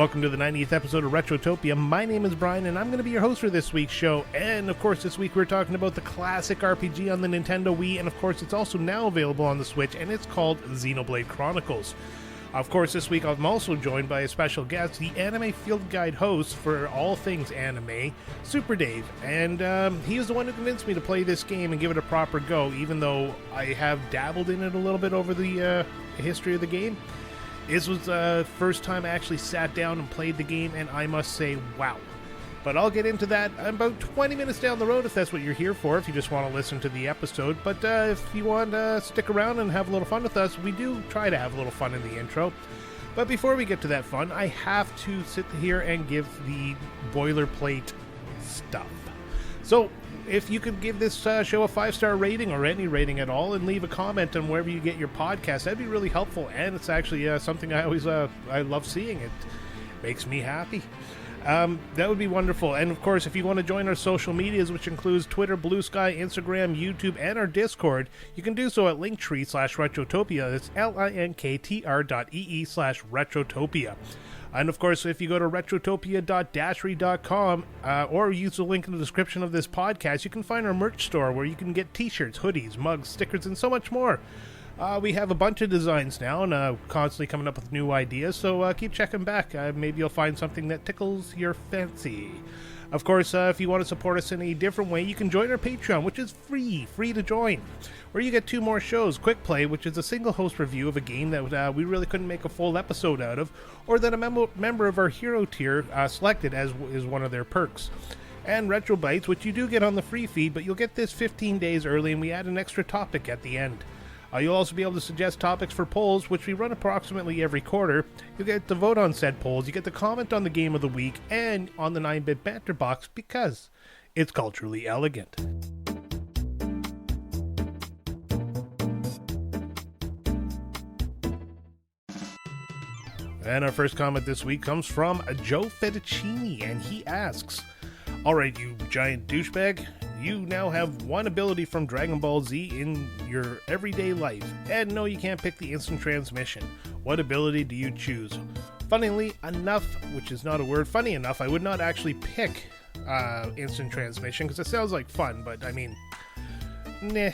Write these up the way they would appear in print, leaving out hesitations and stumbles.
welcome to the 90th episode of Retrotopia. My name is Brian, and I'm going to be your host for this week's show. And, of course, this week we're talking about the classic RPG on the Nintendo Wii, and, of course, it's also now available on the Switch, and it's called Xenoblade Chronicles. Of course, this week I'm also joined by a special guest, the anime field guide host for all things anime, SuperDave. And he is the one who convinced me to play this game and give it a proper go, even though I have dabbled in it a little bit over the history of the game. This was the first time I actually sat down and played the game, and I must say, wow. But I'll get into that about 20 minutes down the road if that's what you're here for, if you just want to listen to the episode. But if you want to stick around and have a little fun with us, we do try to have a little fun in the intro. But before we get to that fun, I have to sit here and give the boilerplate stuff. So, if you could give this show a 5-star rating or any rating at all and leave a comment on wherever you get your podcast, that'd be really helpful. And it's actually something I always I love seeing. It makes me happy. That would be wonderful. And of course, if you want to join our social medias, which includes Twitter, Blue Sky, Instagram, YouTube, and our Discord, you can do so at linktree/Retrotopia. That's linktr.ee/Retrotopia. And of course, if you go to retrotopia.dashery.com or use the link in the description of this podcast, you can find our merch store where you can get t-shirts, hoodies, mugs, stickers, and so much more. We have a bunch of designs now and constantly coming up with new ideas, so keep checking back. Maybe you'll find something that tickles your fancy. Of course, if you want to support us in a different way, you can join our Patreon, which is free to join, where you get 2 more shows, Quick Play, which is a single host review of a game that we really couldn't make a full episode out of, or that a member of our hero tier selected as is one of their perks. And Retro Bites, which you do get on the free feed, but you'll get this 15 days early, and we add an extra topic at the end. You'll also be able to suggest topics for polls, which we run approximately every quarter. You'll get to vote on said polls, you get to comment on the game of the week, and on the 9-bit banter box, because it's culturally elegant. And our first comment this week comes from Joe Fettuccini, and he asks, "Alright, you giant douchebag, you now have one ability from Dragon Ball Z in your everyday life, and no, you can't pick the instant transmission. What ability do you choose?" Funnily enough, which is not a word, funny enough, I would not actually pick instant transmission, because it sounds like fun, but I mean, nah.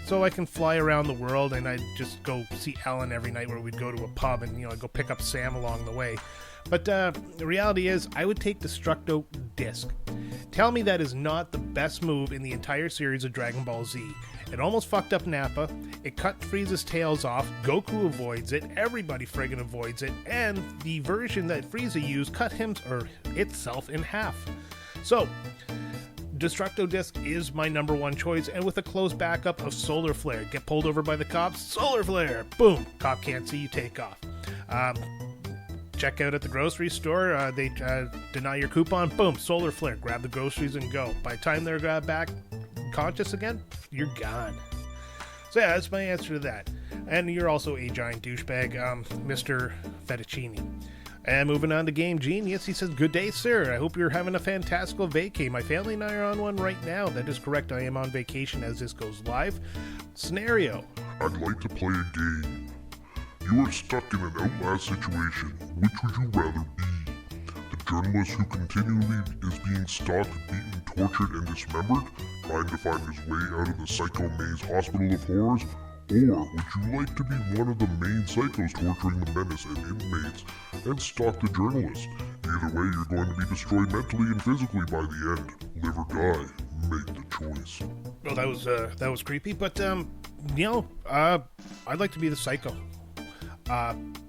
So I can fly around the world, and I'd just go see Ellen every night, where we'd go to a pub, and I'd go pick up Sam along the way. But the reality is, I would take Destructo Disc. Tell me that is not the best move in the entire series of Dragon Ball Z. It almost fucked up Nappa, it cut Frieza's tails off, Goku avoids it, everybody friggin' avoids it, and the version that Frieza used cut itself in half. So, Destructo Disc is my number one choice, and with a close backup of Solar Flare. Get pulled over by the cops, Solar Flare! Boom! Cop can't see you, take off. Check out at the grocery store, they deny your coupon, boom, Solar Flare, grab the groceries and go. By the time they're back conscious again, you're gone. So yeah, that's my answer to that. And you're also a giant douchebag, Mr. Fettuccini. And moving on to Game Genius, he says, "Good day, sir. I hope you're having a fantastical vacay. My family and I are on one right now." That is correct, I am on vacation as this goes live. Scenario: I'd like to play a game. You are stuck in an outlast situation. Which would you rather be? The journalist who continually is being stalked, beaten, tortured, and dismembered, trying to find his way out of the Psycho Maze Hospital of Horrors? Or would you like to be one of the main psychos torturing the menace and inmates and stalk the journalist? Either way, you're going to be destroyed mentally and physically by the end. Live or die. Make the choice. Well, that was creepy, but I'd like to be the psycho.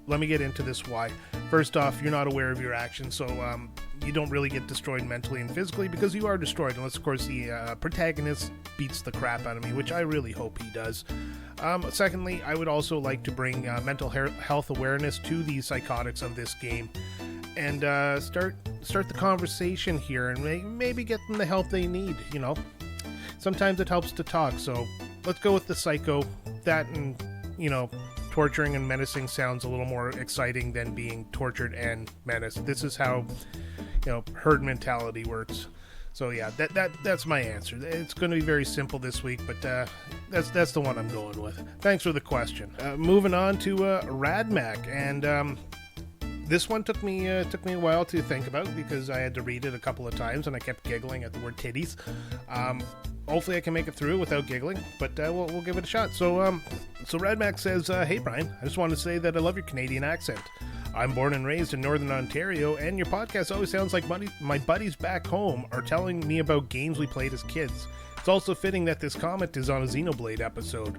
Let me get into this why. First off, you're not aware of your actions, so you don't really get destroyed mentally and physically because you are destroyed, unless, of course, the protagonist beats the crap out of me, which I really hope he does. Secondly, I would also like to bring mental health awareness to the psychotics of this game and start the conversation here and maybe get them the help they need, Sometimes it helps to talk, so let's go with the psycho. That and, torturing and menacing sounds a little more exciting than being tortured and menaced. This is how, herd mentality works. So yeah, that's my answer. It's going to be very simple this week, but that's the one I'm going with. Thanks for the question. Moving on to Radmac, and This one took me a while to think about because I had to read it a couple of times and I kept giggling at the word titties. Hopefully I can make it through without giggling, but we'll give it a shot. So Radmax says, hey Brian, I just want to say that I love your Canadian accent. I'm born and raised in Northern Ontario, and your podcast always sounds like my buddies back home are telling me about games we played as kids. It's also fitting that this comment is on a Xenoblade episode.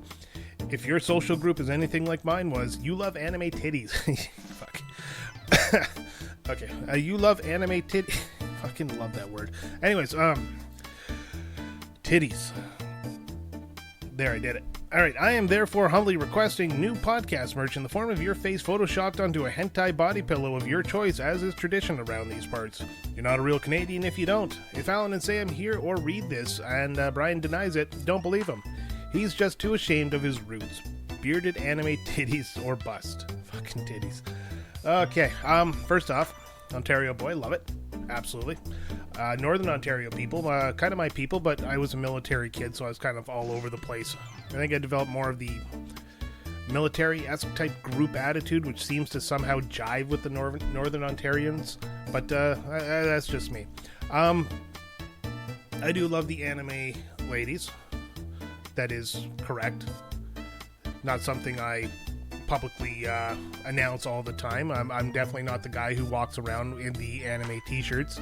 If your social group is anything like mine was, you love anime titties. Fuck. Okay, you love anime titties. Fucking love that word. Anyways, titties. There, I did it. Alright, I am therefore humbly requesting new podcast merch in the form of your face photoshopped onto a hentai body pillow of your choice, as is tradition around these parts. You're not a real Canadian if you don't. If Alan and Sam hear or read this, and Brian denies it, don't believe him. He's just too ashamed of his roots. Bearded anime titties or bust. Fucking titties. Okay, first off, Ontario boy, love it. Absolutely. Northern Ontario people, kind of my people, but I was a military kid, so I was kind of all over the place. I think I developed more of the military-esque type group attitude, which seems to somehow jive with the Northern Ontarians, but that's just me. I do love the anime ladies. That is correct. Not something I publicly announce all the time. I'm definitely not the guy who walks around in the anime t-shirts,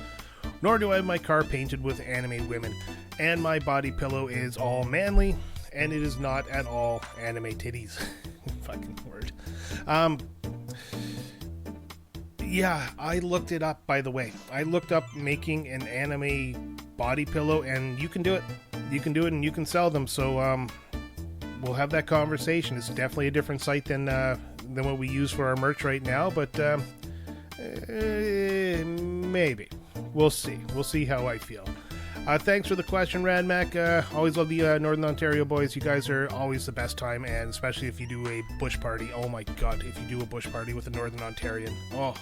nor do I have my car painted with anime women, and my body pillow is all manly, and it is not at all anime titties. Fucking word. Yeah, I looked it up, by the way. I looked up making an anime body pillow, and you can do it. You can do it, and you can sell them, so we'll have that conversation. It's definitely a different site than what we use for our merch right now, but maybe. We'll see. We'll see how I feel. Thanks for the question, Radmac. Always love the Northern Ontario boys. You guys are always the best time, and especially if you do a bush party. Oh my god, if you do a bush party with a Northern Ontarian. Oh,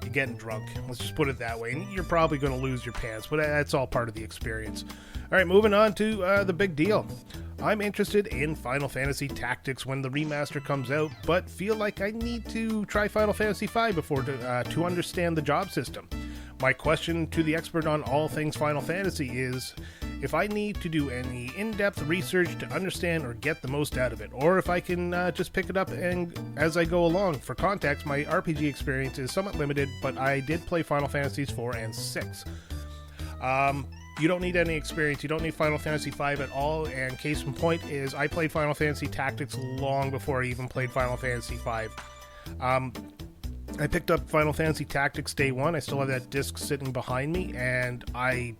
you're getting drunk. Let's just put it that way. And you're probably going to lose your pants, but that's all part of the experience. All right, moving on to the big deal. I'm interested in Final Fantasy Tactics when the remaster comes out, but feel like I need to try Final Fantasy V before to understand the job system. My question to the expert on all things Final Fantasy is if I need to do any in-depth research to understand or get the most out of it, or if I can just pick it up and as I go along. For context, my RPG experience is somewhat limited, but I did play Final Fantasies 4 and 6. You don't need any experience. You don't need Final Fantasy V at all, and case in point is I played Final Fantasy Tactics long before I even played Final Fantasy V. I picked up Final Fantasy Tactics day one. I still have that disc sitting behind me, and I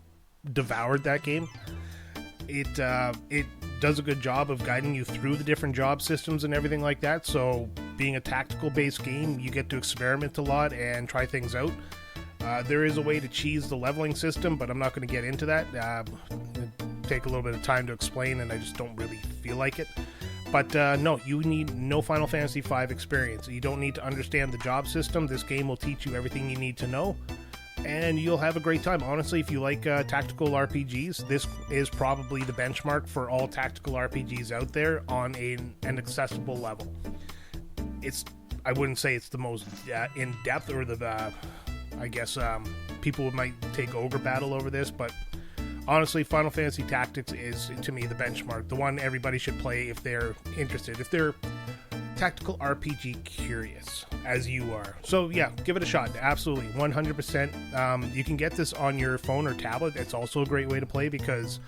devoured that game. It does a good job of guiding you through the different job systems and everything like that, so being a tactical-based game, you get to experiment a lot and try things out. There is a way to cheese the leveling system, but I'm not going to get into that. It'll take a little bit of time to explain, and I just don't really feel like it. But no, you need no Final Fantasy V experience. You don't need to understand the job system. This game will teach you everything you need to know, and you'll have a great time. Honestly, if you like tactical RPGs, this is probably the benchmark for all tactical RPGs out there on an accessible level. I wouldn't say it's the most in-depth or the... I guess people might take Ogre Battle over this, but honestly, Final Fantasy Tactics is, to me, the benchmark. The one everybody should play if they're interested. If they're tactical RPG curious, as you are. So, yeah, give it a shot. Absolutely, 100%. You can get this on your phone or tablet. It's also a great way to play because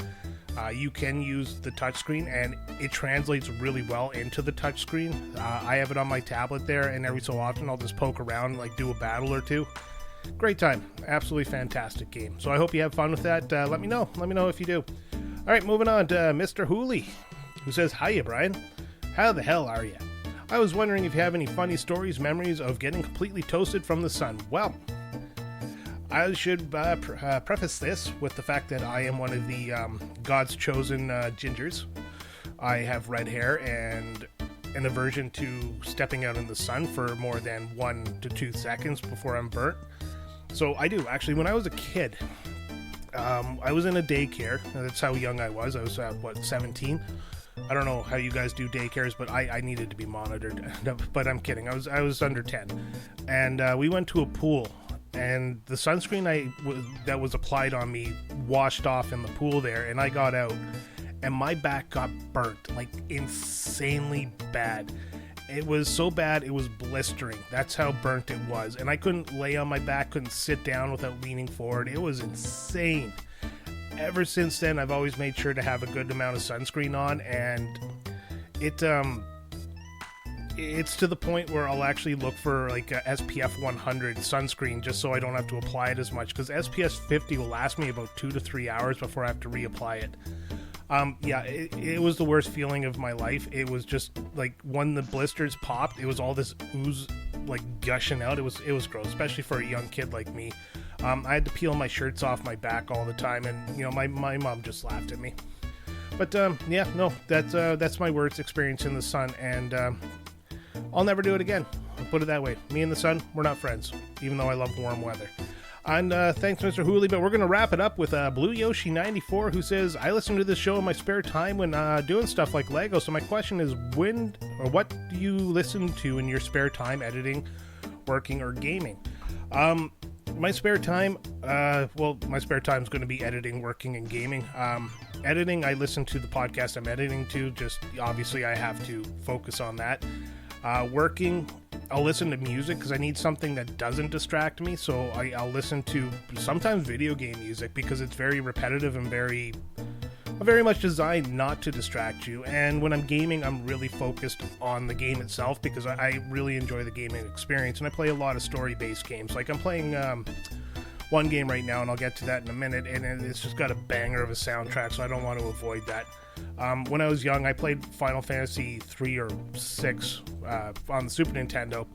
you can use the touchscreen, and it translates really well into the touchscreen. I have it on my tablet there, and every so often I'll just poke around, like do a battle or two. Great time. Absolutely fantastic game. So I hope you have fun with that. Let me know. Let me know if you do. All right, moving on to Mr. Hooley, who says, Hiya, Brian. How the hell are you? I was wondering if you have any funny stories, memories of getting completely toasted from the sun. Well, I should preface this with the fact that I am one of the God's chosen gingers. I have red hair and an aversion to stepping out in the sun for more than 1 to 2 seconds before I'm burnt. So I do. Actually, when I was a kid, I was in a daycare. That's how young I was. I was, 17? I don't know how you guys do daycares, but I needed to be monitored. But I'm kidding. I was under 10, and we went to a pool, and the sunscreen that was applied on me washed off in the pool there, and I got out, and my back got burnt like insanely bad. It was so bad, it was blistering. That's how burnt it was, and I couldn't lay on my back, couldn't sit down without leaning forward. It was insane. Ever since then, I've always made sure to have a good amount of sunscreen on, and it's to the point where I'll actually look for like a SPF 100 sunscreen just so I don't have to apply it as much, because SPF 50 will last me about 2 to 3 hours before I have to reapply it. It was the worst feeling of my life. It was just like when the blisters popped, it was all this ooze like gushing out. It was gross, especially for a young kid like me. I had to peel my shirts off my back all the time, and my mom just laughed at me. But that's my worst experience in the sun, and I'll never do it again. I'll put it that way. Me and the sun, we're not friends, even though I love warm weather. And thanks, Mr. Hooley, but we're going to wrap it up with Blue Yoshi 94, who says, I listen to this show in my spare time when doing stuff like Lego. So my question is, what do you listen to in your spare time, editing, working, or gaming? My spare time, my spare time is going to be editing, working, and gaming. Editing, I listen to the podcast I'm editing to. Just obviously, I have to focus on that. Working, I'll listen to music because I need something that doesn't distract me. So I'll listen to sometimes video game music because it's very repetitive and very much designed not to distract you. And when I'm gaming, I'm really focused on the game itself because I really enjoy the gaming experience. And I play a lot of story-based games. Like I'm playing one game right now, and I'll get to that in a minute. And it's just got a banger of a soundtrack, so I don't want to avoid that. When I was young, I played Final Fantasy 3 or 6 on the Super Nintendo,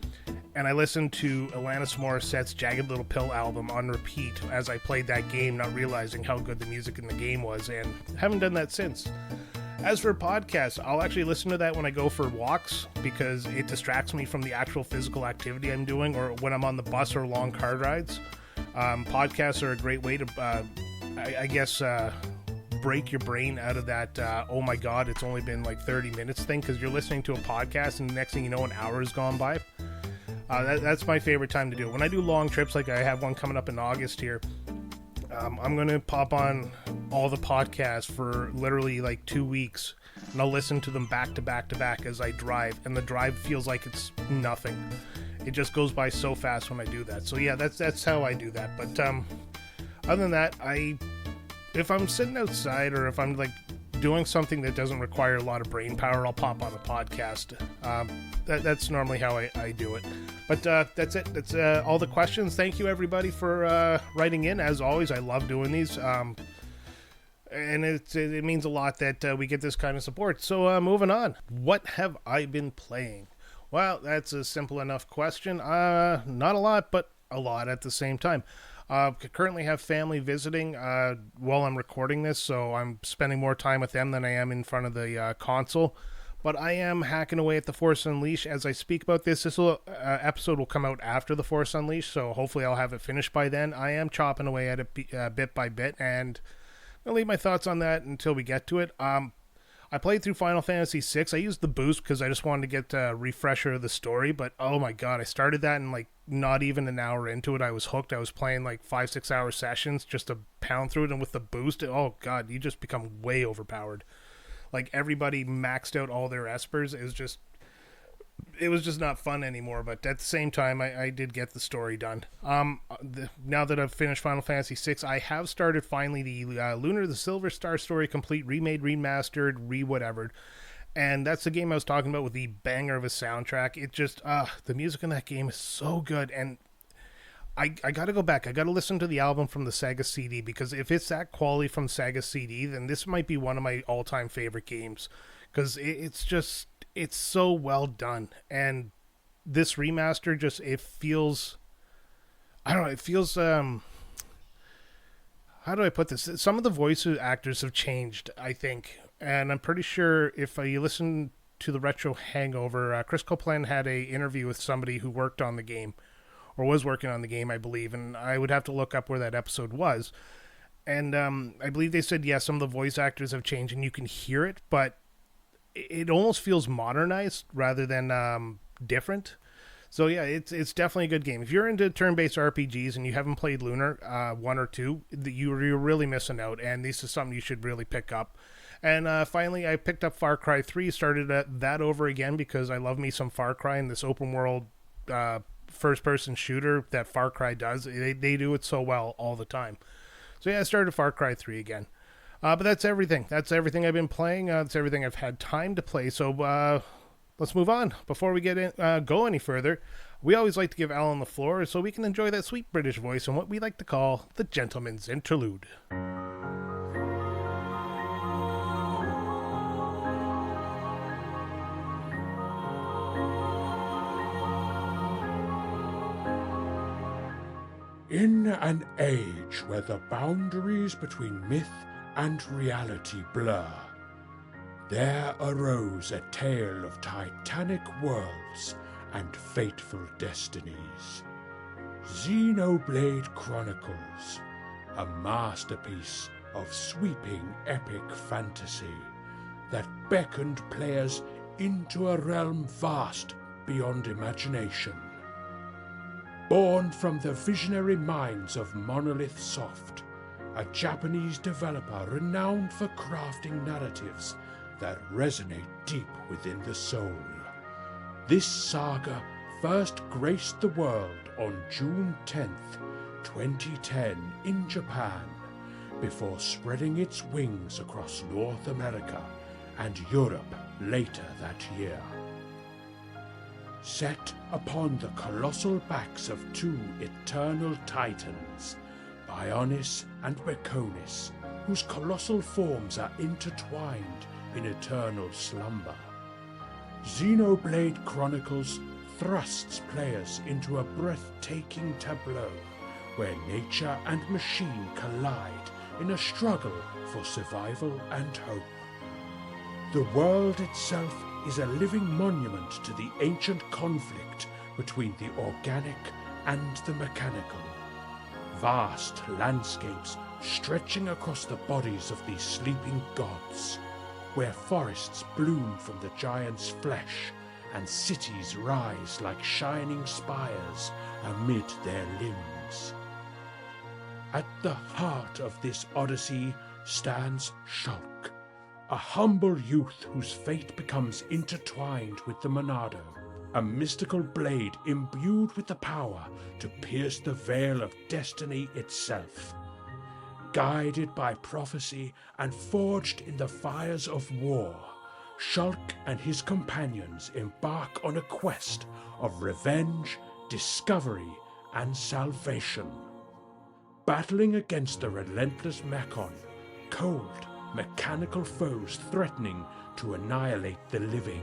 and I listened to Alanis Morissette's Jagged Little Pill album on repeat as I played that game, not realizing how good the music in the game was, and haven't done that since. As for podcasts, I'll actually listen to that when I go for walks because it distracts me from the actual physical activity I'm doing, or when I'm on the bus or long car rides. Podcasts are a great way to, break your brain out of that oh my god, it's only been like 30 minutes thing, because you're listening to a podcast and the next thing you know, an hour has gone by. That's my favorite time to do it. When I do long trips, like I have one coming up in August here, I'm going to pop on all the podcasts for literally like 2 weeks, and I'll listen to them back to back to back as I drive, and the drive feels like it's nothing. It just goes by so fast when I do that. So yeah, that's how I do that. But other than that, if I'm sitting outside or if I'm like doing something that doesn't require a lot of brain power, I'll pop on a podcast. That's normally how I do it. But that's it. That's all the questions. Thank you everybody for writing in. As always, I love doing these. And it means a lot that we get this kind of support. So moving on. What have I been playing? Well, that's a simple enough question. Not a lot, but a lot at the same time. Currently have family visiting while I'm recording this, so I'm spending more time with them than I am in front of the console. But I am hacking away at The Force Unleashed as I speak about this. This episode will come out after The Force Unleashed, so hopefully I'll have it finished by then. I am chopping away at it bit by bit, and I'll leave my thoughts on that until we get to it. I played through Final Fantasy VI. I used the boost because I just wanted to get a refresher of the story, but oh my god, I started that and like not even an hour into it, I was hooked. I was playing like 5-6 hour sessions just to pound through it, and with the boost, oh god, you just become way overpowered. Like everybody maxed out all their espers. It was just not fun anymore, but at the same time, I did get the story done. Now that I've finished Final Fantasy VI, I have started finally the Lunar the Silver Star story complete, remade, remastered, re-whatevered. And that's the game I was talking about with the banger of a soundtrack. It just, the music in that game is so good. And I got to go back. I got to listen to the album from the Sega CD, because if it's that quality from Sega CD, then this might be one of my all-time favorite games. Because it's so well done. And this remaster just, it feels, I don't know, it feels, how do I put this? Some of the voice actors have changed, I think. And I'm pretty sure if you listen to the Retro Hangover, Chris Copeland had a interview with somebody who worked on the game, or was working on the game, I believe. And I would have to look up where that episode was. And I believe they said, yeah, some of the voice actors have changed and you can hear it, but it almost feels modernized rather than different. So yeah, it's definitely a good game. If you're into turn-based RPGs and you haven't played Lunar 1 or 2, you're really missing out, and this is something you should really pick up. And finally, I picked up Far Cry 3, started that over again because I love me some Far Cry and this open world first-person shooter that Far Cry does. They do it so well all the time. So yeah, I started Far Cry 3 again. But that's everything. That's everything I've been playing. That's everything I've had time to play. So let's move on. Before we go any further, we always like to give Alan the floor so we can enjoy that sweet British voice and what we like to call the gentleman's interlude. In an age where the boundaries between myth and reality blur, there arose a tale of titanic worlds and fateful destinies. Xenoblade Chronicles, a masterpiece of sweeping epic fantasy that beckoned players into a realm vast beyond imagination. Born from the visionary minds of Monolith Soft, a Japanese developer renowned for crafting narratives that resonate deep within the soul. This saga first graced the world on June 10th, 2010 in Japan, before spreading its wings across North America and Europe later that year. Set upon the colossal backs of two eternal titans, Bionis and Mechonis, whose colossal forms are intertwined in eternal slumber, Xenoblade Chronicles thrusts players into a breathtaking tableau where nature and machine collide in a struggle for survival and hope. The world itself is a living monument to the ancient conflict between the organic and the mechanical. Vast landscapes stretching across the bodies of these sleeping gods, where forests bloom from the giant's flesh and cities rise like shining spires amid their limbs. At the heart of this odyssey stands Shulk, a humble youth whose fate becomes intertwined with the Monado, a mystical blade imbued with the power to pierce the veil of destiny itself. Guided by prophecy and forged in the fires of war, Shulk and his companions embark on a quest of revenge, discovery, and salvation. Battling against the relentless Mechon, cold, mechanical foes threatening to annihilate the living.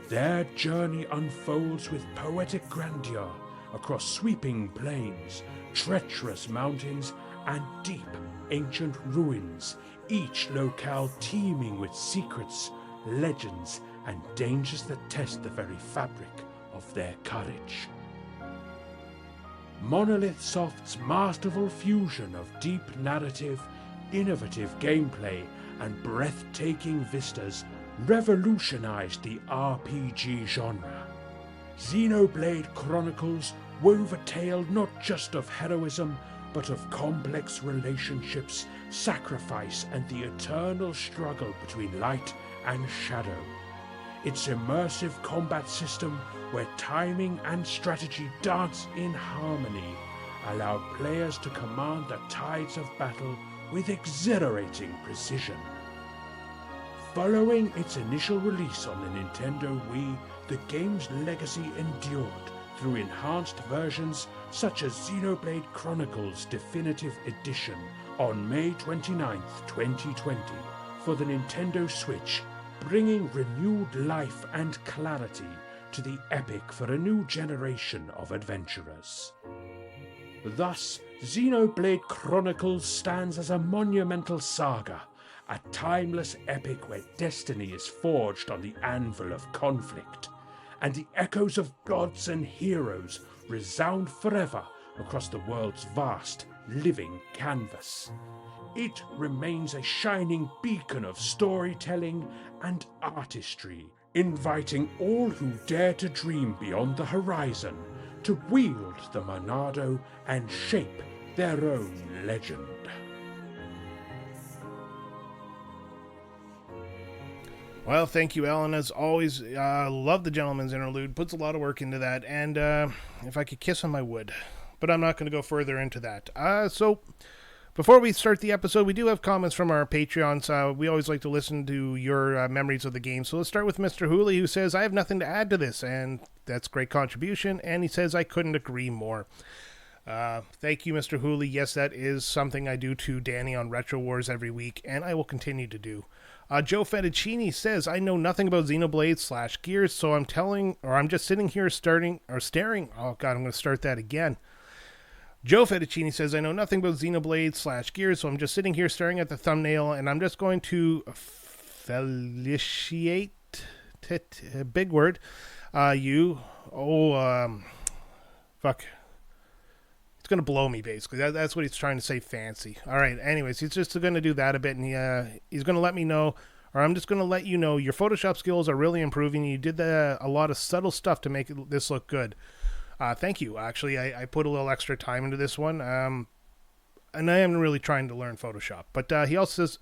Their journey unfolds with poetic grandeur across sweeping plains, treacherous mountains, and deep ancient ruins, each locale teeming with secrets, legends, and dangers that test the very fabric of their courage. Monolith Soft's masterful fusion of deep narrative, innovative gameplay, and breathtaking vistas revolutionized the RPG genre. Xenoblade Chronicles wove a tale not just of heroism, but of complex relationships, sacrifice, and the eternal struggle between light and shadow. Its immersive combat system, where timing and strategy dance in harmony, allowed players to command the tides of battle with exhilarating precision. Following its initial release on the Nintendo Wii, the game's legacy endured through enhanced versions such as Xenoblade Chronicles Definitive Edition on May 29, 2020 for the Nintendo Switch, bringing renewed life and clarity to the epic for a new generation of adventurers. Thus, Xenoblade Chronicles stands as a monumental saga, a timeless epic where destiny is forged on the anvil of conflict, and the echoes of gods and heroes resound forever across the world's vast, living canvas. it remains a shining beacon of storytelling and artistry, inviting all who dare to dream beyond the horizon to wield the Monado and shape their own legend. Well, thank you, Alan. As always, love the Gentleman's Interlude. Puts a lot of work into that. And if I could kiss him, I would. But I'm not going to go further into that. So, before we start the episode, we do have comments from our Patreons. We always like to listen to your memories of the game. So let's start with Mr. Hooley, who says, I have nothing to add to this. And that's a great contribution. And he says, I couldn't agree more. Thank you, Mr. Hooley. Yes, that is something I do to Danny on Retro Wars every week. And I will continue to do. Joe Fettuccini says, I know nothing about Xenoblade / Gears, so I'm just sitting here staring. Oh, God, I'm going to start that again. Joe Fettuccini says, I know nothing about Xenoblade / Gears, so I'm just sitting here staring at the thumbnail, and I'm just going to felicitate, big word, you. Fuck. It's going to blow me, basically. That's what he's trying to say, fancy. All right, anyways, he's just going to do that a bit, and he's going to let me know, or I'm just going to let you know, your Photoshop skills are really improving. You did a lot of subtle stuff to make this look good. Thank you. Actually, I put a little extra time into this one, and I am really trying to learn Photoshop. But he also says,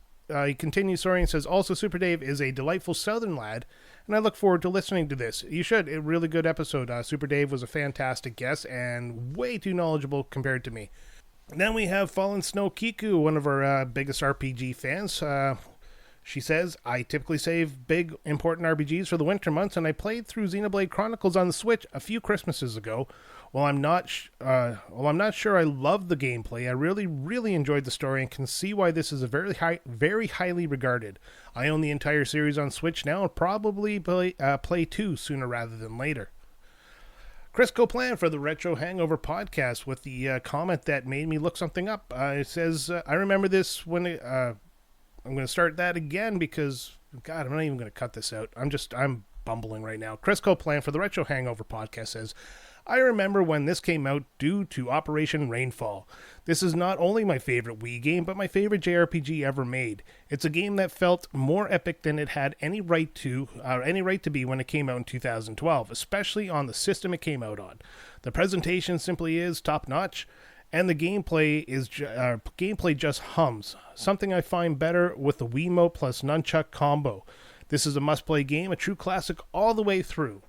he continues, and says, also, SuperDave is a delightful southern lad, and I look forward to listening to this. You should. A really good episode. SuperDave was a fantastic guest and way too knowledgeable compared to me. Then we have Fallen Snow Kiku, one of our biggest RPG fans. She says, I typically save big, important RPGs for the winter months, and I played through Xenoblade Chronicles on the Switch a few Christmases ago. While I'm not sure I love the gameplay, I really enjoyed the story and can see why this is a very highly regarded. I own the entire series on Switch now and probably play 2 sooner rather than later. Chris Coplan for the Retro Hangover podcast with the comment that made me look something up. It says, I remember this when I'm going to start that again because, God, I'm not even going to cut this out. I'm bumbling right now. Chris Coplan for the Retro Hangover podcast says, I remember when this came out due to Operation Rainfall. This is not only my favorite Wii game, but my favorite JRPG ever made. It's a game that felt more epic than it had any right to be when it came out in 2012, especially on the system it came out on. The presentation simply is top-notch, and the gameplay just hums. Something I find better with the Wiimote plus Nunchuck combo. This is a must-play game, a true classic all the way through.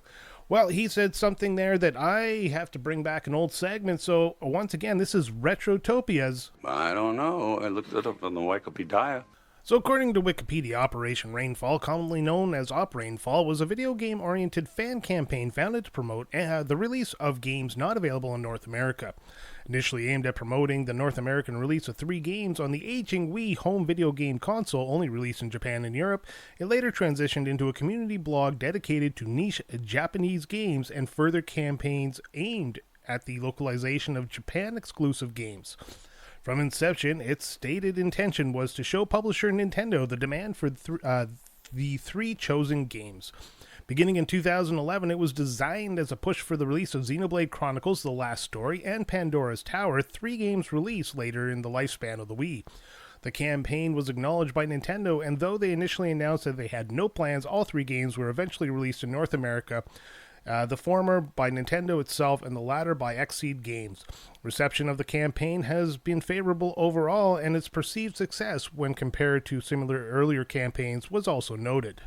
Well, he said something there that I have to bring back an old segment, so once again, this is Retrotopia's... I don't know. I looked it up on the Wikipedia. So according to Wikipedia, Operation Rainfall, commonly known as Op Rainfall, was a video game-oriented fan campaign founded to promote the release of games not available in North America. Initially aimed at promoting the North American release of 3 games on the aging Wii home video game console, only released in Japan and Europe, it later transitioned into a community blog dedicated to niche Japanese games and further campaigns aimed at the localization of Japan-exclusive games. From inception, its stated intention was to show publisher Nintendo the demand for the 3 chosen games. Beginning in 2011, it was designed as a push for the release of Xenoblade Chronicles: The Last Story and Pandora's Tower, 3 games released later in the lifespan of the Wii. The campaign was acknowledged by Nintendo, and though they initially announced that they had no plans, all 3 games were eventually released in North America, the former by Nintendo itself and the latter by Xseed Games. Reception of the campaign has been favorable overall, and its perceived success when compared to similar earlier campaigns was also noted.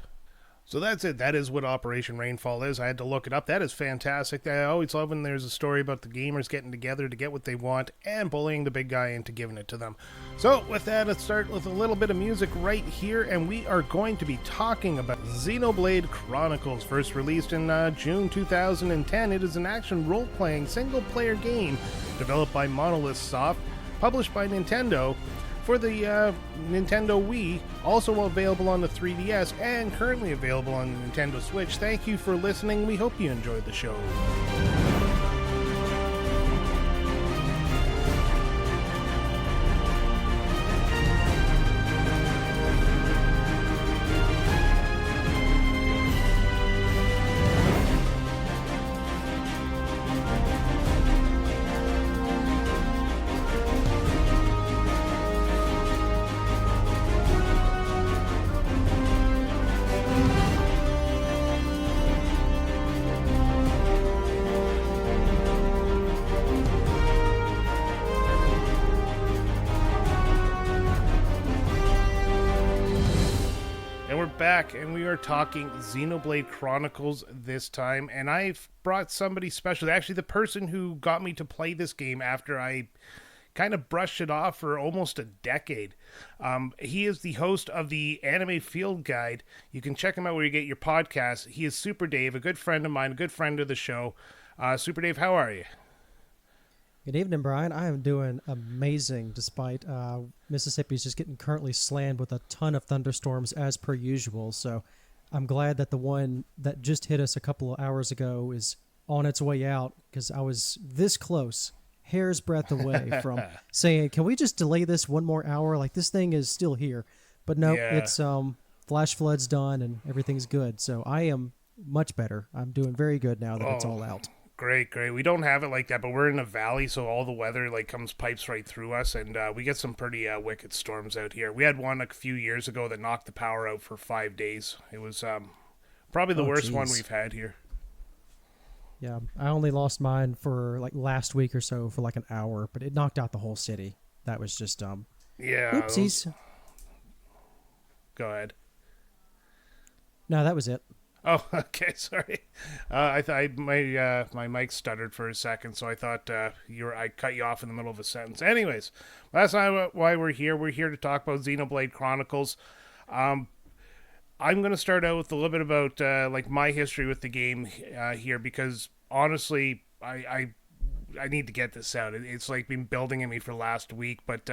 So that's it. That is what Operation Rainfall is. I had to look it up. That is fantastic. I always love when there's a story about the gamers getting together to get what they want and bullying the big guy into giving it to them. So with that, let's start with a little bit of music right here, and we are going to be talking about Xenoblade Chronicles, first released in June 2010. It is an action role-playing single-player game developed by Monolith Soft, published by Nintendo, for the Nintendo Wii, also available on the 3DS, and currently available on the Nintendo Switch. Thank you for listening. We hope you enjoyed the show. back, and we are talking Xenoblade Chronicles this time, and I've brought somebody special. Actually, the person who got me to play this game after I kind of brushed it off for almost a decade. He is the host of the Anime Field Guide. You can check him out where you get your podcasts. He is SuperDave, a good friend of mine, a good friend of the show. SuperDave, how are you? Good evening, Brian. I am doing amazing despite Mississippi's just getting currently slammed with a ton of thunderstorms as per usual. So I'm glad that the one that just hit us a couple of hours ago is on its way out, because I was this close, hair's breadth away from saying, can we just delay this one more hour? Like, this thing is still here. But no, it's flash flood's done and everything's good. So I am much better. I'm doing very good now that it's all out. Great. We don't have it like that, but we're in a valley, so all the weather pipes right through us, and we get some pretty wicked storms out here. We had one a few years ago that knocked the power out for 5 days. It was probably the worst one we've had here. Yeah, I only lost mine for last week or so for an hour, but it knocked out the whole city. That was just oopsies. Go ahead. No, that was it. Oh, okay. Sorry. I thought my mic stuttered for a second, so I thought I cut you off in the middle of a sentence. Anyways, that's not why we're here. We're here to talk about Xenoblade Chronicles. I'm going to start out with a little bit about my history with the game here, because honestly, I need to get this out. It's been building in me for last week, but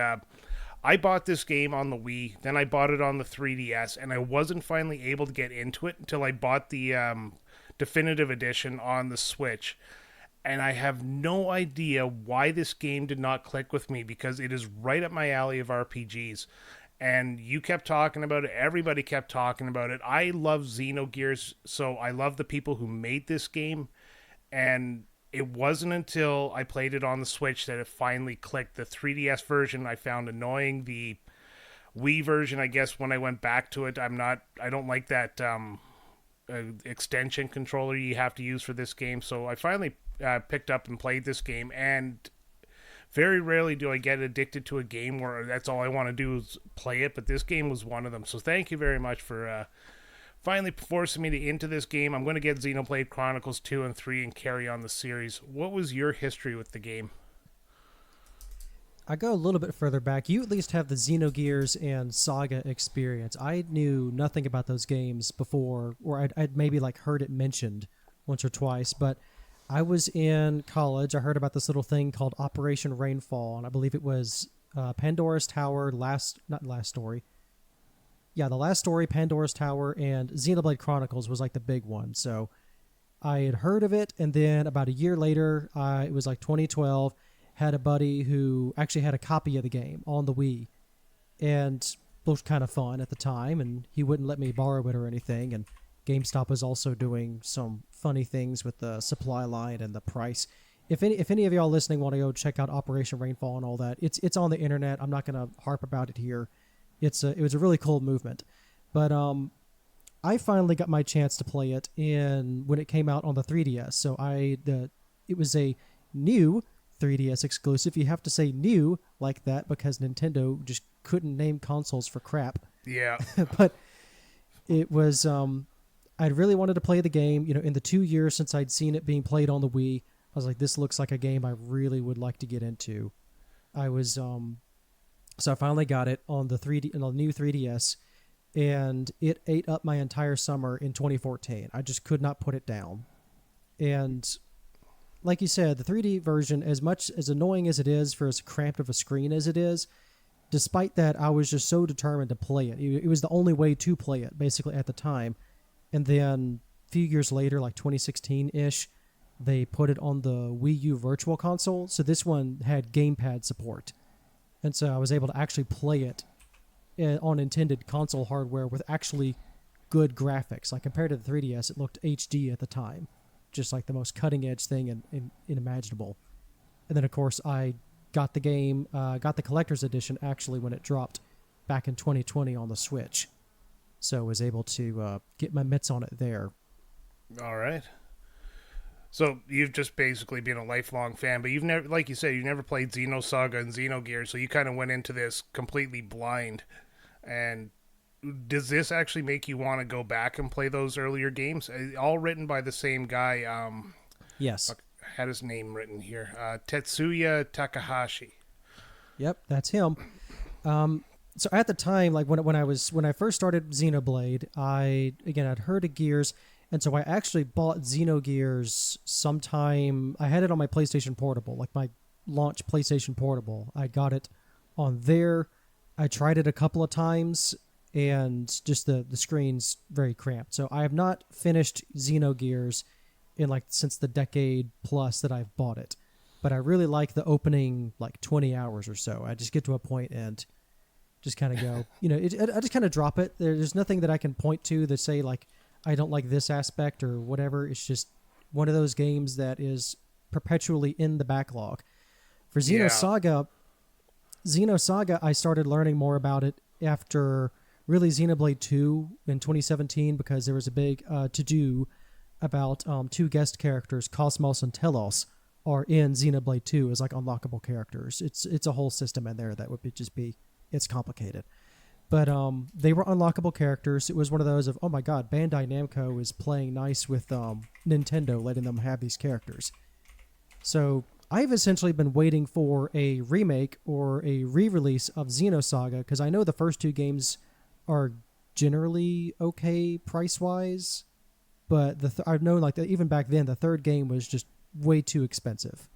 I bought this game on the Wii, then I bought it on the 3DS, and I wasn't finally able to get into it until I bought the definitive edition on the Switch. And I have no idea why this game did not click with me, because it is right up my alley of RPGs. And you kept talking about it, everybody kept talking about it. I love Xenogears, so I love the people who made this game, and it wasn't until I played it on the Switch that it finally clicked. The 3DS version I found annoying. The Wii version, I guess, when I went back to it, I don't like that extension controller you have to use for this game. So I finally picked up and played this game, and very rarely do I get addicted to a game where that's all I want to do is play it, but this game was one of them. So thank you very much for finally forcing me into this game. I'm going to get Xenoblade Chronicles 2 and 3 and carry on the series. What was your history with the game? I go a little bit further back. You at least have the Xenogears and Saga experience. I knew nothing about those games before, or I'd maybe heard it mentioned once or twice, but I was in college. I heard about this little thing called Operation Rainfall, and I believe it was Pandora's Tower, the Last Story, Pandora's Tower, and Xenoblade Chronicles was the big one. So I had heard of it, and then about a year later, it was 2012, had a buddy who actually had a copy of the game on the Wii, and looked kind of fun at the time, and he wouldn't let me borrow it or anything, and GameStop was also doing some funny things with the supply line and the price. If any of y'all listening want to go check out Operation Rainfall and all that, it's on the internet. I'm not going to harp about it here. It was a really cool movement. But I finally got my chance to play it when it came out on the 3DS. So it was a new 3DS exclusive. You have to say new like that because Nintendo just couldn't name consoles for crap. Yeah. But it was I really wanted to play the game. In the 2 years since I'd seen it being played on the Wii, I was like, this looks like a game I really would like to get into. I was so I finally got it on the new 3DS, and it ate up my entire summer in 2014. I just could not put it down. And like you said, the 3D version, as much as annoying as it is for as cramped of a screen as it is, despite that, I was just so determined to play it. It was the only way to play it, basically, at the time. And then a few years later, 2016-ish, they put it on the Wii U Virtual Console. So this one had gamepad support. And so I was able to actually play it on intended console hardware with actually good graphics. Compared to the 3DS, it looked HD at the time. Just the most cutting-edge thing inimaginable. And then, of course, I got the game, got the collector's edition, actually, when it dropped back in 2020 on the Switch. So I was able to get my mitts on it there. All right. So you've just basically been a lifelong fan, but you've never, like you said, you never played Xenosaga and Xenogears, so you kind of went into this completely blind. And does this actually make you want to go back and play those earlier games? All written by the same guy. Yes. Had his name written here. Tetsuya Takahashi. Yep, that's him. So at the time, like when I first started Xenoblade, I'd heard of Gears, and so I actually bought Xenogears sometime. I had it on my PlayStation Portable, like my launch PlayStation Portable. I got it on there. I tried it a couple of times, and just the screen's very cramped. So I have not finished Xenogears since the decade plus that I've bought it. But I really like the opening 20 hours or so. I just get to a point and just kind of go, I just kind of drop it. There's nothing that I can point to say I don't like this aspect or whatever. It's just one of those games that is perpetually in the backlog. For Xenosaga, I started learning more about it after really Xenoblade 2 in 2017 because there was a big to-do about two guest characters, Cosmos and Telos, are in Xenoblade 2 as unlockable characters. It's a whole system in there that would it's complicated. But they were unlockable characters. It was one of those of, oh my god, Bandai Namco is playing nice with Nintendo, letting them have these characters. So I've essentially been waiting for a remake or a re-release of Xenosaga, because I know the first two games are generally okay price-wise, but I've known even back then, the third game was just way too expensive.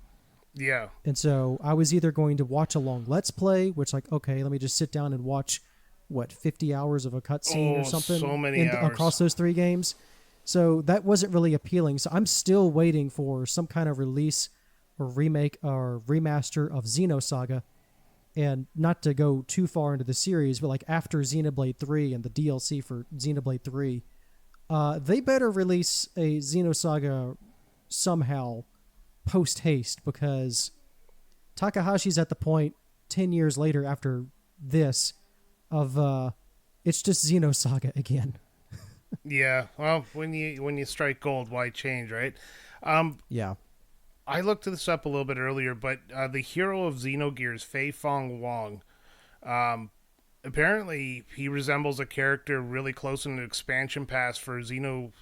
Yeah. And so I was either going to watch a long Let's Play, which okay, let me just sit down and watch, 50 hours of a cutscene or something so many hours. Across those three games. So that wasn't really appealing. So I'm still waiting for some kind of release or remake or remaster of Xenosaga. And not to go too far into the series, but after Xenoblade 3 and the DLC for Xenoblade 3, they better release a Xenosaga somehow post-haste, because Takahashi's at the point 10 years later after this of it's just Xenosaga again. Yeah, well, when you strike gold, why change, right? Yeah. I looked this up a little bit earlier, but the hero of Xenogears, Fei Fong Wong, apparently he resembles a character really close in the expansion pass for Xenoblades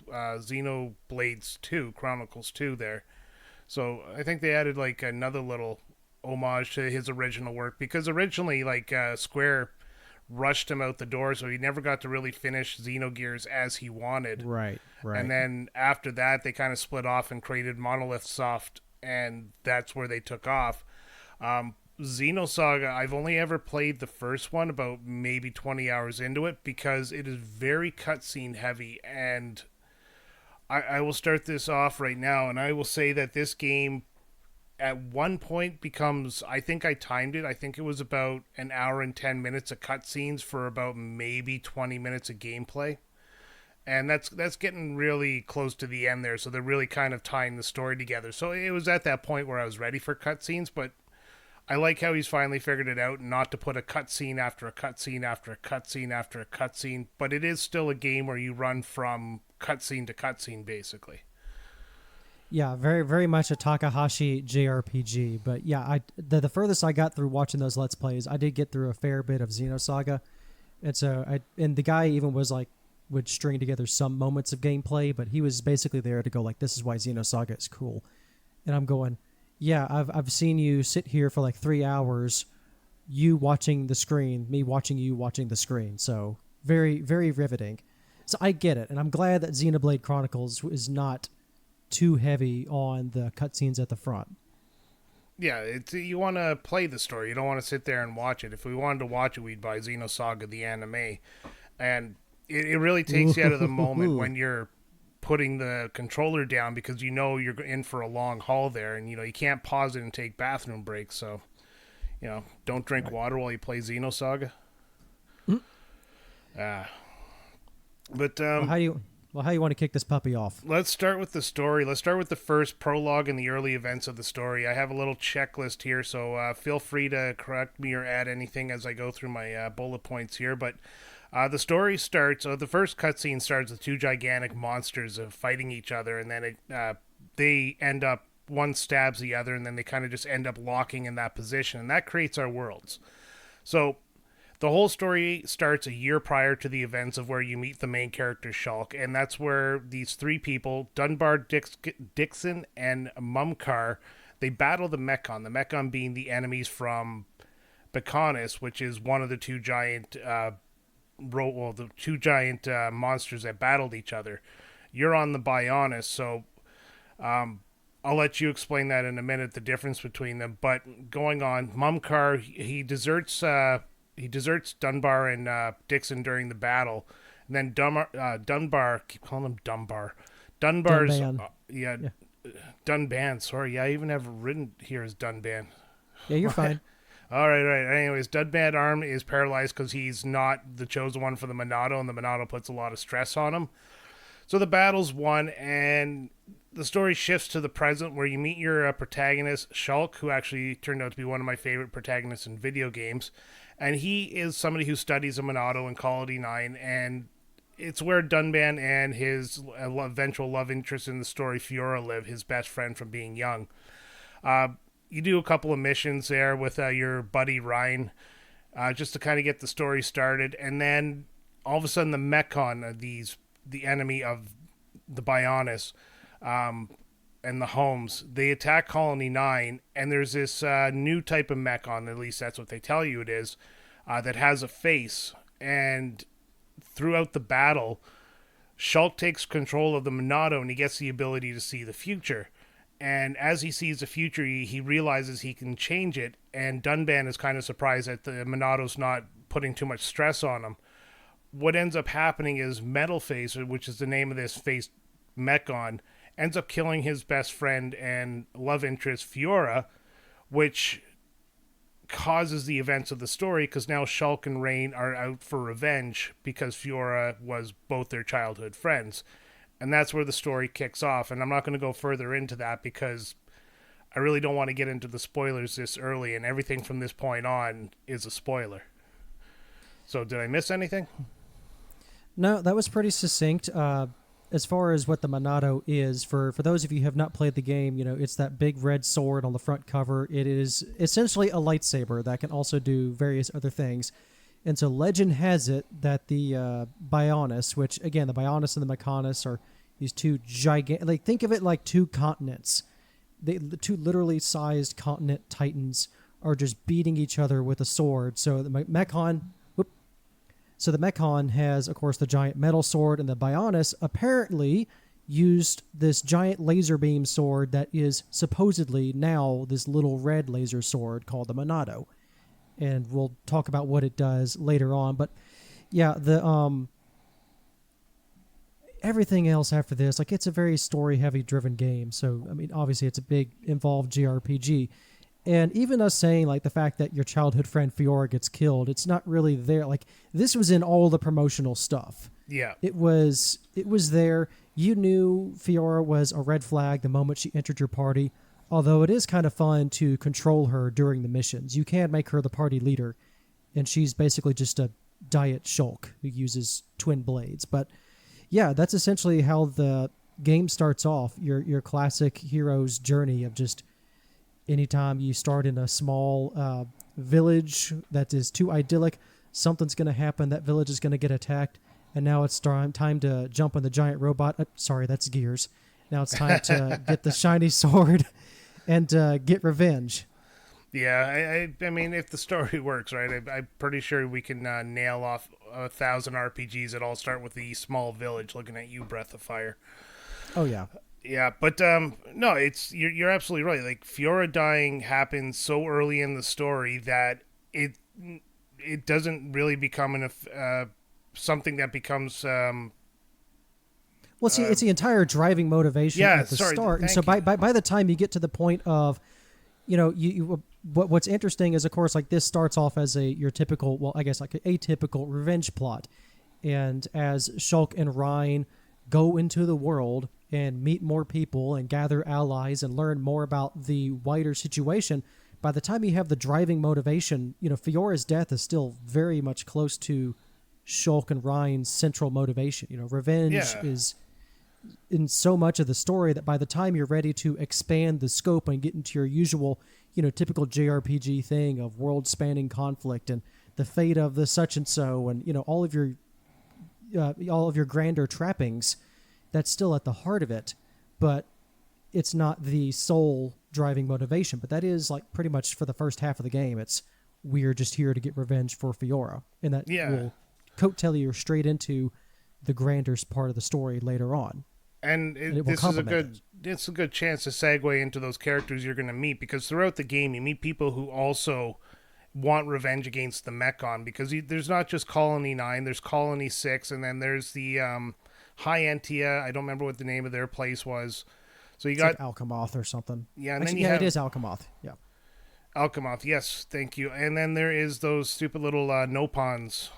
2, Chronicles 2 there. So I think they added another little homage to his original work, because originally Square rushed him out the door, so he never got to really finish Xenogears as he wanted. Right. And then after that, they kind of split off and created Monolith Soft, and that's where they took off. Xenosaga, I've only ever played the first one, about maybe 20 hours into it, because it is very cutscene heavy, and I will start this off right now, and I will say that this game at one point becomes, I think I timed it, I think it was about an hour and 10 minutes of cutscenes for about maybe 20 minutes of gameplay. And that's getting really close to the end there, so they're really kind of tying the story together. So it was at that point where I was ready for cutscenes, but I like how he's finally figured it out, not to put a cutscene after a cutscene after a cutscene after a cutscene, but it is still a game where you run from cutscene to cutscene, basically. Yeah, very, very much a Takahashi JRPG. But yeah, the furthest I got through watching those Let's Plays, I did get through a fair bit of Xenosaga. And so the guy even was would string together some moments of gameplay, but he was basically there to go this is why Xenosaga is cool. And I'm going, yeah, I've seen you sit here for 3 hours, you watching the screen, me watching you watching the screen. So very, very riveting. So I get it, and I'm glad that Xenoblade Chronicles is not too heavy on the cutscenes at the front. Yeah, you want to play the story. You don't want to sit there and watch it. If we wanted to watch it, we'd buy Xenosaga the anime. And it really takes you out of the moment when you're putting the controller down, because you're in for a long haul there, and you can't pause it and take bathroom breaks. So, don't drink water while you play Xenosaga. But how do you want to kick this puppy off? Let's start with the story. Let's start with the first prologue and the early events of the story. I have a little checklist here, so feel free to correct me or add anything as I go through my bullet points here. But the story starts, the first cutscene starts with two gigantic monsters fighting each other, and then they end up, one stabs the other, and then they kind of just end up locking in that position, and that creates our worlds. So the whole story starts a year prior to the events of where you meet the main character Shulk, and that's where these three people, Dunbar, Dixon, and Mumkar, they battle the Mechon. The Mechon being the enemies from Mechonis, which is one of the two giant monsters that battled each other. You're on the Bionis, so I'll let you explain that in a minute, the difference between them. But going on, Mumkar, he deserts Dunbar and Dixon during the battle. And then Dunbar, keep calling him Dunbar. Dunbar's Dunban. Dunban. Sorry, I even have it written here as Dunban. Yeah, you're fine. All right. Anyways, Dunban arm is paralyzed because he's not the chosen one for the Monado, and the Monado puts a lot of stress on him. So the battle's won, and the story shifts to the present where you meet your protagonist, Shulk, who actually turned out to be one of my favorite protagonists in video games. And he is somebody who studies a Monado in Colony 9, and it's where Dunban and his eventual love interest in the story, Fiora, live, his best friend from being young. You do a couple of missions there with your buddy Ryan, just to kind of get the story started. And then all of a sudden the Mechon, the enemy of the Bionis, and the Homes, they attack Colony 9, and there's this new type of Mechon, at least that's what they tell you it is, that has a face. And throughout the battle, Shulk takes control of the Monado, and he gets the ability to see the future. And as he sees the future, he realizes he can change it, and Dunban is kind of surprised that the Monado's not putting too much stress on him. What ends up happening is Metal Face, which is the name of this face Mechon, ends up killing his best friend and love interest Fiora, which causes the events of the story, because now Shulk and Rain are out for revenge because Fiora was both their childhood friends. And that's where the story kicks off. And I'm not going to go further into that because I really don't want to get into the spoilers this early, and everything from this point on is a spoiler. So did I miss anything? No, that was pretty succinct. As far as what the Monado is, for those of you who have not played the game, it's that big red sword on the front cover. It is essentially a lightsaber that can also do various other things. And so legend has it that the Bionis, which, again, the Bionis and the Mechonis are these two gigantic... Like, think of it like two continents. The two literally sized continent titans are just beating each other with a sword. So the Mechon... So the Mechon has, of course, the giant metal sword, and the Bionis apparently used this giant laser beam sword that is supposedly now this little red laser sword called the Monado. And we'll talk about what it does later on. But yeah, the everything else after this, like, it's a very story-heavy driven game. So, I mean, obviously it's a big involved JRPG. And even us saying, like, the fact that your childhood friend Fiora gets killed, it's not really there. Like, this was in all the promotional stuff. Yeah. It was there. You knew Fiora was a red flag the moment she entered your party, although it is kind of fun to control her during the missions. You can make her the party leader, and she's basically just a diet Shulk who uses twin blades. But, yeah, that's essentially how the game starts off, your classic hero's journey of just... Anytime you start in a small village that is too idyllic, something's going to happen. That village is going to get attacked, and now it's time to jump on the giant robot. Sorry, that's Gears. Now it's time to get the shiny sword and get revenge. Yeah, I mean, if the story works, right, I'm pretty sure we can nail off 1,000 RPGs that all start with the small village. Looking at you, Breath of Fire. Oh, yeah. Yeah, but no, you're absolutely right. Like, Fiora dying happens so early in the story that it doesn't really become something that becomes. Well, see, it's the entire driving motivation at the start, and so by the time you get to the point of, what's interesting is, of course, like, this starts off as your typical, well, I guess like a atypical revenge plot, and as Shulk and Ryan go into the world and meet more people and gather allies and learn more about the wider situation, by the time you have the driving motivation, Fiora's death is still very much close to Shulk and Ryan's central motivation. Revenge is in so much of the story that by the time you're ready to expand the scope and get into your usual, typical JRPG thing of world-spanning conflict and the fate of the such and so, and all of your grander trappings. That's still at the heart of it, but it's not the sole driving motivation. But that is like pretty much for the first half of the game. It's we're just here to get revenge for Fiora, and that will coattail you straight into the grander part of the story later on. And this is it's a good chance to segue into those characters you're going to meet, because throughout the game you meet people who also want revenge against the Mechon, because there's not just Colony 9, there's Colony 6, and then there's the High Entia. I don't remember what the name of their place was. So you got like Alchemoth or something. Yeah, and actually, then it is Alchemoth. Yeah. Alchemoth, yes, thank you. And then there is those stupid little Nopons.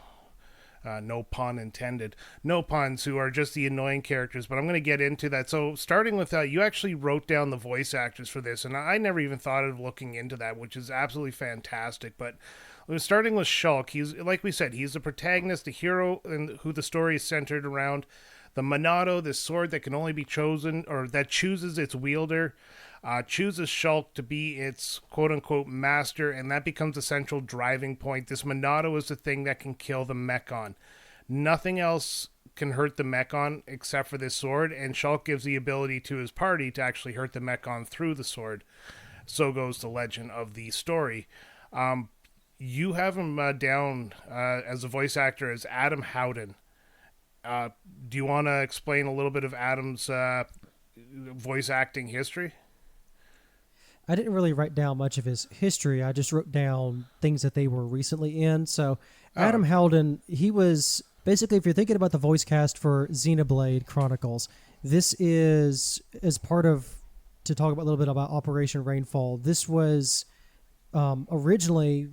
No pun intended. Nopons, who are just the annoying characters, but I'm going to get into that. So starting with you actually wrote down the voice actors for this, and I never even thought of looking into that, which is absolutely fantastic. But starting with Shulk, he's, like we said, he's the protagonist, the hero, and who the story is centered around. The Monado, this sword that can only be chosen, or that chooses its wielder, chooses Shulk to be its quote-unquote master, and that becomes the central driving point. This Monado is the thing that can kill the Mechon. Nothing else can hurt the Mechon except for this sword, and Shulk gives the ability to his party to actually hurt the Mechon through the sword. So goes the legend of the story. You have him down as a voice actor as Adam Howden. Do you want to explain a little bit of Adam's voice acting history? I didn't really write down much of his history. I just wrote down things that they were recently in. So Adam Howden, he was basically, if you're thinking about the voice cast for Xenoblade Chronicles, this is as part of, to talk about a little bit about Operation Rainfall. This was originally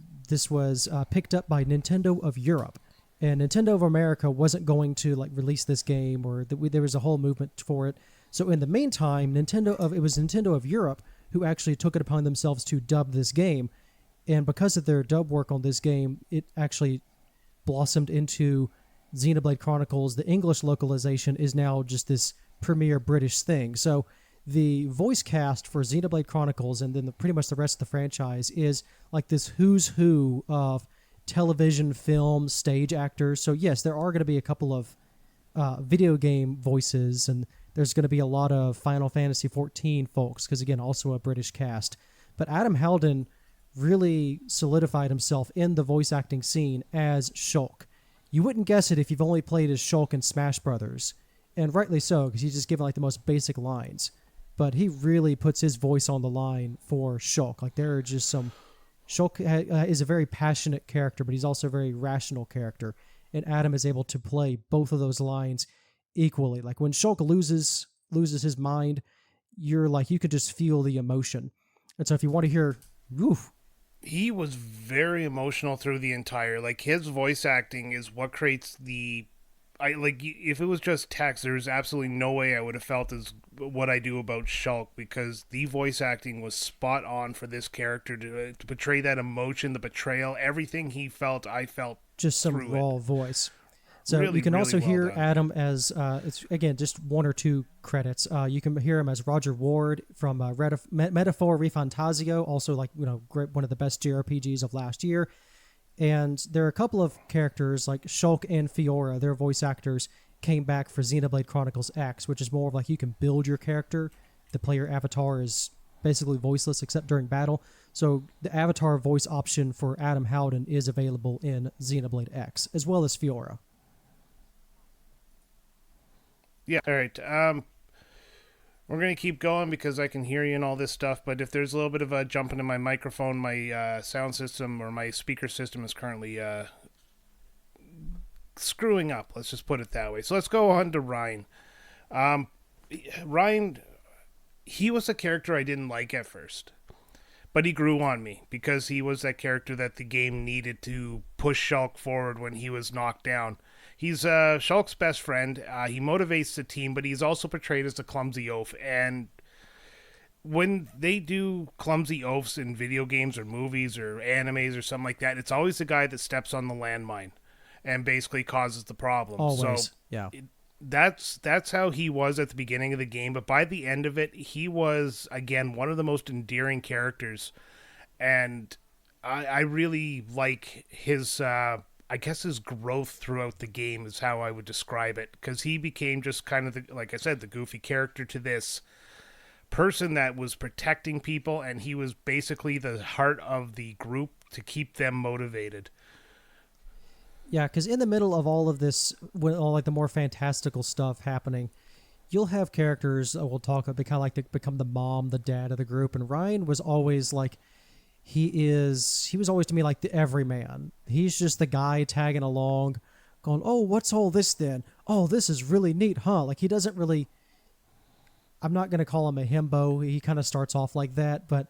picked up by Nintendo of Europe. And Nintendo of America wasn't going to release this game, or there was a whole movement for it. So in the meantime, it was Nintendo of Europe who actually took it upon themselves to dub this game. And because of their dub work on this game, it actually blossomed into Xenoblade Chronicles. The English localization is now just this premier British thing. So the voice cast for Xenoblade Chronicles, and then pretty much the rest of the franchise, is like this who's who of television, film, stage actors. So yes, there are going to be a couple of video game voices, and there's going to be a lot of Final Fantasy XIV folks, because again, also a British cast. But Adam Howden really solidified himself in the voice acting scene as Shulk. You wouldn't guess it if you've only played as Shulk in Smash Brothers, and rightly so, because he's just given the most basic lines. But he really puts his voice on the line for Shulk. There are just some... Shulk is a very passionate character, but he's also a very rational character. And Adam is able to play both of those lines equally. When Shulk loses his mind, you could just feel the emotion. And so if you want to hear, woof. He was very emotional through the entire, his voice acting is what creates if it was just text, there's absolutely no way I would have felt as what I do about Shulk, because the voice acting was spot on for this character to portray that emotion, the betrayal, everything he felt, I felt just some raw voice. So really, you can also well hear done. Adam as, it's again, just one or two credits. You can hear him as Roger Ward from Metaphor Refantasio, also one of the best JRPGs of last year. And there are a couple of characters like Shulk and Fiora, their voice actors, came back for Xenoblade Chronicles X, which is more of you can build your character. The player avatar is basically voiceless except during battle. So the avatar voice option for Adam Howden is available in Xenoblade X, as well as Fiora. Yeah, all right. We're going to keep going because I can hear you and all this stuff, but if there's a little bit of a jump into my microphone, my sound system or my speaker system is currently screwing up. Let's just put it that way. So let's go on to Ryan. Ryan, he was a character I didn't like at first, but he grew on me because he was that character that the game needed to push Shulk forward when he was knocked down. He's Shulk's best friend. He motivates the team, but he's also portrayed as a clumsy oaf. And when they do clumsy oafs in video games or movies or animes or something like that, it's always the guy that steps on the landmine and basically causes the problem. Always, so yeah. That's how he was at the beginning of the game, but by the end of it, he was, again, one of the most endearing characters. And I really like his, I guess his growth throughout the game is how I would describe it. Because he became just kind of, like I said, the goofy character to this person that was protecting people, and he was basically the heart of the group to keep them motivated. Yeah, because in the middle of all of this, when all like the more fantastical stuff happening, you'll have characters that will talk about, they kind of like to become the mom, the dad of the group, and Ryan was always like, he was always to me like the everyman. He's just the guy tagging along, going, oh, what's all this then? Oh, this is really neat, huh? Like he doesn't really, I'm not going to call him a himbo. He kind of starts off like that, but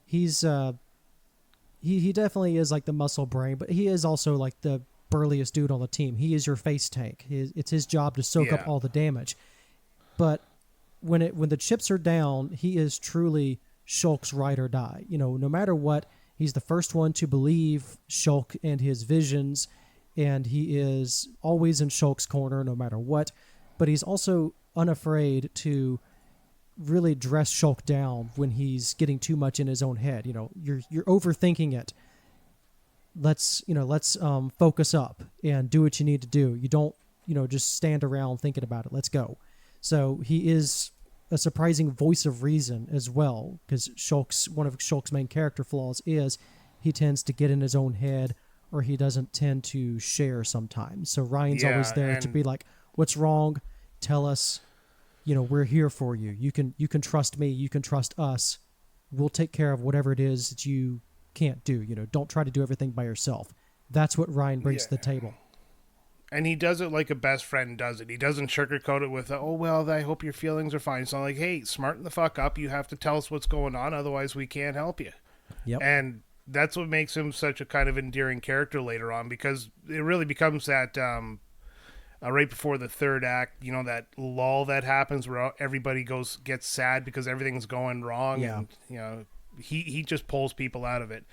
he's, he definitely is like the muscle brain, but he is also like the burliest dude on the team. He is your face tank. It's his job to soak up all the damage. But when the chips are down, he is truly Shulk's ride or die. You know, no matter what, he's the first one to believe Shulk and his visions, and he is always in Shulk's corner no matter what. But he's also unafraid to really dress Shulk down when he's getting too much in his own head. You know, you're overthinking it. Let's focus up and do what you need to do. You don't, just stand around thinking about it. Let's go. So he is a surprising voice of reason as well, because one of Shulk's main character flaws is he tends to get in his own head, or he doesn't tend to share sometimes. So Ryan's always there to be like, what's wrong? Tell us, we're here for you. You can trust me. You can trust us. We'll take care of whatever it is that you can't do. Don't try to do everything by yourself. That's what Ryan brings to the table. And he does it like a best friend does it. He doesn't sugarcoat it with, oh, well, I hope your feelings are fine. So I'm like, hey, smarten the fuck up. You have to tell us what's going on. Otherwise, we can't help you. Yep. And that's what makes him such a kind of endearing character later on, because it really becomes that right before the third act, that lull that happens where everybody gets sad because everything's going wrong. Yeah. And, he just pulls people out of it.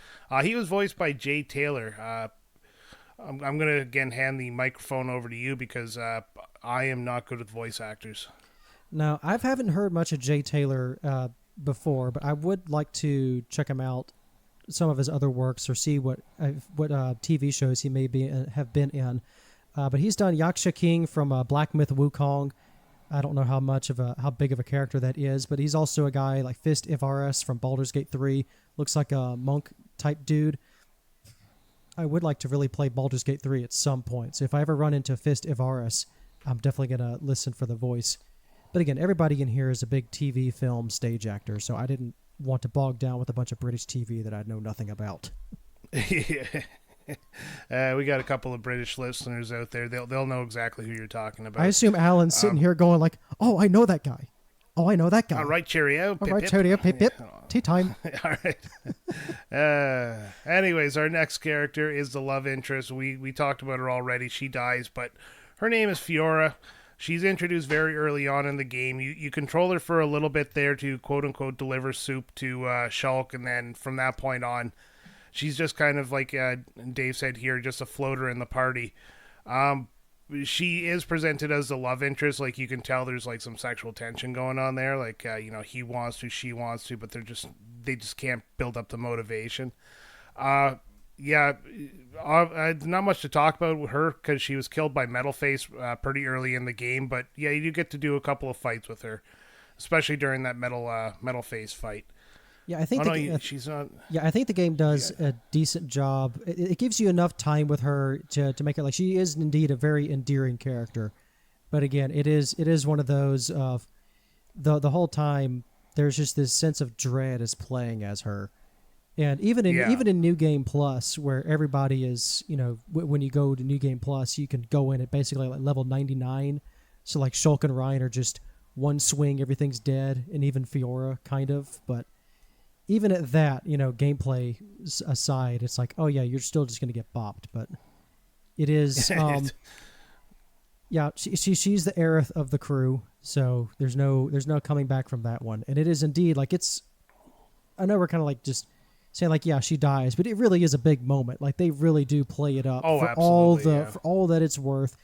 He was voiced by Jay Taylor. I'm going to, again, hand the microphone over to you because I am not good with voice actors. Now, I haven't heard much of Jay Taylor before, but I would like to check him out, some of his other works, or see what TV shows he may have been in. But he's done Yaksha King from Black Myth Wukong. I don't know how big of a character that is, but he's also a guy like Fist Ivaris from Baldur's Gate 3. Looks like a monk type dude. I would like to really play Baldur's Gate 3 at some point. So if I ever run into Fist Ivaris, I'm definitely going to listen for the voice. But again, everybody in here is a big TV, film, stage actor, so I didn't want to bog down with a bunch of British TV that I know nothing about. We got a couple of British listeners out there. They'll know exactly who you're talking about. I assume Alan's sitting here going like, oh, I know that guy. Oh, I know that guy. All right, cheerio. All right, cheerio. Pip, pip. Tea time. All right. Anyways, our next character is the love interest. We talked about her already. She dies, but her name is Fiora. She's introduced very early on in the game. You control her for a little bit there to quote-unquote deliver soup to Shulk, and then from that point on, she's just kind of like Dave said here, just a floater in the party. She is presented as the love interest. Like, you can tell there's like some sexual tension going on there. Like, he wants to, she wants to, but they just can't build up the motivation. Not much to talk about with her because she was killed by Metalface pretty early in the game. But yeah, you do get to do a couple of fights with her, especially during that Metalface fight. Yeah, I think she's not. Yeah, I think the game does a decent job. It gives you enough time with her to make it like she is indeed a very endearing character. But again, it is one of those of the whole time there's just this sense of dread as playing as her. And even in New Game Plus, where everybody is, when you go to New Game Plus, you can go in at basically like level 99. So like Shulk and Ryan are just one swing, everything's dead, and even Fiora kind of, but even at that, gameplay aside, it's like, oh yeah, you're still just going to get bopped. But it is, she's the Aerith of the crew, so there's no coming back from that one. And it is indeed like I know we're kind of like just saying like, yeah, she dies, but it really is a big moment. Like they really do play it up for all that it's worth.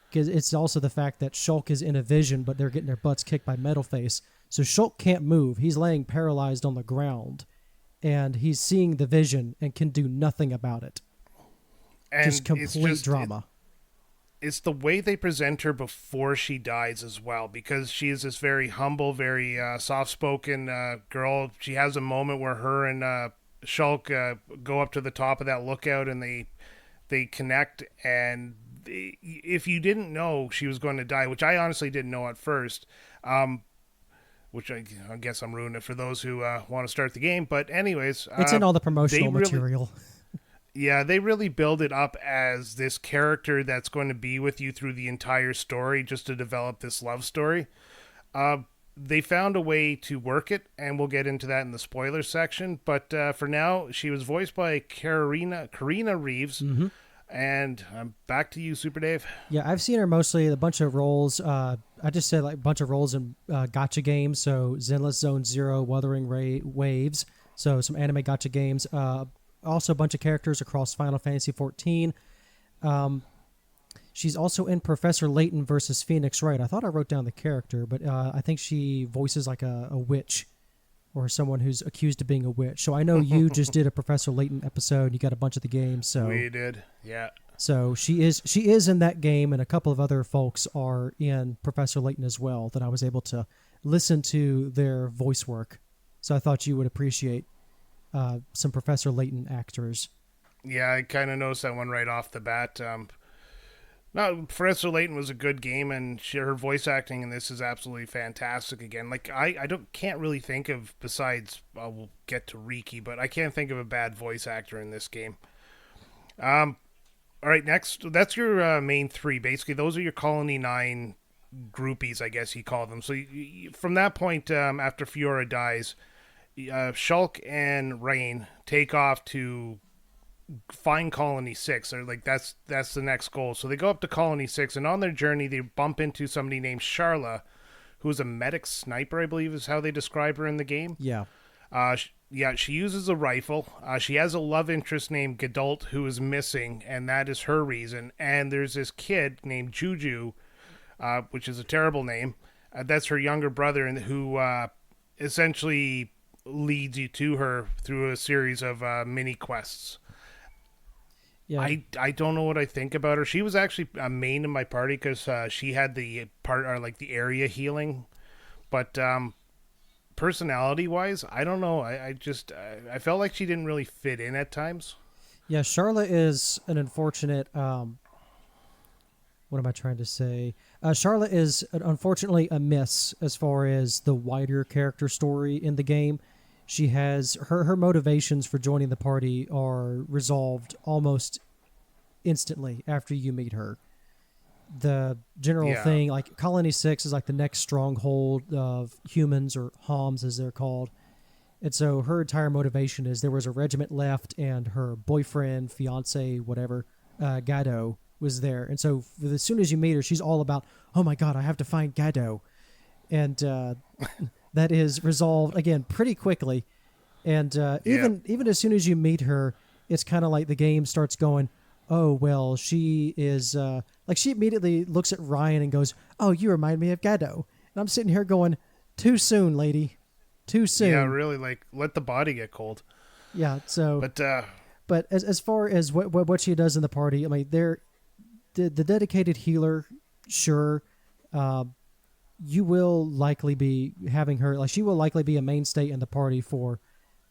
Because it's also the fact that Shulk is in a vision, but they're getting their butts kicked by Metalface. So Shulk can't move. He's laying paralyzed on the ground. and he's seeing the vision and can do nothing about it. And just complete drama. It's the way they present her before she dies as well, because she is this very humble, very soft-spoken girl. She has a moment where her and Shulk go up to the top of that lookout, and they connect. And if you didn't know she was going to die, which I honestly didn't know at first, which I guess I'm ruining it for those who want to start the game. But anyways, it's in all the promotional material. Yeah, they really build it up as this character that's going to be with you through the entire story, just to develop this love story. They found a way to work it, and we'll get into that in the spoiler section. But for now, she was voiced by Karina Reeves. Mm-hmm. And back to you, SuperDave. Yeah, I've seen her mostly a bunch of roles. I just said like a bunch of roles in gacha games. So Zenless Zone Zero, Wuthering Waves. So some anime gacha games. Also a bunch of characters across Final Fantasy XIV. She's also in Professor Layton versus Phoenix Wright. I thought I wrote down the character, but I think she voices like a witch or someone who's accused of being a witch. So I know you just did a Professor Layton episode. You got a bunch of the games. So we did, yeah. So she is in that game, and a couple of other folks are in Professor Layton as well that I was able to listen to their voice work. So I thought you would appreciate some Professor Layton actors. Yeah, I kind of noticed that one right off the bat. No, Professor Layton was a good game, and her voice acting in this is absolutely fantastic again. Like, I can't really think of, besides, we'll get to Riki, but I can't think of a bad voice actor in this game. All right, next, that's your main three. Basically, those are your Colony 9 groupies, I guess you call them. So from that point, after Fiora dies, Shulk and Rain take off to find Colony 6, or like that's the next goal. So they go up to Colony 6, and on their journey they bump into somebody named Sharla, who's a medic sniper, I believe is how they describe her in the game. Yeah. She uses a rifle. She has a love interest named Gadult who is missing, and that is her reason. And there's this kid named Juju, which is a terrible name. That's her younger brother, and who essentially leads you to her through a series of mini quests. Yeah. I don't know what I think about her. She was actually a main in my party because she had the part, or like the area healing, but personality wise, I don't know. I felt like she didn't really fit in at times. Yeah, Sharla is an unfortunate. What am I trying to say? Sharla is unfortunately a miss as far as the wider character story in the game. She has her motivations for joining the party are resolved almost instantly after you meet her. The general thing, like Colony 6 is like the next stronghold of humans, or Homs as they're called. And so her entire motivation is there was a regiment left, and her boyfriend, fiance, whatever, Gado, was there. And so as soon as you meet her, she's all about, oh my God, I have to find Gado. And that is resolved, again, pretty quickly. And even as soon as you meet her, it's kind of like the game starts going, oh, well, she is... like, she immediately looks at Ryan and goes, oh, you remind me of Gado. And I'm sitting here going, too soon, lady. Too soon. Yeah, really, like, let the body get cold. Yeah, so... But as far as what she does in the party, I mean, the dedicated healer, sure... you will likely be having her, like, she will likely be a mainstay in the party for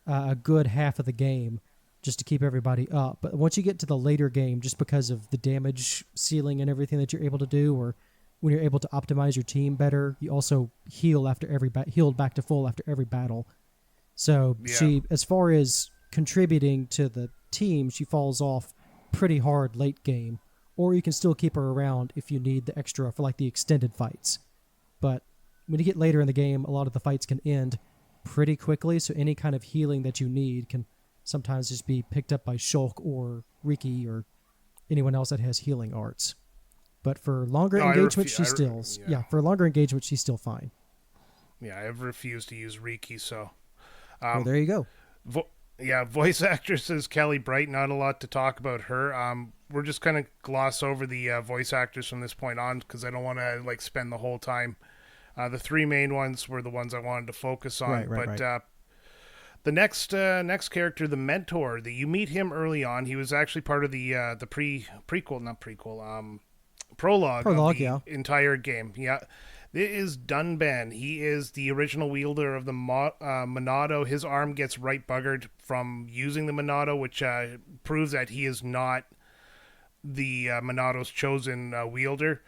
a good half of the game just to keep everybody up. But once you get to the later game, just because of the damage ceiling and everything that you're able to do, or when you're able to optimize your team better, you also heal after healed back to full after every battle. So she, as far as contributing to the team, she falls off pretty hard late game, or you can still keep her around if you need the extra for like the extended fights. But when you get later in the game, a lot of the fights can end pretty quickly, so any kind of healing that you need can sometimes just be picked up by Shulk or Riki or anyone else that has healing arts. But for longer engagement, she's still fine. Yeah, I've refused to use Riki, so... well, there you go. Voice actress is Kelly Bright. Not a lot to talk about her. We're just going to gloss over the voice actors from this point on because I don't want to like spend the whole time. The three main ones were the ones I wanted to focus on. Right. The next character, the mentor, that you meet him early on. He was actually part of the prologue of the entire game. Yeah, it is Dunban. He is the original wielder of the Monado. His arm gets right buggered from using the Monado, which proves that he is not the Monado's chosen wielder.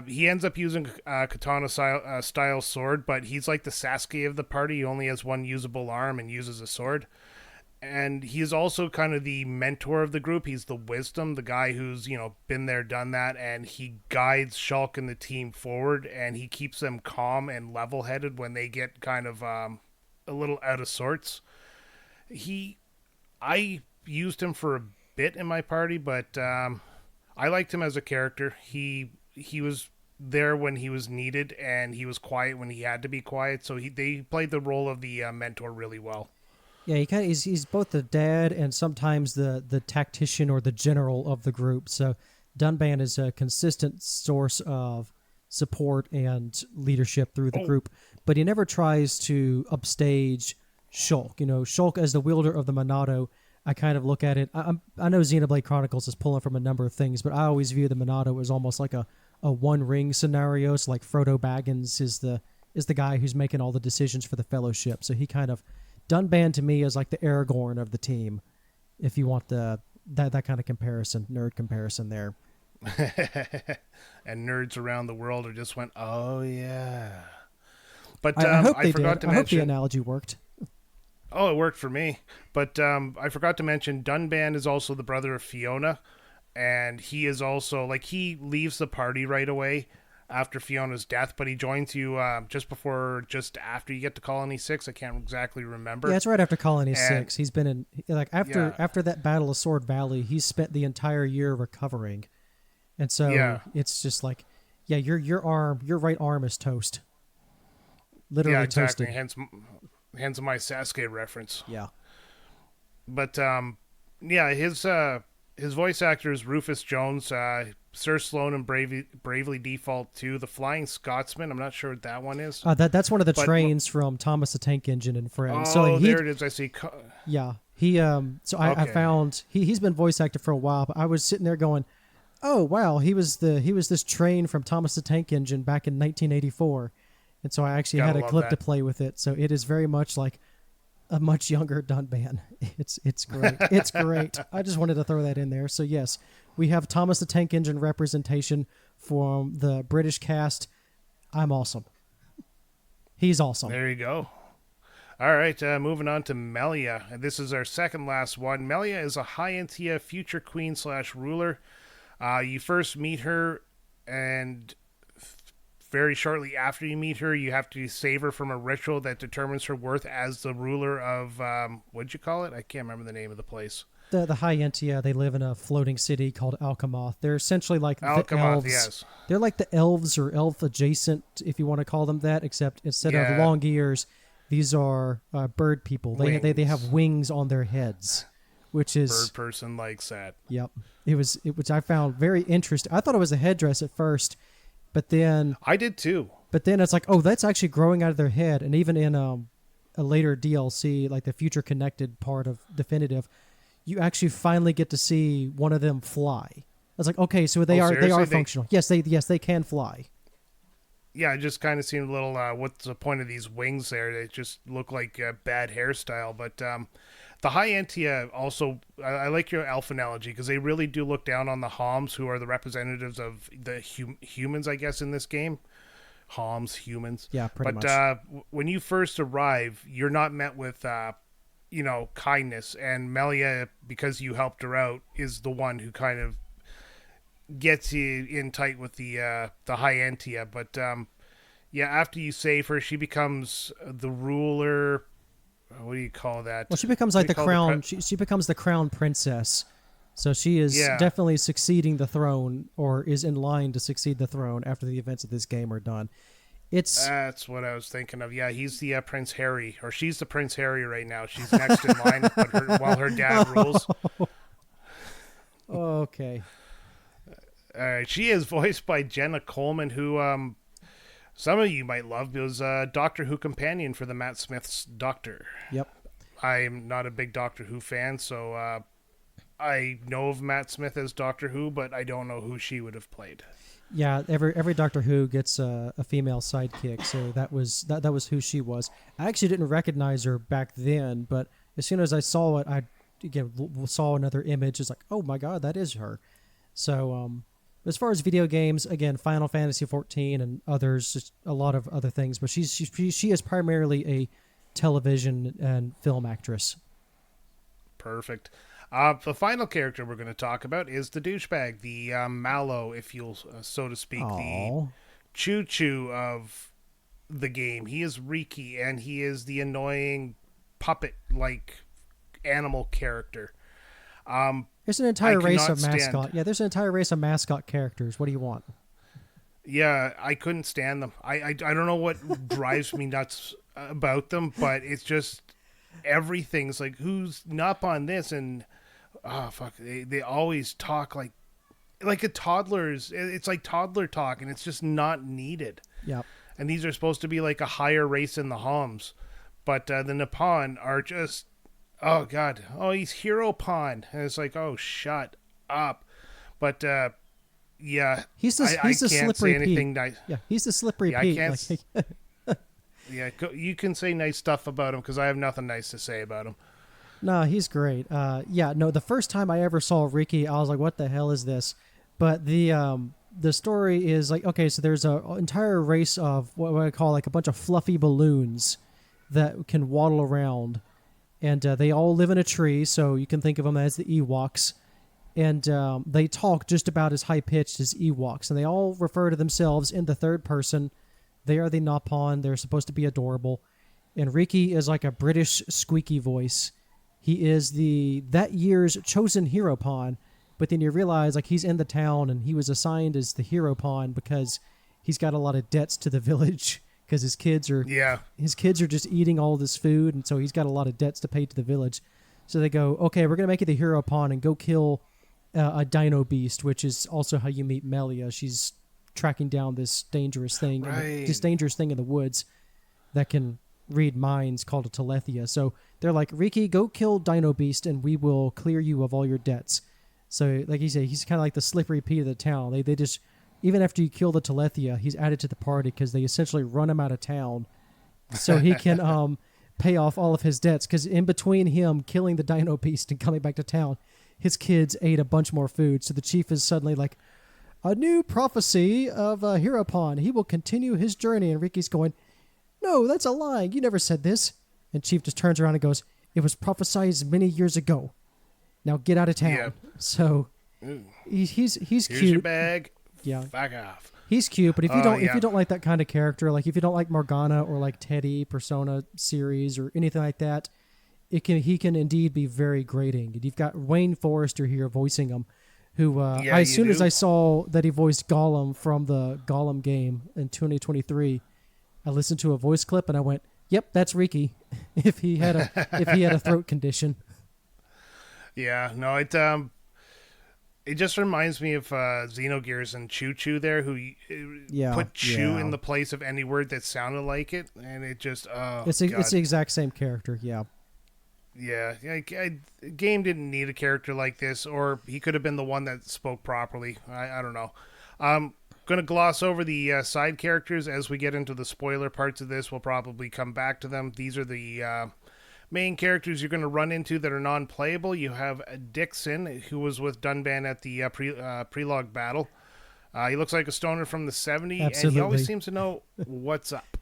He ends up using a katana style sword, but he's like the Sasuke of the party. He only has one usable arm and uses a sword. And he's also kind of the mentor of the group. He's the wisdom, the guy who's, been there, done that, and he guides Shulk and the team forward, and he keeps them calm and level-headed when they get kind of a little out of sorts. I used him for a bit in my party, but I liked him as a character. He was there when he was needed, and he was quiet when he had to be quiet. So they played the role of the mentor really well. Yeah, he's both the dad and sometimes the tactician or the general of the group. So Dunban is a consistent source of support and leadership through the group, but he never tries to upstage Shulk. Shulk as the wielder of the Monado, I kind of look at it. I know Xenoblade Chronicles is pulling from a number of things, but I always view the Monado as almost like a One Ring scenario. So like Frodo Baggins is the guy who's making all the decisions for the Fellowship. So he kind of Dunban to me is like the Aragorn of the team, if you want that kind of comparison, nerd comparison there. And nerds around the world are just went, oh yeah. But I hope they forgot did. to I mention. hope the analogy worked. Oh, it worked for me. But I forgot to mention Dunban is also the brother of Fiona, and he is also he leaves the party right away after Fiona's death, but he joins you just after you get to Colony 6. I can't exactly remember. Yeah, it's right after Colony 6. He's been in after that Battle of Sword Valley, he's spent the entire year recovering. And so it's just your right arm is toast. Literally toasted. Hence my Sasuke reference. Yeah. But his voice actor is Rufus Jones, Sir Sloan and Bravely Default 2, The Flying Scotsman. I'm not sure what that one is. That's one of the trains from Thomas the Tank Engine and Friends. Oh, there it is. I see. Yeah. I found he's been voice actor for a while, but I was sitting there going, oh wow, he was this train from Thomas the Tank Engine back in 1984. And so I actually had a clip to play with it. So it is very much like a much younger Dunban. It's great. It's great. I just wanted to throw that in there. So yes, we have Thomas the Tank Engine representation from the British cast. I'm awesome. He's awesome. There you go. All right, moving on to Melia. This is our second last one. Melia is a High-Entia future queen / ruler. You first meet her, and very shortly after you meet her, you have to save her from a ritual that determines her worth as the ruler of, what'd you call it? I can't remember the name of the place. The High-Entia, they live in a floating city called Alchemoth. They're essentially like the elves. Yes. They're like the elves or elf adjacent, if you want to call them that, except instead of long ears, these are bird people. They have wings on their heads, which is bird person likes that. Yep. Which I found very interesting. I thought it was a headdress at first, but then I did too. But then it's like, oh, that's actually growing out of their head. And even in a later DLC, like the Future Connected part of Definitive, you actually finally get to see one of them fly. I was like, okay, so they are functional. Yes, they can fly. Yeah, it just kind of seemed a little, what's the point of these wings there? They just look like a bad hairstyle. But the High-Entia also, I like your elf analogy, because they really do look down on the Homs, who are the representatives of the humans, I guess, in this game. Homs, humans. Yeah, pretty much. But when you first arrive, you're not met with, kindness. And Melia, because you helped her out, is the one who kind of gets you in tight with the High-Entia. But after you save her, she becomes the ruler. What do you call that? Well, she becomes like the crown. She becomes the crown princess. So she is definitely succeeding the throne, or is in line to succeed the throne after the events of this game are done. That's what I was thinking of. Yeah, he's the Prince Harry, or she's the Prince Harry right now. She's next in line while her dad rules. Okay. All right, she is voiced by Jenna Coleman, who some of you might love. It was Doctor Who companion for the Matt Smith's Doctor. Yep. I'm not a big Doctor Who fan, so I know of Matt Smith as Doctor Who, but I don't know who she would have played. Yeah, every Doctor Who gets a female sidekick, so that was who she was. I actually didn't recognize her back then, but as soon as I saw it, I again saw another image. It's like, oh my god, that is her. So as far as video games, again, Final Fantasy XIV and others, just a lot of other things. But she is primarily a television and film actress. Perfect. The final character we're going to talk about is the douchebag, the Mallow, if you'll so to speak, Aww. the choo-choo of the game. He is Riki, and he is the annoying puppet-like animal character. There's an entire race of stand- mascot. Yeah, there's an entire race of mascot characters. What do you want? Yeah, I couldn't stand them. I don't know what drives me nuts about them, but it's just everything's like, who's up on this? And oh fuck, they always talk like a toddler's. It's like toddler talk, and it's just not needed. Yeah. And these are supposed to be like a higher race in the Homs, but the Nippon are just, oh god, oh he's Hero Pon, and it's like, oh shut up. But yeah, he's the I can't slippery say anything Pete. nice. Yeah, he's the slippery Yeah, I Pete. can't Yeah, you can say nice stuff about him because I have nothing nice to say about him. No, he's great. The first time I ever saw Riki, I was like, what the hell is this? But the story is like, okay, so there's an entire race of what I call like a bunch of fluffy balloons that can waddle around. And they all live in a tree, so you can think of them as the Ewoks. And they talk just about as high-pitched as Ewoks. And they all refer to themselves in the third person. They are the Nippon. They're supposed to be adorable. And Riki is like a British squeaky voice. He is that year's chosen hero pawn. But then you realize like he's in the town and he was assigned as the hero pawn because he's got a lot of debts to the village because his kids are just eating all this food, and so he's got a lot of debts to pay to the village. So they go, okay, we're gonna make you the hero pawn and go kill a dino beast, which is also how you meet Melia. She's tracking down this dangerous thing, in the woods that can read minds called a Telethia. So they're like, Riki, go kill Dino Beast and we will clear you of all your debts. So like you say, he's kind of like the slippery Pete of the town. They just, even after you kill the Telethia, he's added to the party because they essentially run him out of town so he can pay off all of his debts. Because in between him killing the Dino Beast and coming back to town, his kids ate a bunch more food. So the chief is suddenly like, a new prophecy of Heropon. He will continue his journey. And Riki's going, no, that's a lie. You never said this. And Chief just turns around and goes, it was prophesied many years ago. Now get out of town. Yeah. So he's Here's cute. Your bag. Yeah. Fuck off. He's cute, but if you don't like that kind of character, like if you don't like Morgana or like Teddy Persona series or anything like that, he can indeed be very grating. And you've got Wayne Forrester here voicing him. Who as soon as I saw that he voiced Gollum from the Gollum game in 2023, I listened to a voice clip and I went, "Yep, that's Riki." if he had a throat condition. Yeah, no, it just reminds me of Xenogears and Choo Choo there, who put Choo in the place of any word that sounded like it, and it just it's the exact same character. Yeah. Yeah, game didn't need a character like this, or he could have been the one that spoke properly. I don't know. I'm going to gloss over the side characters as we get into the spoiler parts of this. We'll probably come back to them. These are the main characters you're going to run into that are non-playable. You have Dixon, who was with Dunban at the Prelog battle. He looks like a stoner from the 70s, Absolutely. And he always seems to know what's up.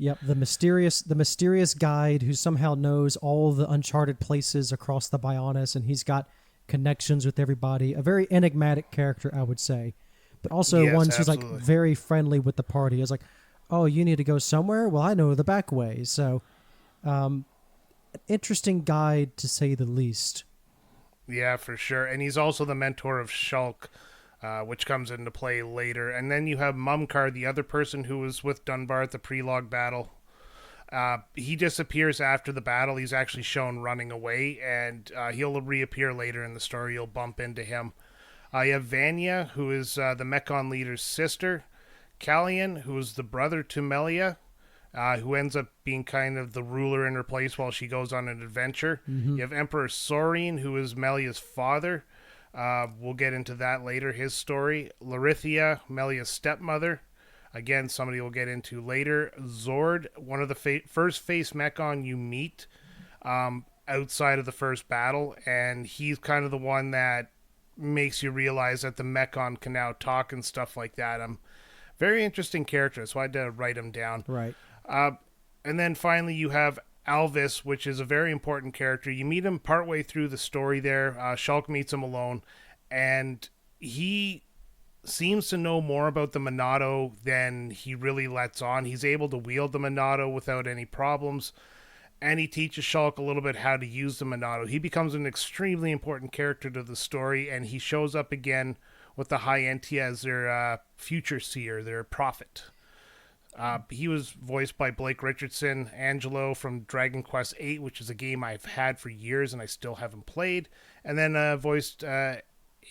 Yep, the mysterious guide who somehow knows all the uncharted places across the Bionis, and he's got connections with everybody. A very enigmatic character, I would say, but also one who's like very friendly with the party. It's like, oh, you need to go somewhere? Well, I know the back way. So, an interesting guide to say the least. Yeah, for sure. And he's also the mentor of Shulk, which comes into play later. And then you have Mumkar, the other person who was with Dunbar at the Prelog battle. He disappears after the battle. He's actually shown running away, and he'll reappear later in the story. You'll bump into him. You have Vanya, who is the Mechon leader's sister. Callian, who is the brother to Melia. who ends up being kind of the ruler in her place while she goes on an adventure. You have Emperor Saurine, who is Melia's father. We'll get into that later, his story. Larithia, Melia's stepmother. Again, somebody we'll get into later. Zord, one of the first face Mechon you meet outside of the first battle, and he's kind of the one that makes you realize that the Mechon can now talk and stuff like that. Very interesting character, so I had to write him down. Right. And then finally you have Alvis, which is a very important character. You meet him partway through the story there. Shulk meets him alone, and he seems to know more about the Monado than he really lets on. He's able to wield the Monado without any problems, and he teaches Shulk a little bit how to use the Monado. He becomes an extremely important character to the story, and he shows up again with the High Enti as their future seer, their prophet. He was voiced by Blake Richardson, Angelo from Dragon Quest VIII, which is a game I've had for years and I still haven't played, and then voiced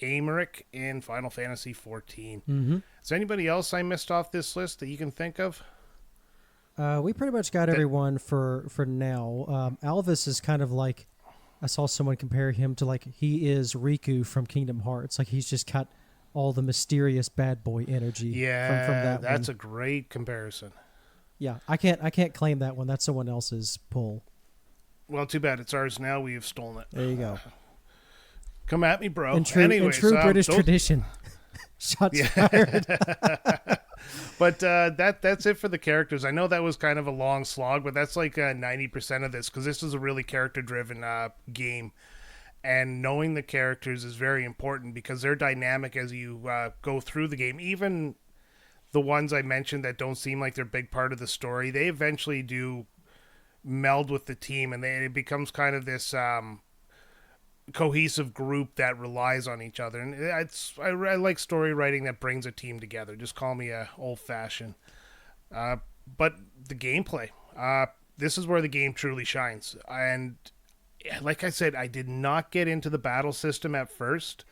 Amaric in Final Fantasy XIV. Is there anybody else I missed off this list that you can think of? We pretty much got everyone for now. Alvis is kind of like, I saw someone compare him to like, he is Riku from Kingdom Hearts. Like he's just got all the mysterious bad boy energy. Yeah, from that that's one. a great comparison. Yeah, I can't claim that one. That's someone else's pull. Well, too bad. It's ours now. We have stolen it. There you go. Come at me, bro. In true British tradition. Shots fired. But that's it for the characters. I know that was kind of a long slog, but that's like 90% of this, because this is a really character-driven game. And knowing the characters is very important because they're dynamic as you go through the game. Even the ones I mentioned that don't seem like they're a big part of the story, they eventually do meld with the team, and it becomes kind of this cohesive group that relies on each other. And I like story writing that brings a team together. Just call me old-fashioned. But the gameplay, this is where the game truly shines. And like I said, I did not get into the battle system at first.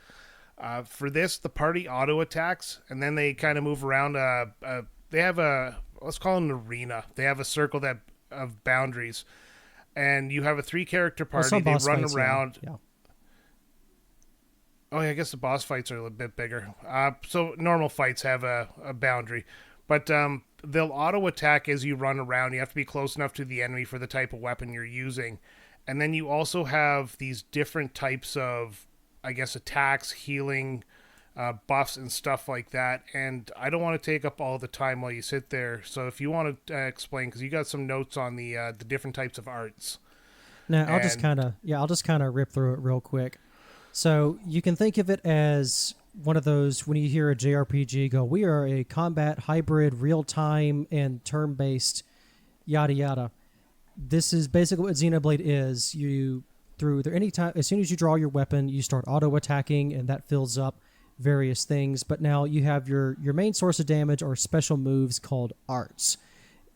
For this, the party auto attacks, and then they kind of move around. They have let's call it an arena. They have a circle of boundaries, and you have a 3-character party. They run around. Yeah. Oh, yeah, I guess the boss fights are a little bit bigger. So normal fights have a boundary, but they'll auto attack as you run around. You have to be close enough to the enemy for the type of weapon you're using. And then you also have these different types of, I guess, attacks, healing, buffs, and stuff like that. And I don't want to take up all the time while you sit there. So if you want to explain, because you got some notes on the different types of arts. Now, I'll just kind of rip through it real quick. So you can think of it as one of those, when you hear a JRPG go, we are a combat hybrid, real-time, and turn-based, yada yada. This is basically what Xenoblade is. As soon as you draw your weapon, you start auto-attacking, and that fills up various things. But now you have your main source of damage or special moves called arts.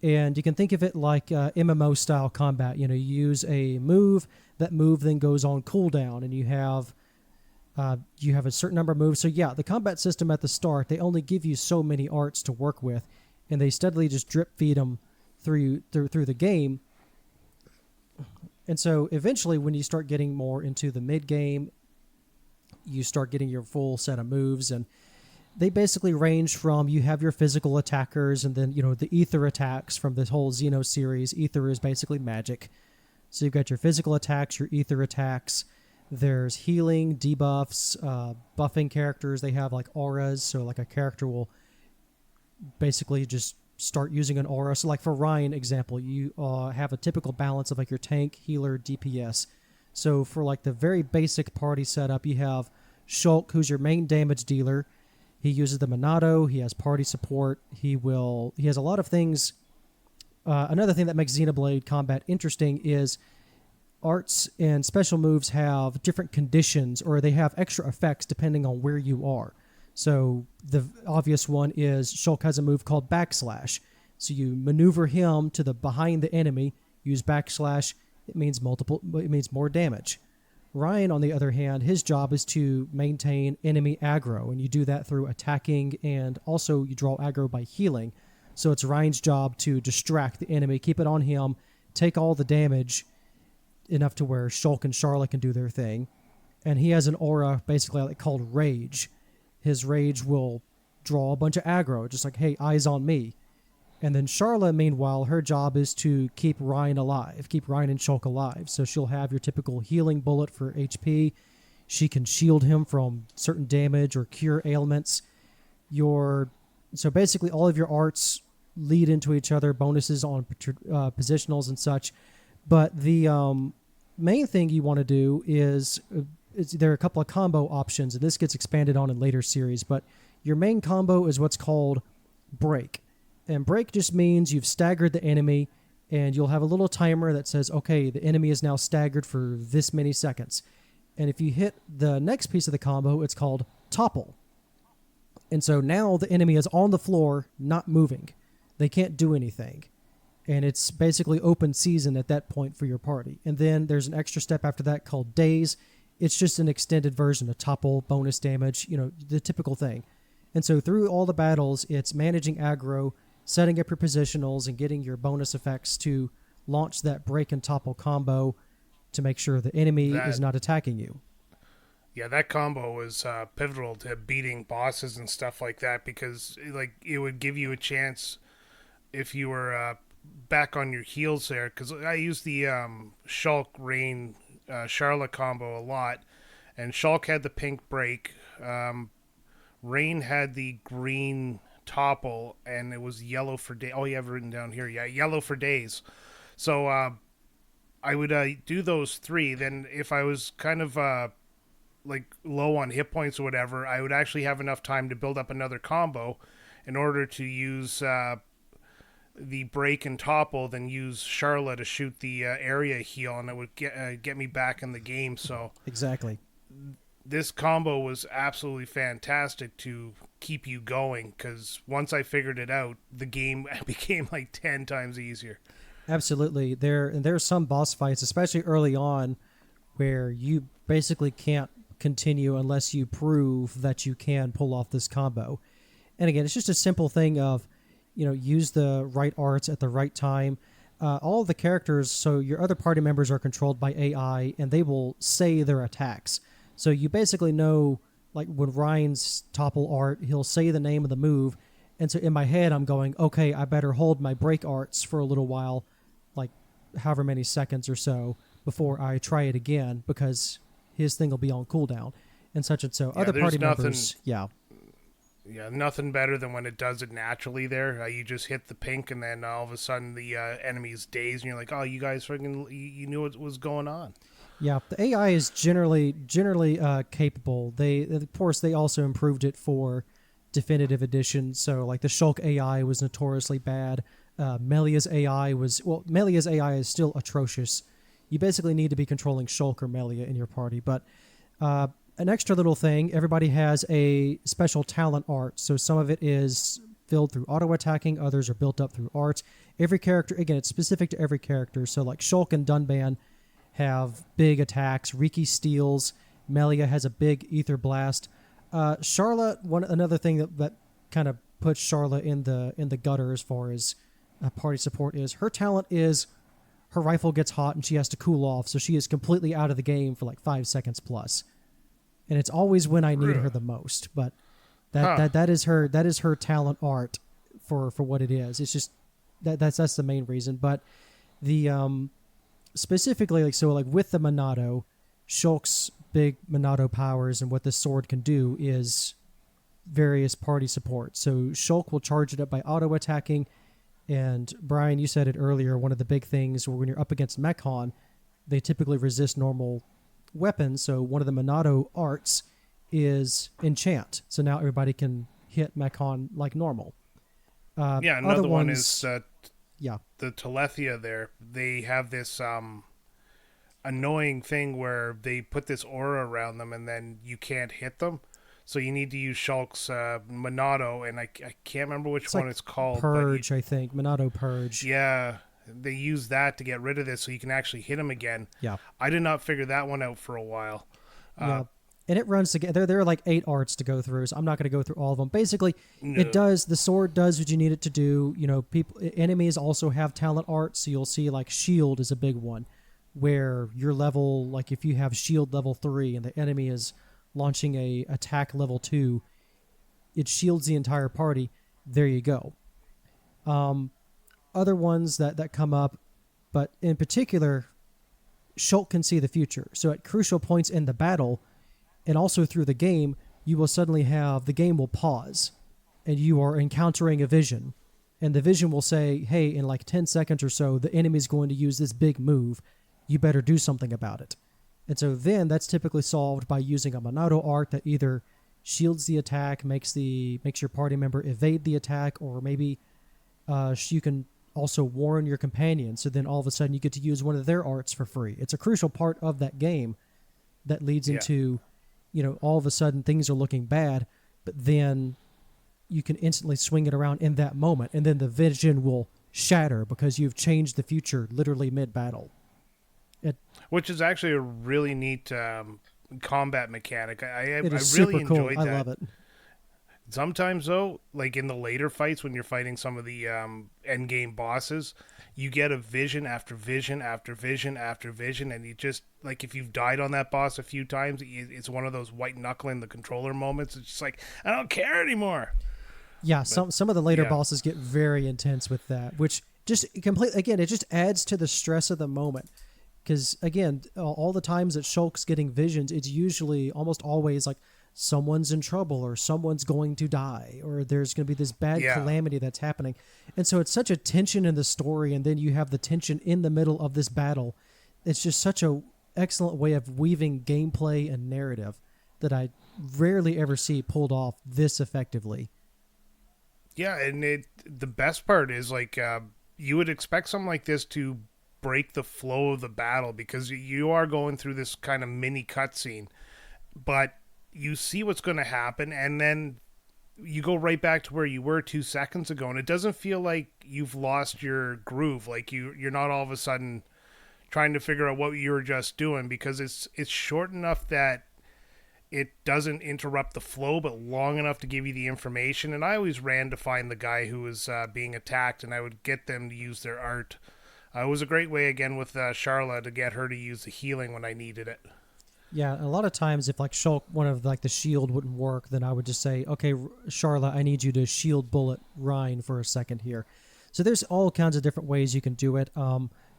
And you can think of it like MMO-style combat. You use a move, that move then goes on cooldown, and you have a certain number of moves. So yeah, the combat system at the start, they only give you so many arts to work with, and they steadily just drip feed them through the game. And so eventually when you start getting more into the mid-game, you start getting your full set of moves, and they basically range from, you have your physical attackers, and then, the ether attacks from this whole Xeno series. Ether is basically magic. So you've got your physical attacks, your ether attacks. There's healing, debuffs, buffing characters. They have like auras, so like a character will basically just start using an aura. So like for Ryan example, you have a typical balance of like your tank, healer, DPS. So for like the very basic party setup, you have Shulk, who's your main damage dealer. He uses the Monado. He has party support. He has a lot of things. Another thing that makes Xenoblade combat interesting is arts and special moves have different conditions, or they have extra effects depending on where you are. So the obvious one is Shulk has a move called backslash. So you maneuver him to the behind the enemy, use backslash. It means more damage. Ryan, on the other hand, his job is to maintain enemy aggro, and you do that through attacking, and also you draw aggro by healing. So it's Ryan's job to distract the enemy, keep it on him, take all the damage enough to where Shulk and Charlotte can do their thing. And he has an aura basically like called Rage. His Rage will draw a bunch of aggro, just like, hey, eyes on me. And then Charlotte, meanwhile, her job is to keep Ryan alive, keep Ryan and Shulk alive. So she'll have your typical healing bullet for HP. She can shield him from certain damage or cure ailments. So basically all of your arts lead into each other, bonuses on positionals and such. But the main thing you want to do is there are a couple of combo options, and this gets expanded on in later series, but your main combo is what's called Break. And Break just means you've staggered the enemy, and you'll have a little timer that says, okay, the enemy is now staggered for this many seconds. And if you hit the next piece of the combo, it's called Topple. And so now the enemy is on the floor, not moving. They can't do anything. And it's basically open season at that point for your party. And then there's an extra step after that called Daze. It's just an extended version of Topple, bonus damage, the typical thing. And so through all the battles, it's managing aggro, setting up your positionals, and getting your bonus effects to launch that Break and Topple combo to make sure the enemy is not attacking you. Yeah, that combo was pivotal to beating bosses and stuff like that, because it would give you a chance if you were back on your heels there. Because I used the Shulk, Rain, Charlotte combo a lot, and Shulk had the pink Break. Rain had the green Topple, and it was yellow for days. Oh, you have it written down here. Yeah, yellow for days. So I would do those three. Then if I was kind of low on hit points or whatever, I would actually have enough time to build up another combo in order to use the Break and Topple, then use Charlotte to shoot the area heal, and it would get me back in the game. So exactly, this combo was absolutely fantastic to keep you going, because once I figured it out, the game became like 10 times easier. Absolutely. There's some boss fights, especially early on, where you basically can't continue unless you prove that you can pull off this combo. And again, it's just a simple thing of, use the right arts at the right time. All of the characters, so your other party members are controlled by AI, and they will say their attacks. So you basically know, like when Ryan's Topple art, he'll say the name of the move. And so in my head, I'm going, okay, I better hold my Break arts for a little while, like however many seconds or so, before I try it again, because his thing will be on cooldown and such and so. Yeah, other party members, Yeah, nothing better than when it does it naturally there. You just hit the pink, and then all of a sudden the enemy's dazed, and you're like, oh, you guys freaking, you knew what was going on. Yeah, the AI is generally capable. Of course, they also improved it for Definitive Edition. So, like the Shulk AI was notoriously bad. Melia's AI is still atrocious. You basically need to be controlling Shulk or Melia in your party. But an extra little thing, everybody has a special talent art. So some of it is filled through auto-attacking, others are built up through arts. Every character, again, it's specific to every character. So like Shulk and Dunban have big attacks. Riki steals. Melia has a big ether blast. Charlotte, another thing that kind of puts Charlotte in the gutter as far as party support is, her talent is her rifle gets hot and she has to cool off, so she is completely out of the game for like 5 seconds plus. And it's always when I need her the most. But that is her talent art for what it is. It's just that's the main reason. But the specifically like with the Monado, Shulk's big Monado powers and what this sword can do is various party support. So Shulk will charge it up by auto attacking. And Brian, you said it earlier, one of the big things when you're up against Mechon, they typically resist normal weapons. So one of the Monado arts is enchant. So now everybody can hit Mechon like normal. Another one is the Telethia there. They have this annoying thing where they put this aura around them and then you can't hit them. So you need to use Shulk's Monado, and I can't remember which one it's called. Purge, I think. Monado Purge. Yeah, they use that to get rid of this so you can actually hit him again. Yeah. I did not figure that one out for a while. and it runs together. There are like 8 arts to go through, so I'm not going to go through all of them. Basically, No. the sword does what you need it to do. Enemies also have talent art, so you'll see like shield is a big one, where your level, like if you have shield level 3 and the enemy is launching a attack level 2, it shields the entire party. There you go. Other ones that come up, but in particular, Shulk can see the future. So at crucial points in the battle, and also through the game, you will suddenly have the game will pause, and you are encountering a vision, and the vision will say, "Hey, in like 10 seconds or so, the enemy's going to use this big move. You better do something about it." And so then that's typically solved by using a Monado art that either shields the attack, makes your party member evade the attack, or maybe you can also warn your companion, so then all of a sudden you get to use one of their arts for free. It's a crucial part of that game that leads into, all of a sudden things are looking bad, but then you can instantly swing it around in that moment, and then the vision will shatter because you've changed the future literally mid-battle. Which is actually a really neat combat mechanic. I It is really super cool. enjoyed that. I love it. Sometimes, though, like in the later fights when you're fighting some of the end game bosses, you get a vision after vision after vision after vision, and you just, like, if you've died on that boss a few times, it's one of those white knuckling the controller moments. It's just like, I don't care anymore. Yeah, some of the later yeah. bosses get very intense with that, which just again, it just adds to the stress of the moment. Because, again, all the times that Shulk's getting visions, it's usually almost always like someone's in trouble or someone's going to die or there's going to be this bad calamity that's happening. And so it's such a tension in the story, and then you have the tension in the middle of this battle. It's just such a excellent way of weaving gameplay and narrative that I rarely ever see pulled off this effectively. Yeah, and the best part is, like, you would expect something like this to break the flow of the battle because you are going through this kind of mini cutscene, but you see what's going to happen, and then you go right back to where you were 2 seconds ago, and it doesn't feel like you've lost your groove. Like you're not all of a sudden trying to figure out what you were just doing, because it's short enough that it doesn't interrupt the flow, but long enough to give you the information. And I always ran to find the guy who was being attacked, and I would get them to use their art. It was a great way, again, with Charla, to get her to use the healing when I needed it. Yeah, a lot of times if like Shulk, one of like the shield wouldn't work, then I would just say, okay, Charla, I need you to shield bullet Ryan for a second here. So there's all kinds of different ways you can do it.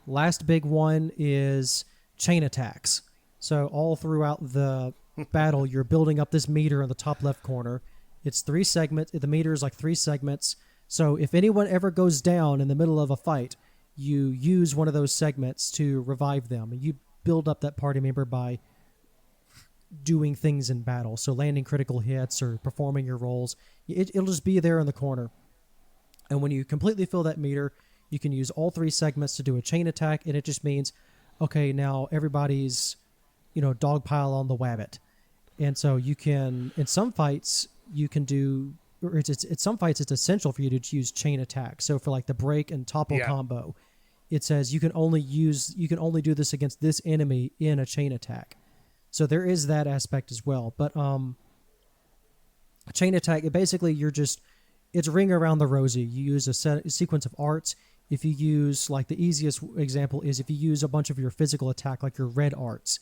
Last big one is chain attacks. So all throughout the battle, you're building up this meter in the top left corner. It's 3 segments. The meter is like 3 segments. So if anyone ever goes down in the middle of a fight, you use one of those segments to revive them. And you build up that party member by doing things in battle. So landing critical hits or performing your roles. It'll just be there in the corner. And when you completely fill that meter, you can use all 3 segments to do a chain attack. And it just means, okay, now everybody's, dogpile on the wabbit. And so you can, in some fights, you can do, or it's some fights it's essential for you to use chain attack. So for like the break and topple combo, it says you can only do this against this enemy in a chain attack. So there is that aspect as well. But chain attack, it's ring around the rosy. You use a sequence of arts. If you use, like, the easiest example is if you use a bunch of your physical attack, like your red arts.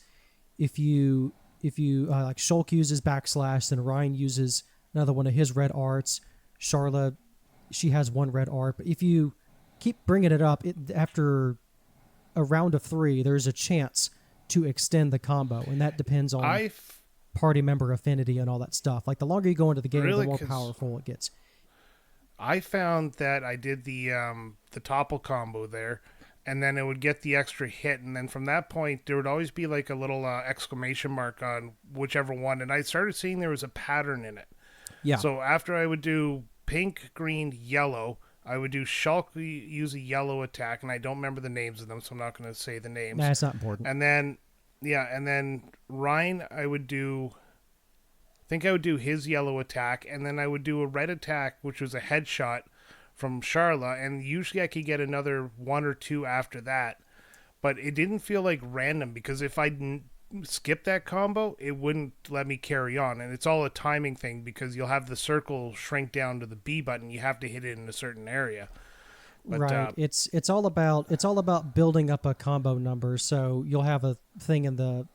If you like Shulk uses backslash, then Ryan uses another one of his red arts. Charla, she has one red art. But if you keep bringing it up, after a round of 3, there's a chance to extend the combo, and that depends on party member affinity and all that stuff. Like, the longer you go into the game, the more powerful it gets. I found that I did the topple combo there, and then it would get the extra hit, and then from that point, there would always be like a little exclamation mark on whichever one, and I started seeing there was a pattern in it. Yeah. So after I would do pink, green, yellow, I would do Shulk use a yellow attack, and I don't remember the names of them, so I'm not going to say the names. Nah, it's not important. And then Ryan, I would do his yellow attack, and then I would do a red attack, which was a headshot from Charla, and usually I could get another 1 or 2 after that. But it didn't feel like random, because if I skip that combo, it wouldn't let me carry on. And it's all a timing thing because you'll have the circle shrink down to the B button. You have to hit it in a certain area. But, right. It's all about building up a combo number. So you'll have a thing in the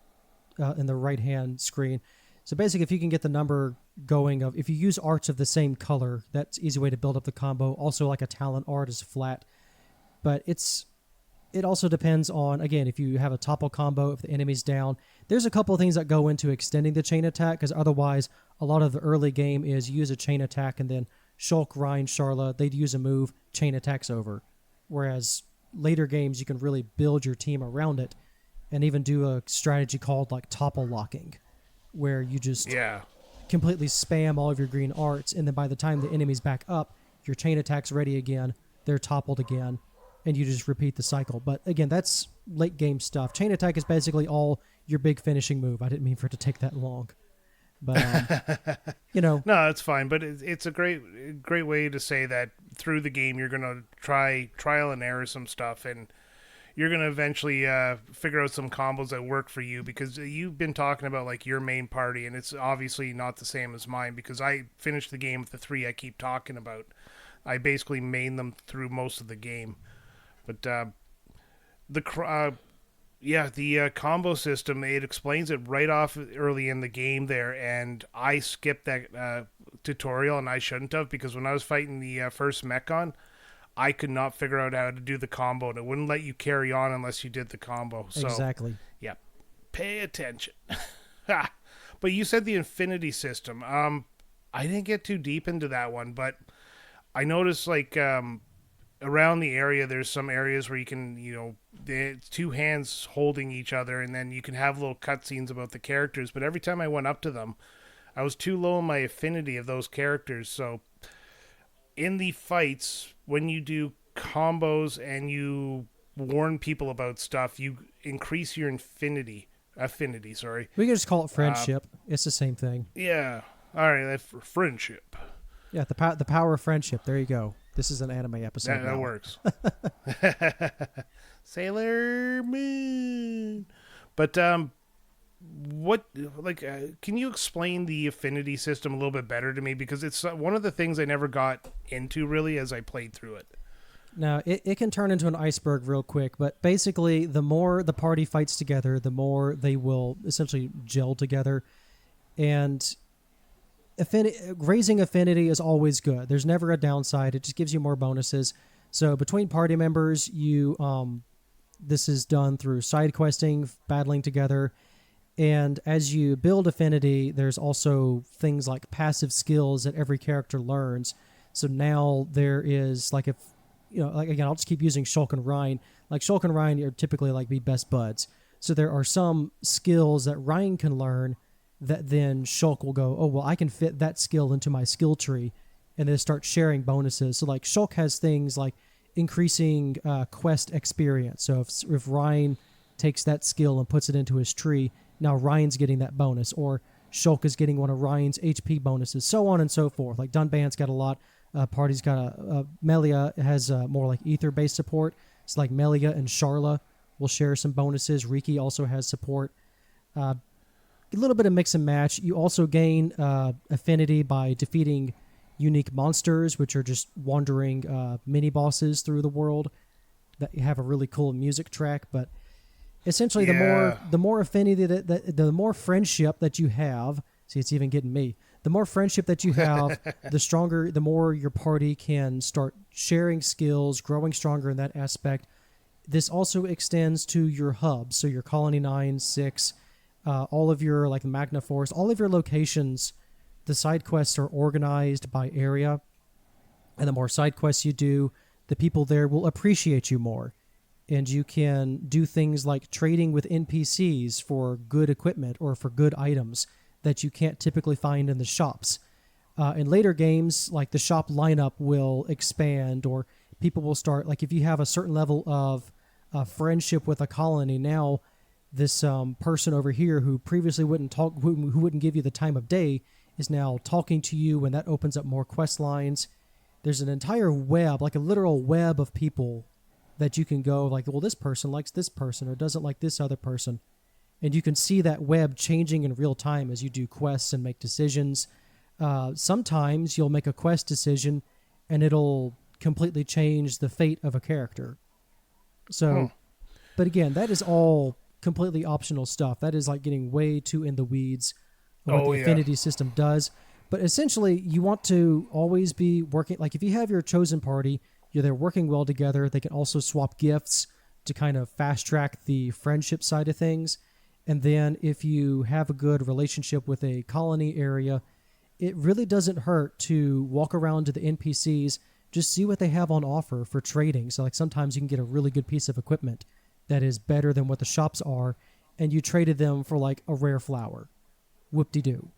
right hand screen. So basically, if you can get the number going of if you use arts of the same color, that's an easy way to build up the combo. Also, like a talent art is flat, but it also depends on, again, if you have a topple combo, if the enemy's down. There's a couple of things that go into extending the chain attack, because otherwise, a lot of the early game is use a chain attack and then Shulk, Ryan, Sharla, they'd use a move, chain attacks over. Whereas later games, you can really build your team around it and even do a strategy called like topple locking, where you just completely spam all of your green arts, and then by the time the enemy's back up, your chain attack's ready again, they're toppled again, and you just repeat the cycle. But again, that's late game stuff. Chain attack is basically all your big finishing move. I didn't mean for it to take that long. But, No, it's fine. But it's a great way to say that through the game, you're going to trial and error some stuff, and you're going to eventually figure out some combos that work for you, because you've been talking about like your main party, and it's obviously not the same as mine, because I finished the game with the 3 I keep talking about. I basically main them through most of the game. But the combo system, it explains it right off early in the game there, and I skipped that tutorial, and I shouldn't have, because when I was fighting the first Mechon, I could not figure out how to do the combo, and it wouldn't let you carry on unless you did the combo. So, exactly. Yeah, pay attention. But you said the infinity system. I didn't get too deep into that one, but I noticed like around the area, there's some areas where you can, it's 2 hands holding each other, and then you can have little cutscenes about the characters. But every time I went up to them, I was too low in my affinity of those characters. So in the fights, when you do combos and you warn people about stuff, you increase your affinity. We can just call it friendship. It's the same thing. Yeah. All right, that's for friendship. Yeah, the power of friendship. There you go. This is an anime episode. That works. Sailor Moon. But can you explain the affinity system a little bit better to me? Because it's one of the things I never got into really as I played through it. Now, it can turn into an iceberg real quick, but basically the more the party fights together, the more they will essentially gel together. And raising affinity is always good. There's never a downside. It just gives you more bonuses. So between party members, this is done through side questing, battling together. And as you build affinity, there's also things like passive skills that every character learns. So now there is again, I'll just keep using Shulk and Ryan. Like Shulk and Ryan are typically be best buds. So there are some skills that Ryan can learn that then Shulk will go, oh, well, I can fit that skill into my skill tree, and then start sharing bonuses. So Shulk has things like increasing quest experience. So if Ryan takes that skill and puts it into his tree, now Ryan's getting that bonus, or Shulk is getting one of Ryan's HP bonuses, so on and so forth. Like Dunban's got a lot. Party's got Melia has more like ether-based support. It's like Melia and Sharla will share some bonuses. Riki also has support. A little bit of mix and match. You also gain affinity by defeating unique monsters, which are just wandering mini-bosses through the world that have a really cool music track. But essentially, the more affinity, the more friendship that you have, see, it's even getting me. The more friendship that you have, the more your party can start sharing skills, growing stronger in that aspect. This also extends to your hubs, so your Colony 9, 6, all of your the Magna Force, all of your locations. The side quests are organized by area, and the more side quests you do, the people there will appreciate you more. And you can do things like trading with NPCs for good equipment or for good items that you can't typically find in the shops. In later games, the shop lineup will expand, or people will start, if you have a certain level of friendship with a colony, now this person over here who previously wouldn't talk, who wouldn't give you the time of day, is now talking to you, and that opens up more quest lines. There's an entire web, a literal web of people that you can go well, this person likes this person or doesn't like this other person. and you can see that web changing in real time as you do quests and make decisions. Sometimes you'll make a quest decision and it'll completely change the fate of a character. So, but again, that is all completely optional stuff. That is like getting way too in the weeds of what the affinity system does. But essentially, you want to always be working, like if you have your chosen party, they're working well together. They can also swap gifts to kind of fast track the friendship side of things. And then if you have a good relationship with a colony area, it really doesn't hurt to walk around to the NPCs, just see what they have on offer for trading. So like sometimes you can get a really good piece of equipment that is better than what the shops are, and you traded them for like a rare flower. Whoop-de-doo.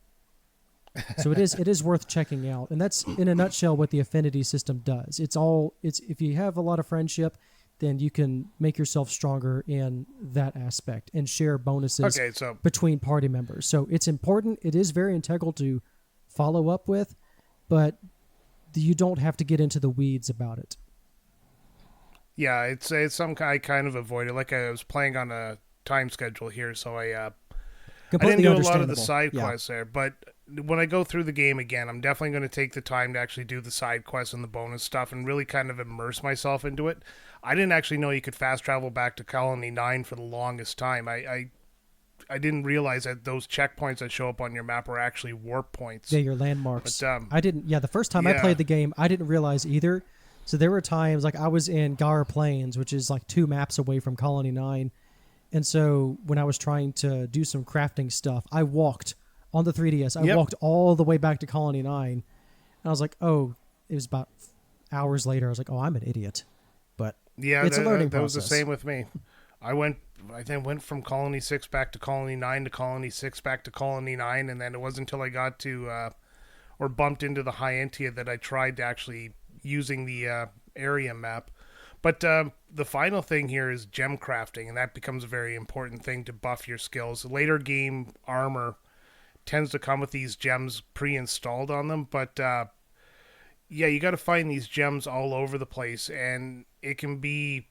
So it is worth checking out. And that's in a nutshell what the affinity system does. It's if you have a lot of friendship, then you can make yourself stronger in that aspect and share bonuses between party members. So it's important. It is very integral to follow up with, but you don't have to get into the weeds about it. Yeah, it's some I kind of avoid it. Like I was playing on a time schedule here, so I didn't do a lot of the side quests there. But when I go through the game again, I'm definitely going to take the time to actually do the side quests and the bonus stuff and really kind of immerse myself into it. I didn't actually know you could fast travel back to Colony 9 for the longest time. I didn't realize that those checkpoints that show up on your map are actually warp points. Yeah, your landmarks. But, I didn't. Yeah, the first time I played the game, I didn't realize either. So there were times like I was in Gar Plains, which is like 2 maps away from Colony 9. And so when I was trying to do some crafting stuff, I walked on the 3DS. I walked all the way back to Colony 9. And I was like, oh, it was about hours later. I was like, oh, I'm an idiot. But it's a learning process. That was the same with me. I then went from Colony 6 back to Colony 9 to Colony 6 back to Colony 9. And then it wasn't until I got to, or bumped into the Hyantia that I tried to actually using the area map. But the final thing here is gem crafting, and that becomes a very important thing to buff your skills. Later game armor tends to come with these gems pre-installed on them, but you got to find these gems all over the place, and it can be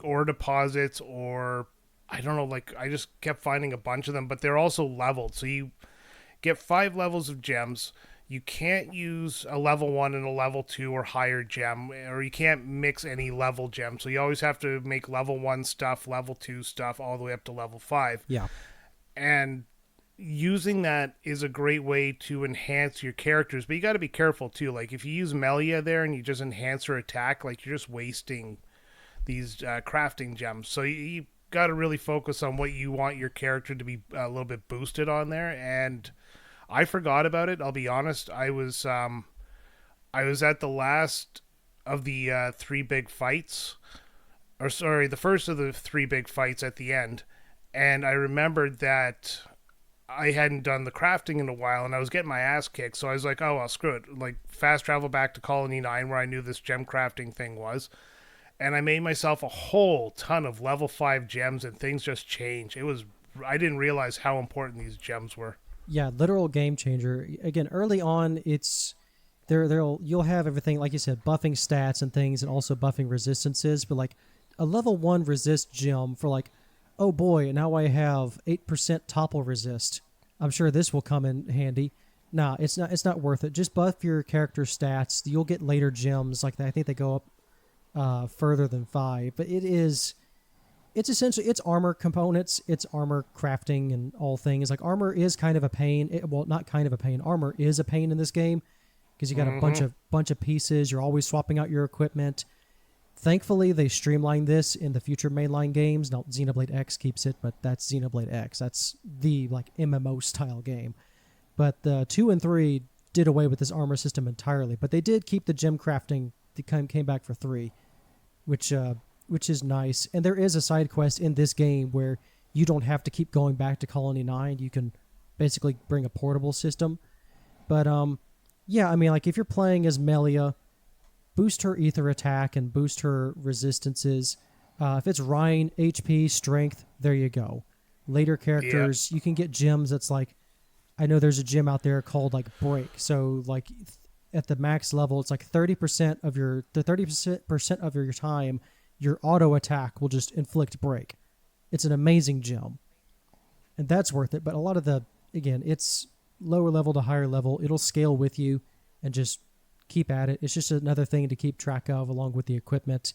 ore deposits or, I don't know, like I just kept finding a bunch of them, but they're also leveled. So you get 5 levels of gems. You can't use a level 1 and a level 2 or higher gem, or you can't mix any level gem. So you always have to make level 1 stuff, level 2 stuff, all the way up to level 5. Yeah. And using that is a great way to enhance your characters, but you got to be careful too. Like if you use Melia there and you just enhance her attack, like you're just wasting these crafting gems. So you got to really focus on what you want your character to be a little bit boosted on there. And I forgot about it. I'll be honest. I was at the last of the 3 big fights, or sorry, the first of the 3 big fights at the end, and I remembered that I hadn't done the crafting in a while, and I was getting my ass kicked. So I was like, "Oh well, screw it!" Like fast travel back to Colony 9, where I knew this gem crafting thing was, and I made myself a whole ton of level 5 gems, and things just changed. I didn't realize how important these gems were. Yeah, literal game changer. Again, early on, it's you'll have everything, like you said, buffing stats and things, and also buffing resistances. But like a level 1 resist gem for like, oh boy, now I have 8% topple resist. I'm sure this will come in handy. Nah, it's not worth it. Just buff your character stats. You'll get later gems like that. I think they go up further than 5. But it's essentially, it's armor components, it's armor crafting and all things. Like armor is kind of a pain. Not kind of a pain. Armor is a pain in this game because you got a bunch of pieces. You're always swapping out your equipment. Thankfully, they streamlined this in the future mainline games. Now, Xenoblade X keeps it, but that's Xenoblade X. That's the like MMO style game. But the 2 and 3 did away with this armor system entirely. But they did keep the gem crafting. They came back for 3, which is nice. And there is a side quest in this game where you don't have to keep going back to Colony 9. You can basically bring a portable system. But yeah, I mean, like if you're playing as Melia, boost her ether attack and boost her resistances. If it's Rhine, HP, strength, there you go. Later characters, you can get gems that's like, I know there's a gem out there called like Break. So like at the max level, it's like 30% of your time, your auto attack will just inflict break. It's an amazing gem. and that's worth it. But a lot of again, it's lower level to higher level. It'll scale with you and just keep at it. It's just another thing to keep track of along with the equipment.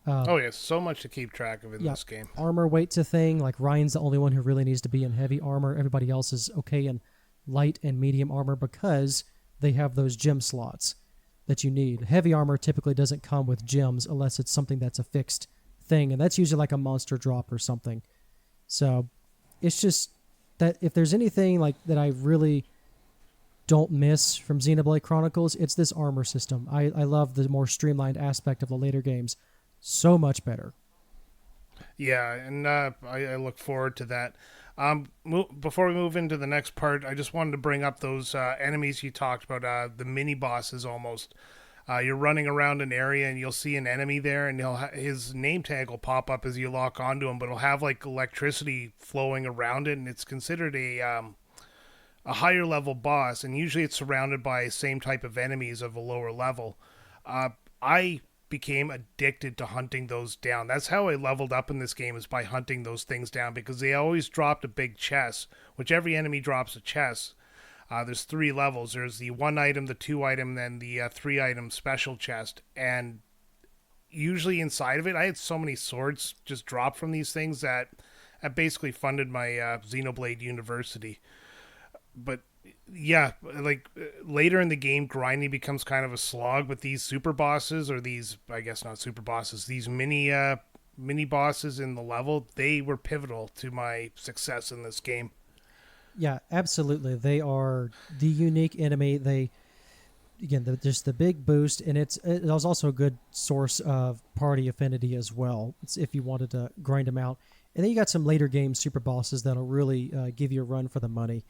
Oh yeah, so much to keep track of in this game. Armor weight's a thing. Like Ryan's the only one who really needs to be in heavy armor. Everybody else is okay in light and medium armor because they have those gem slots that you need. Heavy armor typically doesn't come with gems unless it's something that's a fixed thing, and that's usually like a monster drop or something. So it's just that if there's anything like that I really don't miss from Xenoblade Chronicles, it's this armor system. I love the more streamlined aspect of the later games so much better. Yeah, and I look forward to that. Before we move into the next part, I just wanted to bring up those enemies you talked about, the mini bosses almost. You're running around an area and you'll see an enemy there, and his name tag will pop up as you lock onto him, but it'll have like electricity flowing around it, and it's considered a higher level boss, and usually it's surrounded by same type of enemies of a lower level. I became addicted to hunting those down. That's how I leveled up in this game, is by hunting those things down, because they always dropped a big chest, which every enemy drops a chest. There's 3 levels. There's the 1 item, the 2 item, then the 3 item special chest. And usually inside of it, I had so many swords just drop from these things that basically funded my Xenoblade University. But yeah, like later in the game, grinding becomes kind of a slog, but these super bosses, or these, I guess not super bosses, these mini bosses in the level, they were pivotal to my success in this game. Yeah, absolutely. They are the unique enemy. Just the big boost, and it was also a good source of party affinity as well, if you wanted to grind them out. And then you got some later game super bosses that'll really give you a run for the money.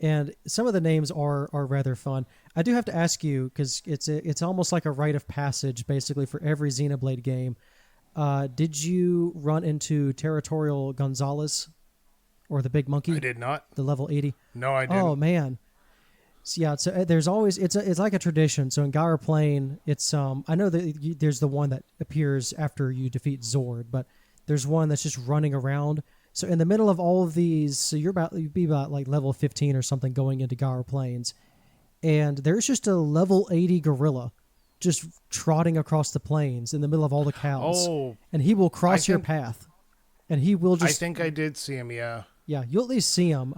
And some of the names are rather fun. I do have to ask you, because it's almost like a rite of passage, basically, for every Xenoblade game. Did you run into Territorial Gonzalez, or the big monkey? I did not. The level 80? No, I didn't. Oh, man. So, yeah, so there's always, it's like a tradition. So in Gyre Plain, it's, I know that there's the one that appears after you defeat Zord, but there's one that's just running around. So in the middle of all of these, so you'd be about like level 15 or something going into Gyre Plains, and there's just a level 80 gorilla just trotting across the plains in the middle of all the cows. Oh. And he will cross your path, and he will just... I think I did see him, yeah. Yeah, you'll at least see him.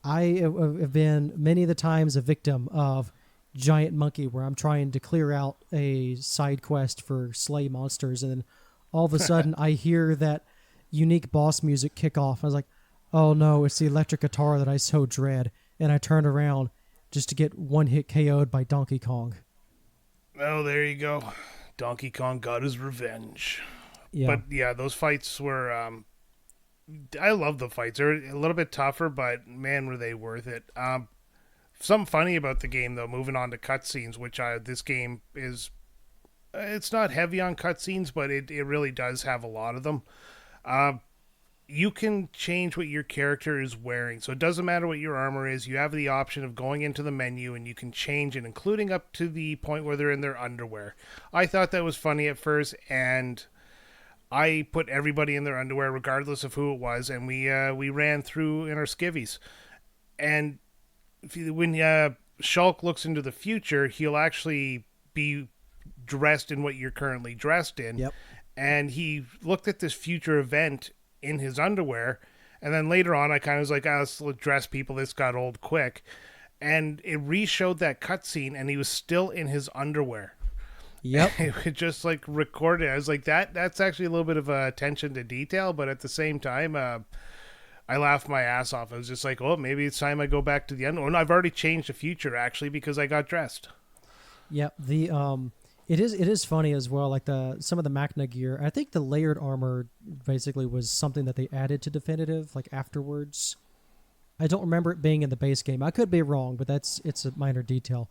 I have been many of the times a victim of Giant Monkey, where I'm trying to clear out a side quest for slay monsters, and then all of a sudden I hear that unique boss music kick off. I was like, oh no, it's the electric guitar that I so dread. And I turned around just to get one hit KO'd by Donkey Kong. Oh, there you go. Donkey Kong got his revenge. Yeah. But yeah, those fights were... I love the fights. They're a little bit tougher, but man, were they worth it. Something funny about the game, though, moving on to cutscenes, which this game is... it's not heavy on cutscenes, but it really does have a lot of them. You can change what your character is wearing, so it doesn't matter what your armor is. You have the option of going into the menu and you can change it, including up to the point where they're in their underwear. I thought that was funny at first, and I put everybody in their underwear regardless of who it was, and we ran through in our skivvies. And when Shulk looks into the future, he'll actually be dressed in what you're currently dressed in. Yep. And he looked at this future event in his underwear, and then later on I kind of was like, let's dress people. This got old quick. And it re-showed that cutscene, and he was still in his underwear. Yep. It just like recorded. I was like, that's actually a little bit of attention to detail, but at the same time, I laughed my ass off. I was just like, oh, maybe it's time I go back to the underwear. No, I've already changed the future, actually, because I got dressed. Yeah, it is funny as well, like some of the Machna gear. I think the layered armor basically was something that they added to Definitive, like afterwards. I don't remember it being in the base game. I could be wrong, but it's a minor detail.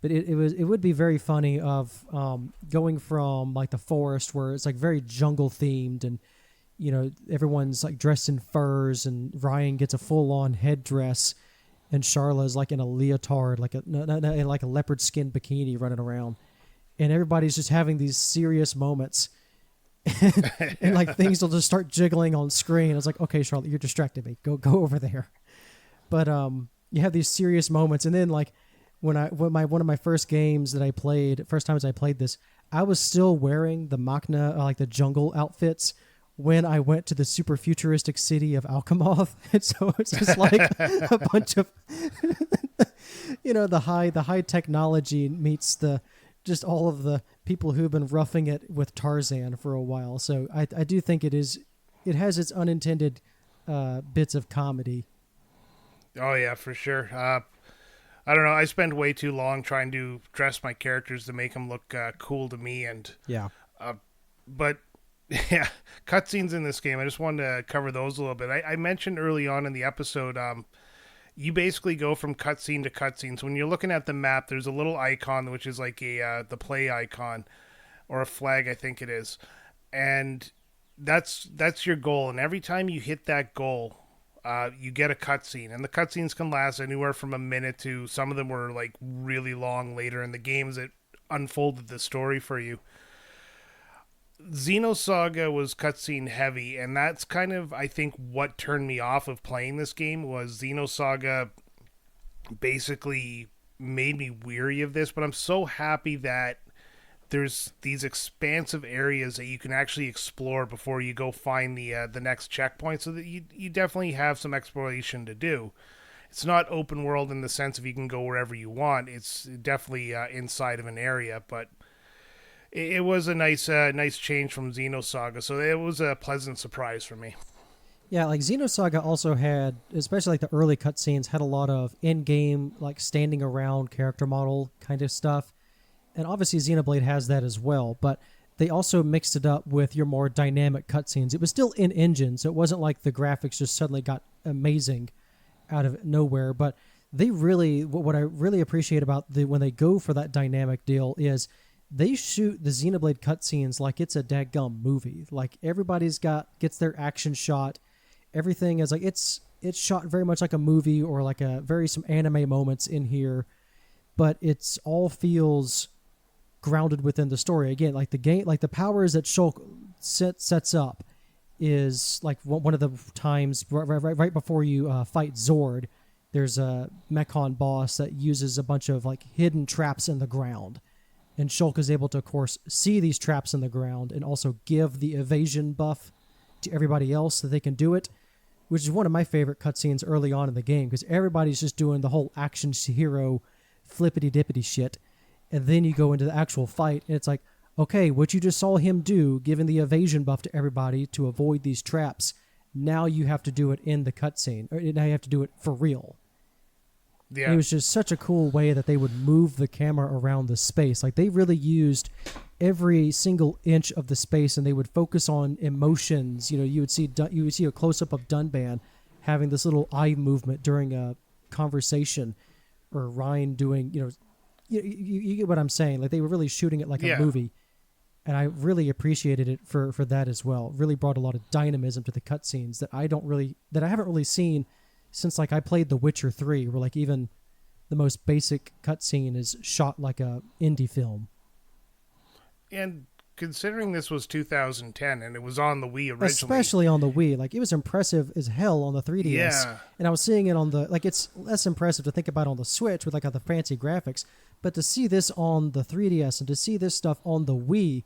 But it would be very funny of going from like the forest where it's like very jungle themed, and you know everyone's like dressed in furs, and Ryan gets a full on headdress, and Charla's like in a leotard, like a leopard skin bikini running around. And everybody's just having these serious moments. and like things will just start jiggling on screen. I was like, okay, Charlotte, you're distracting me. Go over there. But you have these serious moments, and then like one of my first games that I played, first times I played this, I was still wearing the Machna, like the jungle outfits, when I went to the super futuristic city of Alchemoth. And so it's just like a bunch of, the high technology meets the just all of the people who've been roughing it with Tarzan for a while. So I do think it has its unintended bits of comedy. Oh yeah, for sure. I don't know. I spend way too long trying to dress my characters to make them look cool to me, and yeah. But yeah, cutscenes in this game. I just wanted to cover those a little bit. I mentioned early on in the episode, you basically go from cutscene to cutscene. So when you're looking at the map, there's a little icon which is like the play icon or a flag, I think it is, and that's your goal. And every time you hit that goal, you get a cutscene, and the cutscenes can last anywhere from a minute to some of them were like really long later in the games that unfolded the story for you. Xenosaga was cutscene heavy, and that's kind of, I think, what turned me off of playing this game. Was Xenosaga basically made me weary of this, but I'm so happy that there's these expansive areas that you can actually explore before you go find the next checkpoint, so that you definitely have some exploration to do. It's not open world in the sense of you can go wherever you want. It's definitely inside of an area, but it was a nice change from Xenosaga, so it was a pleasant surprise for me. Yeah, like Xenosaga also had, especially like the early cutscenes, had a lot of in-game, like standing around character model kind of stuff. And obviously Xenoblade has that as well, but they also mixed it up with your more dynamic cutscenes. It was still in-engine, so it wasn't like the graphics just suddenly got amazing out of nowhere, but they really, what I really appreciate about when they go for that dynamic deal is they shoot the Xenoblade cutscenes like it's a dadgum movie. Like everybody's gets their action shot. Everything is like it's shot very much like a movie, or like some anime moments in here, but it's all feels grounded within the story. Again, like the game, like the powers that Shulk sets up is like one of the times right before you fight Zord. There's a Mechon boss that uses a bunch of like hidden traps in the ground. And Shulk is able to, of course, see these traps in the ground and also give the evasion buff to everybody else so they can do it, which is one of my favorite cutscenes early on in the game, because everybody's just doing the whole action hero flippity-dippity shit. And then you go into the actual fight, and it's like, okay, what you just saw him do, giving the evasion buff to everybody to avoid these traps, now you have to do it in the cutscene, or now you have to do it for real. Yeah. It was just such a cool way that they would move the camera around the space. Like they really used every single inch of the space, and they would focus on emotions. You would see a close up of Dunban having this little eye movement during a conversation, or Ryan doing. You get what I'm saying. Like they were really shooting it like a movie, and I really appreciated it for that as well. It really brought a lot of dynamism to the cutscenes that I haven't really seen since like I played The Witcher 3, where like even the most basic cutscene is shot like a indie film. And considering this was 2010 and it was on the Wii originally, especially on the Wii, like it was impressive as hell on the 3DS. Yeah. And I was seeing it on the it's less impressive to think about on the Switch with like the fancy graphics, but to see this on the 3DS and to see this stuff on the Wii,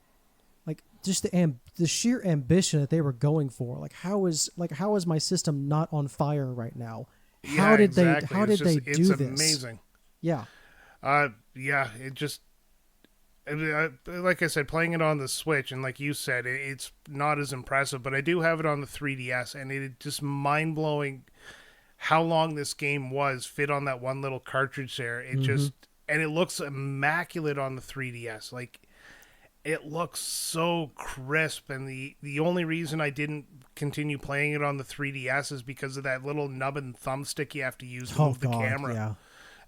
like just the sheer ambition that they were going for. Like how is my system not on fire right now? How did they do this? It's amazing. Yeah. It just, like I said, playing it on the Switch, and like you said, it's not as impressive, but I do have it on the 3DS, and it just mind-blowing how long this game fit on that one little cartridge there. It just, and it looks immaculate on the 3DS. Like, it looks so crisp, and the only reason I didn't continue playing it on the 3DS is because of that little nub and thumbstick you have to use to move the camera. Yeah.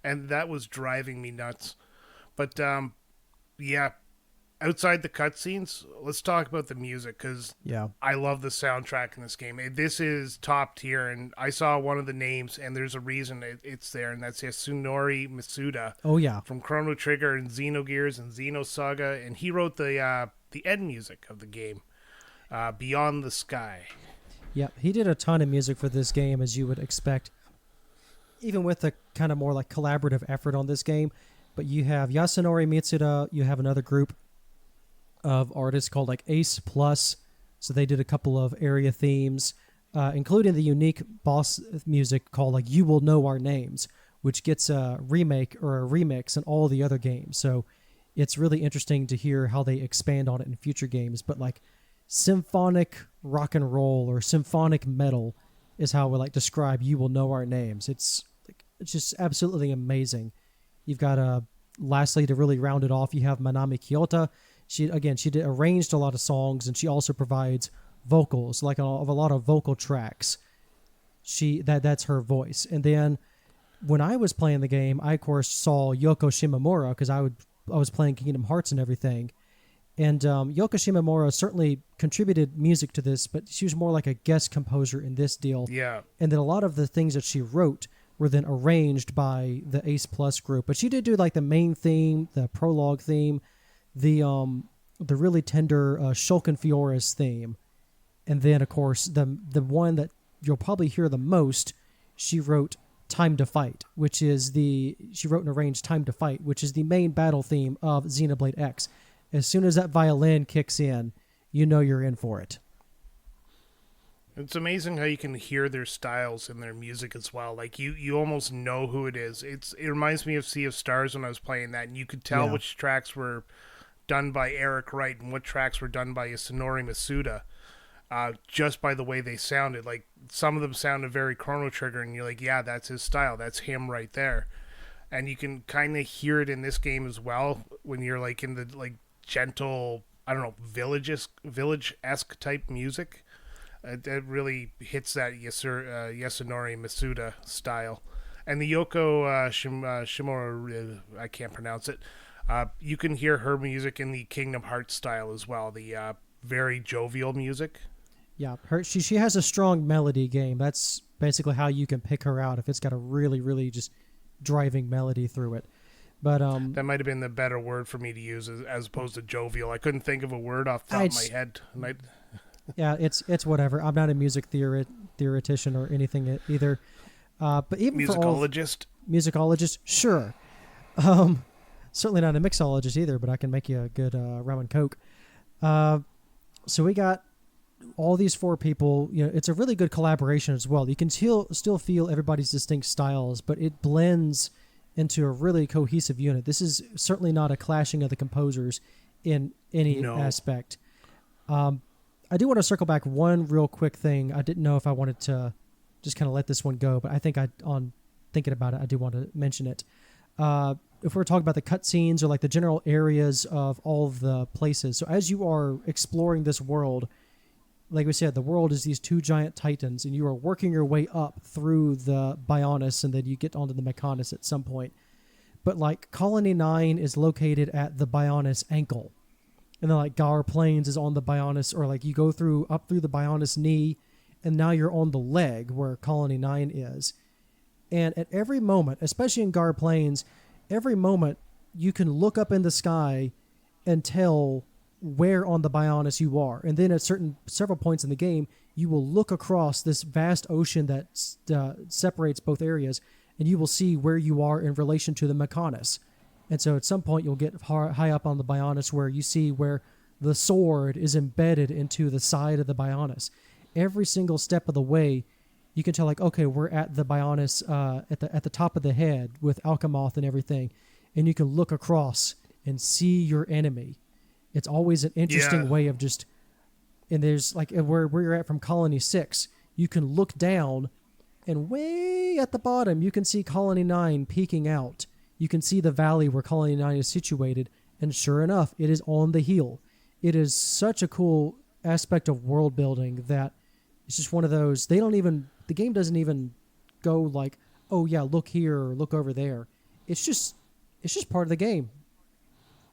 And that was driving me nuts. But, outside the cutscenes, let's talk about the music, because I love the soundtrack in this game. This is top tier, and I saw one of the names, and there's a reason it's there, and that's Yasunori Masuda. Oh, yeah. From Chrono Trigger and Xenogears and Xenosaga, and he wrote the end music of the game. Beyond the Sky. Yeah, he did a ton of music for this game, as you would expect, even with the kind of more like collaborative effort on this game. But you have Yasunori Mitsuda, you have another group of artists called like Ace Plus, so they did a couple of area themes, including the unique boss music called like You Will Know Our Names, which gets a remake or a remix in all the other games. So it's really interesting to hear how they expand on it in future games. But like symphonic rock and roll or symphonic metal is how we like describe You Will Know Our Names. It's just absolutely amazing. You've got lastly, to really round it off, you have Manami Kyoto. She arranged a lot of songs, and she also provides vocals, like of a lot of vocal tracks. That's her voice. And then when I was playing the game, I of course saw Yoko Shimomura because I was playing Kingdom Hearts and everything. And Yoko Shimomura certainly contributed music to this, but she was more like a guest composer in this deal. Yeah. And then a lot of the things that she wrote were then arranged by the Ace Plus group. But she did do like the main theme, the prologue theme, the really tender Shulk and Fiora's theme. And then, of course, the one that you'll probably hear the most, she wrote Time to Fight, she wrote and arranged Time to Fight, which is the main battle theme of Xenoblade X. As soon as that violin kicks in, you know you're in for it. It's amazing how you can hear their styles in their music as well. Like you almost know who it is. It reminds me of Sea of Stars when I was playing that, and you could tell which tracks were done by Eric Wright and what tracks were done by Yasunori Masuda, just by the way they sounded. Like some of them sounded very Chrono Trigger, and you're like, yeah, that's his style. That's him right there. And you can kind of hear it in this game as well when you're like in the like gentle, I don't know, village-esque type music. It really hits that Yasunori Masuda style. And the Yoko Shimura, I can't pronounce it. You can hear her music in the Kingdom Hearts style as well, the very jovial music. Yeah, she has a strong melody game. That's basically how you can pick her out if it's got a really, really just driving melody through it. But that might have been the better word for me to use as opposed to jovial. I couldn't think of a word off the top of my head. Yeah, it's whatever. I'm not a music theoretician or anything either. But even musicologist, sure. Certainly not a mixologist either, but I can make you a good rum and coke. So we got all these four people. You know, it's a really good collaboration as well. You can still feel everybody's distinct styles, but it blends into a really cohesive unit. This is certainly not a clashing of the composers in any aspect. I do want to circle back one real quick thing. I didn't know if I wanted to just kind of let this one go, but I think on thinking about it, I do want to mention it. If we're talking about the cutscenes or like the general areas of all of the places. So as you are exploring this world, like we said, the world is these two giant titans, and you are working your way up through the Bionis, and then you get onto the Mechonis at some point. But like Colony 9 is located at the Bionis ankle. And then like Gar Plains is on the Bionis, or like you go up through the Bionis knee, and now you're on the leg where Colony 9 is. And at every moment, especially in Gar Plains, every moment you can look up in the sky and tell where on the Bionis you are. And then at several points in the game, you will look across this vast ocean that separates both areas, and you will see where you are in relation to the Mechonis. And so at some point you'll get high up on the Bionis where you see where the sword is embedded into the side of the Bionis. Every single step of the way, you can tell like, okay, we're at the Bionis at the top of the head with Alchemoth and everything. And you can look across and see your enemy. It's always an interesting way of just... And there's like where you're at from Colony 6, you can look down, and way at the bottom you can see Colony 9 peeking out. You can see the valley where Colony 9 is situated, and sure enough, it is on the hill. It is such a cool aspect of world building that it's just one of those, the game doesn't even go like, oh yeah, look here or look over there. It's just part of the game.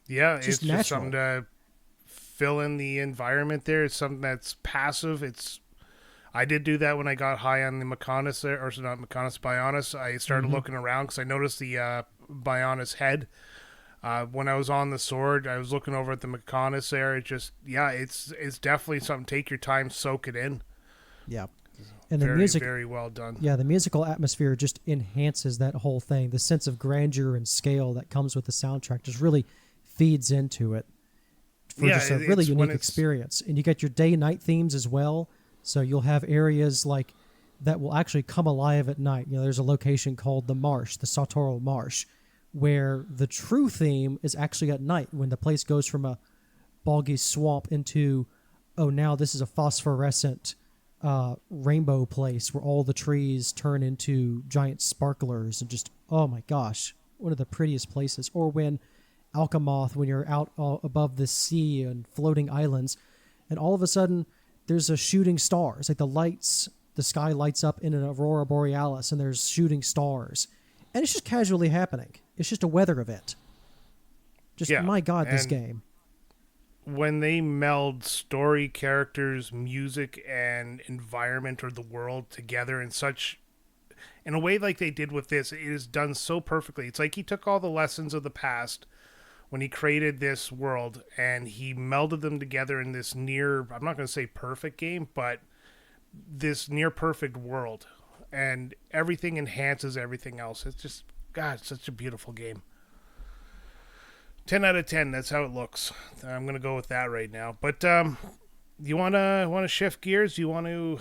Yeah, it's just something to fill in the environment there. It's something that's passive. I did do that when I got high on the Mechonis, Bionis. I started looking around because I noticed the Bionis head When I was on the sword, I was looking over at the Mechonis there. It's definitely something. Take your time, soak it in. Yeah. And the Very, music, very well done. yeah, the musical atmosphere just enhances that whole thing. The sense of grandeur and scale that comes with the soundtrack just really feeds into it for just a really unique experience. And you get your day-night themes as well. So you'll have areas like that will actually come alive at night. You know, there's a location called the Marsh, the Sotoro Marsh, where the true theme is actually at night when the place goes from a boggy swamp into, oh, now this is a phosphorescent rainbow place where all the trees turn into giant sparklers and just, oh my gosh, one of the prettiest places. Or when Alchemoth, when you're out above the sea and floating islands, and all of a sudden there's a shooting stars, like the sky lights up in an aurora borealis and there's shooting stars. And it's just casually happening. It's just a weather event. Just, my God, this game. When they meld story, characters, music, and environment or the world together in a way like they did with this, it is done so perfectly. It's like he took all the lessons of the past when he created this world and he melded them together in this I'm not going to say perfect game, but this near perfect world. And everything enhances everything else. It's just, God, it's such a beautiful game. 10 out of 10, that's how it looks. I'm going to go with that right now. But you want to shift gears? You want to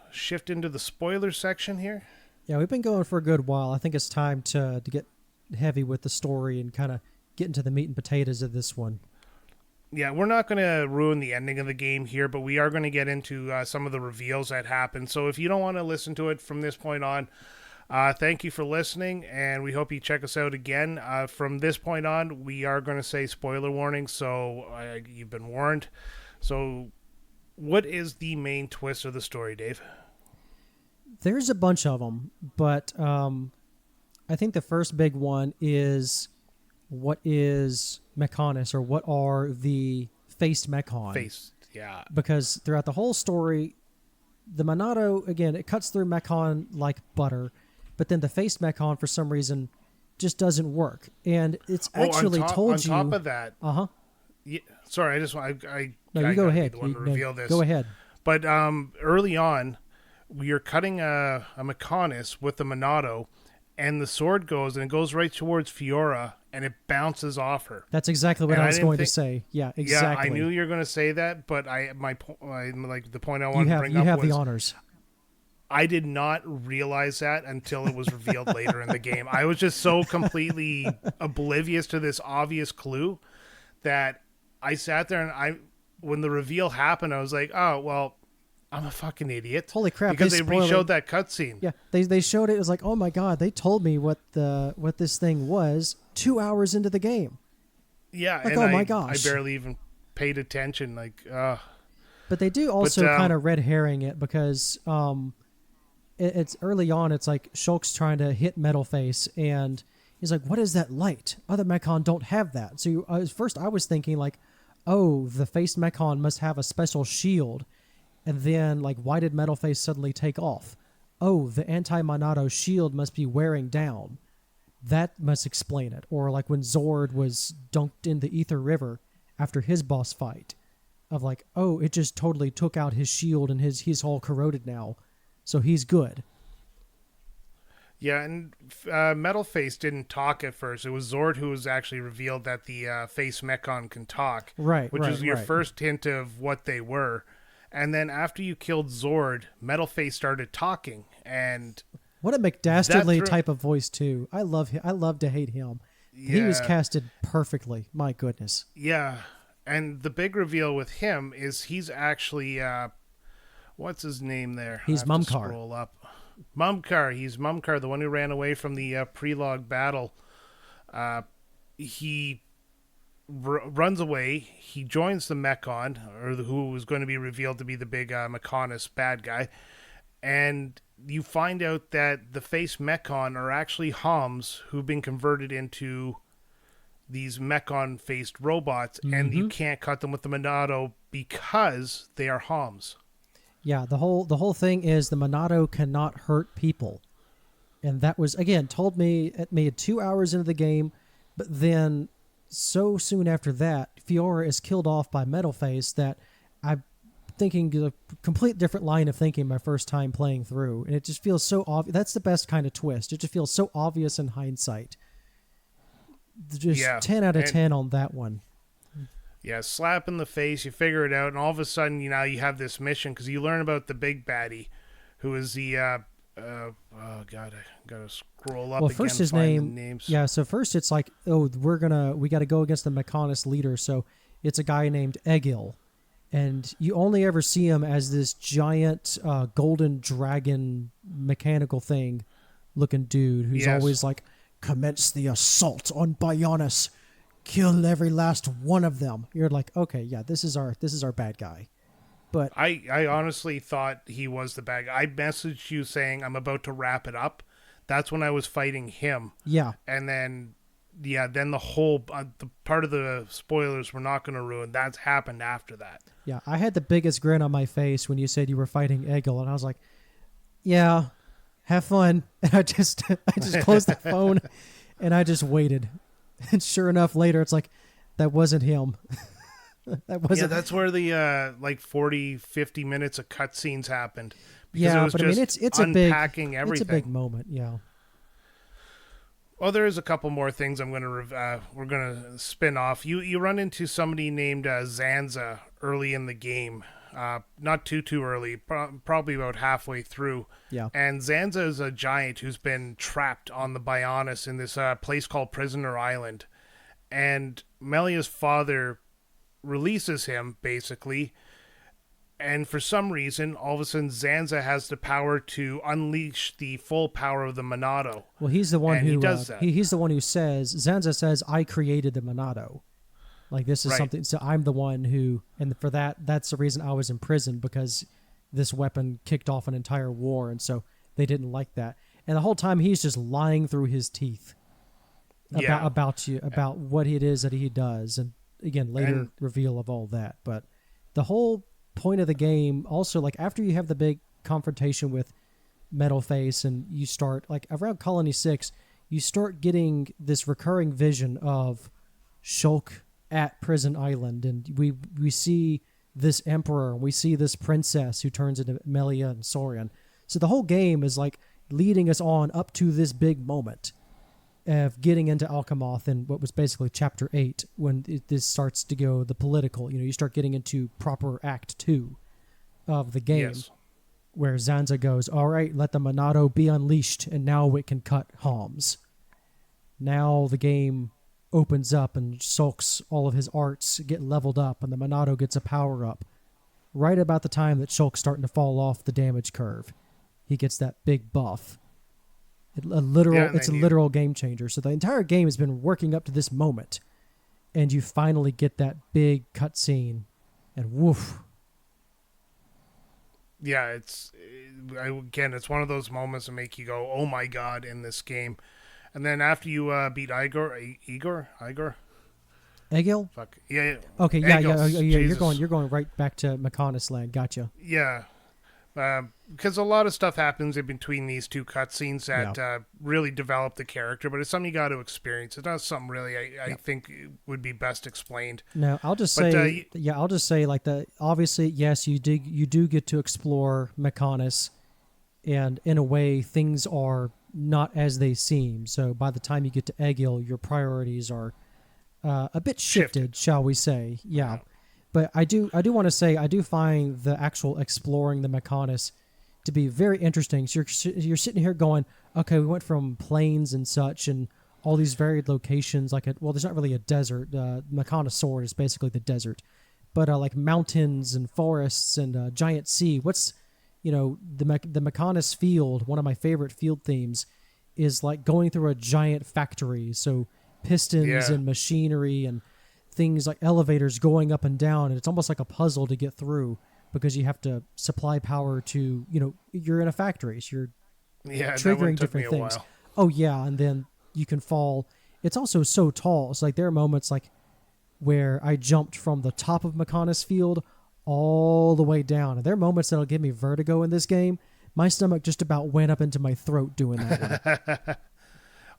shift into the spoiler section here? Yeah, we've been going for a good while. I think it's time to get heavy with the story and kind of get into the meat and potatoes of this one. Yeah, we're not going to ruin the ending of the game here, but we are going to get into some of the reveals that happen. So if you don't want to listen to it from this point on, thank you for listening, and we hope you check us out again. From this point on, we are going to say spoiler warning, so you've been warned. So what is the main twist of the story, Dave? There's a bunch of them, but I think the first big one is what is Mechonis, or what are the faced Mechon? Yeah. Because throughout the whole story, the Monado, again, it cuts through Mechon like butter, but then the faced Mechon, for some reason, just doesn't work. And it's actually told you... On top of that... Uh-huh. Yeah, sorry, you go ahead. The one to reveal this. Go ahead. But early on, we are cutting a Mechonis with the Monado, and the sword goes, and it goes right towards Fiora, and it bounces off her. That's exactly what I was going to say. Yeah, exactly. Yeah, I knew you were going to say that, but the point I wanted to bring up was... You have the honors. I did not realize that until it was revealed later in the game. I was just so completely oblivious to this obvious clue that I sat there and when the reveal happened, I was like, oh, well, I'm a fucking idiot. Holy crap. Because they re-showed that cutscene. Yeah, they showed it. It was like, oh my God, they told me what this thing was 2 hours into the game. Yeah, like, and oh my gosh. I barely even paid attention. But they do also kind of red herring it because it's early on. It's like Shulk's trying to hit Metalface, and he's like, what is that light? Other Mechon don't have that. So first I was thinking like, oh, the faced Mechon must have a special shield. And then, like, why did Metalface suddenly take off? Oh, the anti-Monado shield must be wearing down. That must explain it. Or like when Zord was dunked in the Ether River after his boss fight. Of like, oh, it just totally took out his shield and he's all corroded now. So he's good. Yeah, and Metalface didn't talk at first. It was Zord who was actually revealed that the face Mechon can talk. Right, which was your first hint of what they were. And then after you killed Zord, Metalface started talking, and what a McDastardly type of voice too. I love him. I love to hate him. Yeah. He was casted perfectly. My goodness. Yeah, and the big reveal with him is he's actually what's his name there? He's Mumkar. Scroll up. Mumkar. He's Mumkar, the one who ran away from the Prelog battle. He runs away. He joins the Mechon, or who was going to be revealed to be the big Mechonis bad guy, and you find out that the face Mechon are actually Homs who've been converted into these Mechon-faced robots, and you can't cut them with the Monado because they are Homs. Yeah, the whole thing is the Monado cannot hurt people, and that was again told me at 2 hours into the game, but then so soon after that, Fiora is killed off by Metalface that I'm thinking a complete different line of thinking my first time playing through. And it just feels so obvious. That's the best kind of twist. It just feels so obvious in hindsight. Just 10 out of 10 on that one. Yeah, slap in the face, you figure it out, and all of a sudden, you have this mission, because you learn about the big baddie, who is the, oh god, I gotta scroll up well, again first to his find name, the names. yeah, so first it's like, oh, we gotta go against the Mechonis leader, so it's a guy named Egil, and you only ever see him as this giant golden dragon mechanical thing looking dude who's always like, commence the assault on Bionis. Kill every last one of them. You're like, okay, yeah, this is our bad guy. But I honestly thought he was the bad guy. I messaged you saying I'm about to wrap it up. That's when I was fighting him. Yeah. And then, then the whole the part of the spoilers we're not going to ruin. That's happened after that. Yeah, I had the biggest grin on my face when you said you were fighting Egil, and I was like, yeah, have fun. And I just closed the phone, and I just waited. And sure enough, later it's like, that wasn't him. That wasn't. Yeah, that's where the 40, 50 minutes of cutscenes happened. Yeah, but I mean, it's unpacking everything. It's a big moment. Yeah. Well, there is a couple more things we're gonna spin off. You run into somebody named Zanza early in the game. Not too early, probably about halfway through. Yeah. And Zanza is a giant who's been trapped on the Bionis in this place called Prisoner Island. And Melia's father releases him, basically. And for some reason, all of a sudden, Zanza has the power to unleash the full power of the Monado. Well, he's the one who does that. He's the one who says, Zanza says, I created the Monado. Like, this is something, so I'm the one who, and for that's the reason I was in prison, because this weapon kicked off an entire war, and so they didn't like that. And the whole time he's just lying through his teeth about what it is that he does, and again, later reveal of all that. But the whole point of the game, also, like, after you have the big confrontation with Metalface, and you start, like, around Colony 6, you start getting this recurring vision of Shulk at Prison Island, and we see this emperor, and we see this princess who turns into Melia and Saurian. So the whole game is like leading us on up to this big moment of getting into Alchemoth in what was basically Chapter 8, when this starts to go the political. You start getting into proper Act 2 of the game, where Zanza goes, all right, let the Monado be unleashed, and now it can cut Homs. Now the game opens up, and Shulk's all of his arts get leveled up, and the Monado gets a power up. Right about the time that Shulk's starting to fall off the damage curve, he gets that big buff. It's a literal game changer. So the entire game has been working up to this moment, and you finally get that big cutscene, and woof. Yeah, it's one of those moments that make you go, oh my god, in this game. And then after you beat Igor? Egil? Fuck. Yeah. Okay, Egil, yeah. You're going right back to Mechonis land. Gotcha. Yeah. Because a lot of stuff happens in between these two cutscenes that really develop the character, but it's something you got to experience. It's not something really I think would be best explained. No, I'll just say, like, obviously, yes, you do get to explore Mechonis, and in a way, things are not as they seem. So by the time you get to Egil, your priorities are a bit shifted, shall we say? Yeah. But I do want to say, I do find the actual exploring the Mechonis to be very interesting. So you're sitting here going, okay, we went from plains and such, and all these varied locations. There's not really a desert. Mechonis Sword is basically the desert, but like mountains and forests and giant sea. What's the Mechonis field? One of my favorite field themes is like going through a giant factory. So pistons and machinery and things like elevators going up and down, and it's almost like a puzzle to get through, because you have to supply power to, you're in a factory, so you're triggering different things. Oh yeah, and then you can fall. It's also so tall. It's like there are moments like where I jumped from the top of Mechonis Field all the way down, and there are moments that'll give me vertigo in this game. My stomach just about went up into my throat doing that one.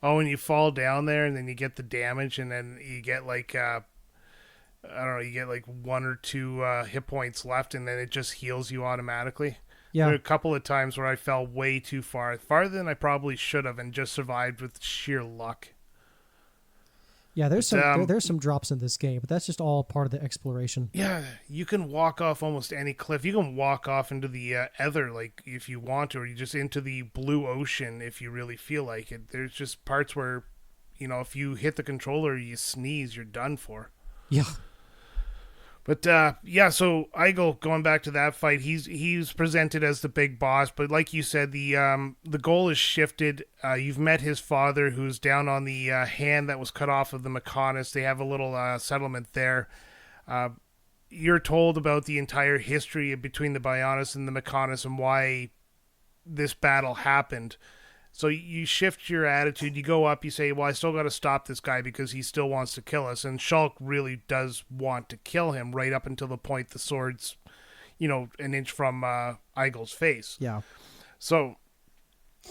Oh, and you fall down there, and then you get the damage, and then you get like I don't know, you get like 1 or 2 hit points left, and then it just heals you automatically. Yeah. There are a couple of times where I fell way too far, farther than I probably should have, and just survived with sheer luck. Yeah, there's some drops in this game, but that's just all part of the exploration. Yeah, you can walk off almost any cliff. You can walk off into the Ether, like, if you want to, or you just into the blue ocean if you really feel like it. There's just parts where, if you hit the controller, you sneeze, you're done for. Yeah. But, so Eigel, going back to that fight, he's presented as the big boss, but like you said, the goal is shifted. You've met his father, who's down on the hand that was cut off of the Mechonis. They have a little settlement there. You're told about the entire history between the Bionis and the Mechonis and why this battle happened. So you shift your attitude, you go up, you say, well, I still got to stop this guy because he still wants to kill us. And Shulk really does want to kill him right up until the point the sword's, an inch from Eigel's face. Yeah. So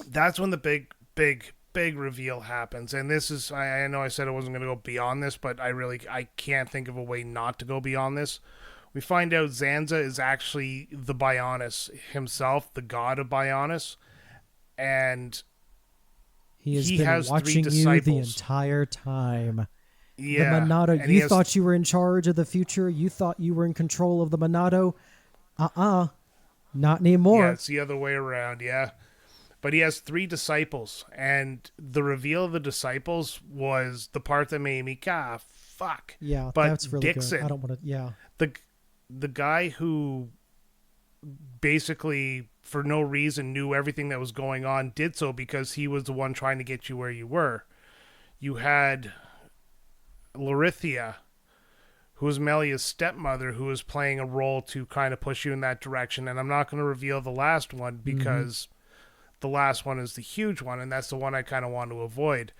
that's when the big reveal happens. And this is, I know I said I wasn't going to go beyond this, but I can't think of a way not to go beyond this. We find out Zanza is actually the Bionis himself, the god of Bionis. And he has been watching you the entire time. Yeah. The Monado, you thought you were in charge of the future? You thought you were in control of the Monado? Not anymore. Yeah, it's the other way around, yeah. But he has 3 disciples, and the reveal of the disciples was the part that made me, fuck. Yeah, but that's really Dixon, good. I don't want to, yeah. The guy who basically, for no reason, knew everything that was going on, did so because he was the one trying to get you where you were. You had Larithia, who was Melia's stepmother, who was playing a role to kind of push you in that direction. And I'm not going to reveal the last one because the last one is the huge one, and that's the one I kind of want to avoid.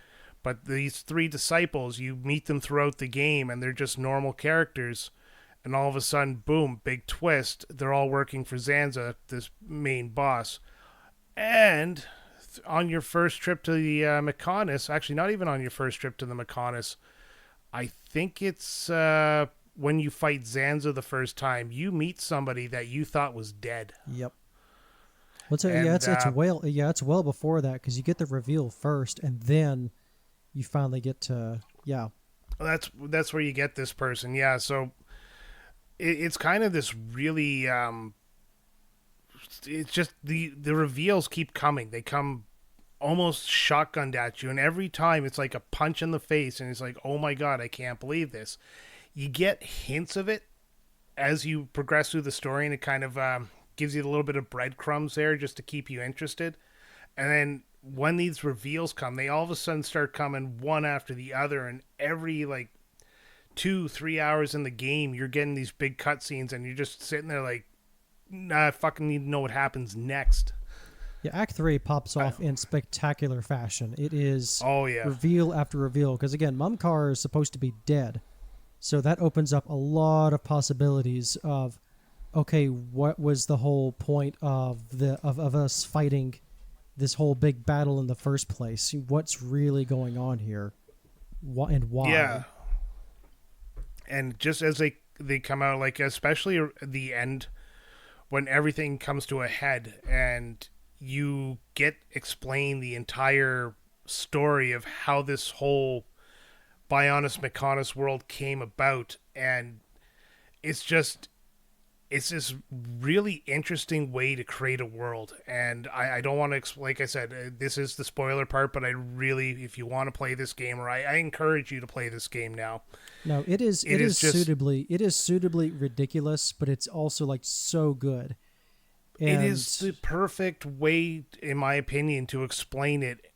But these 3 disciples, you meet them throughout the game, and they're just normal characters. And all of a sudden, boom, big twist. They're all working for Zanza, this main boss. And on your first trip to the Mechonis, actually not even on your first trip to the Mechonis, I think it's when you fight Zanza the first time, you meet somebody that you thought was dead. Yep. It's well before that, because you get the reveal first, and then you finally get to, That's where you get this person, yeah. So it's kind of this really it's just the reveals keep coming. They come almost shotgunned at you, and every time it's like a punch in the face, and it's like, oh my god, I can't believe this. You get hints of it as you progress through the story, and it kind of gives you a little bit of breadcrumbs there just to keep you interested. And then when these reveals come, they all of a sudden start coming one after the other, and every 2-3 hours in the game, you're getting these big cutscenes, and you're just sitting there like, I fucking need to know what happens next. Yeah, Act 3 pops off in spectacular fashion. It is reveal after reveal, because again, Mumkar is supposed to be dead. So that opens up a lot of possibilities of, okay, what was the whole point of us fighting this whole big battle in the first place? What's really going on here? And why? Yeah. And just as they come out, especially the end, when everything comes to a head and you get explained the entire story of how this whole Bionis Mechonis world came about, and it's this really interesting way to create a world. And I don't want to, like I said, this is the spoiler part, but I really, if you want to play this game, or I encourage you to play this game now. No, it is suitably ridiculous, but it's also so good. And it is the perfect way, in my opinion, to explain it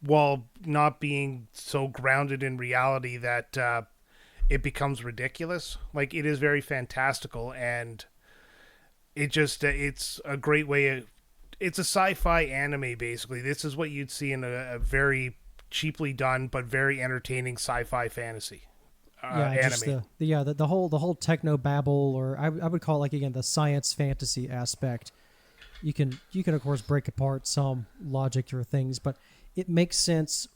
while not being so grounded in reality that it becomes ridiculous. It is very fantastical, and it's a great way. It's a sci-fi anime, basically. This is what you'd see in a very cheaply done but very entertaining sci-fi fantasy anime. The whole techno babble, or I would call it, again, the science fantasy aspect. You can of course break apart some logic or things, but it makes sense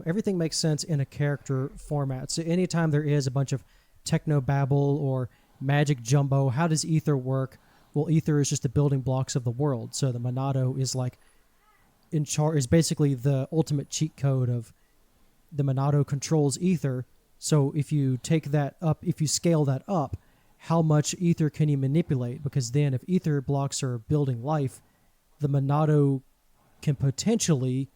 everything makes sense in a character format. So anytime there is a bunch of techno babble or magic jumbo, how does ether work? Well, ether is just the building blocks of the world. So the Monado is like is basically the ultimate cheat code of the Monado controls ether. So if you take that up, if you scale that up, how much ether can you manipulate? Because then if ether blocks are building life, the Monado can potentially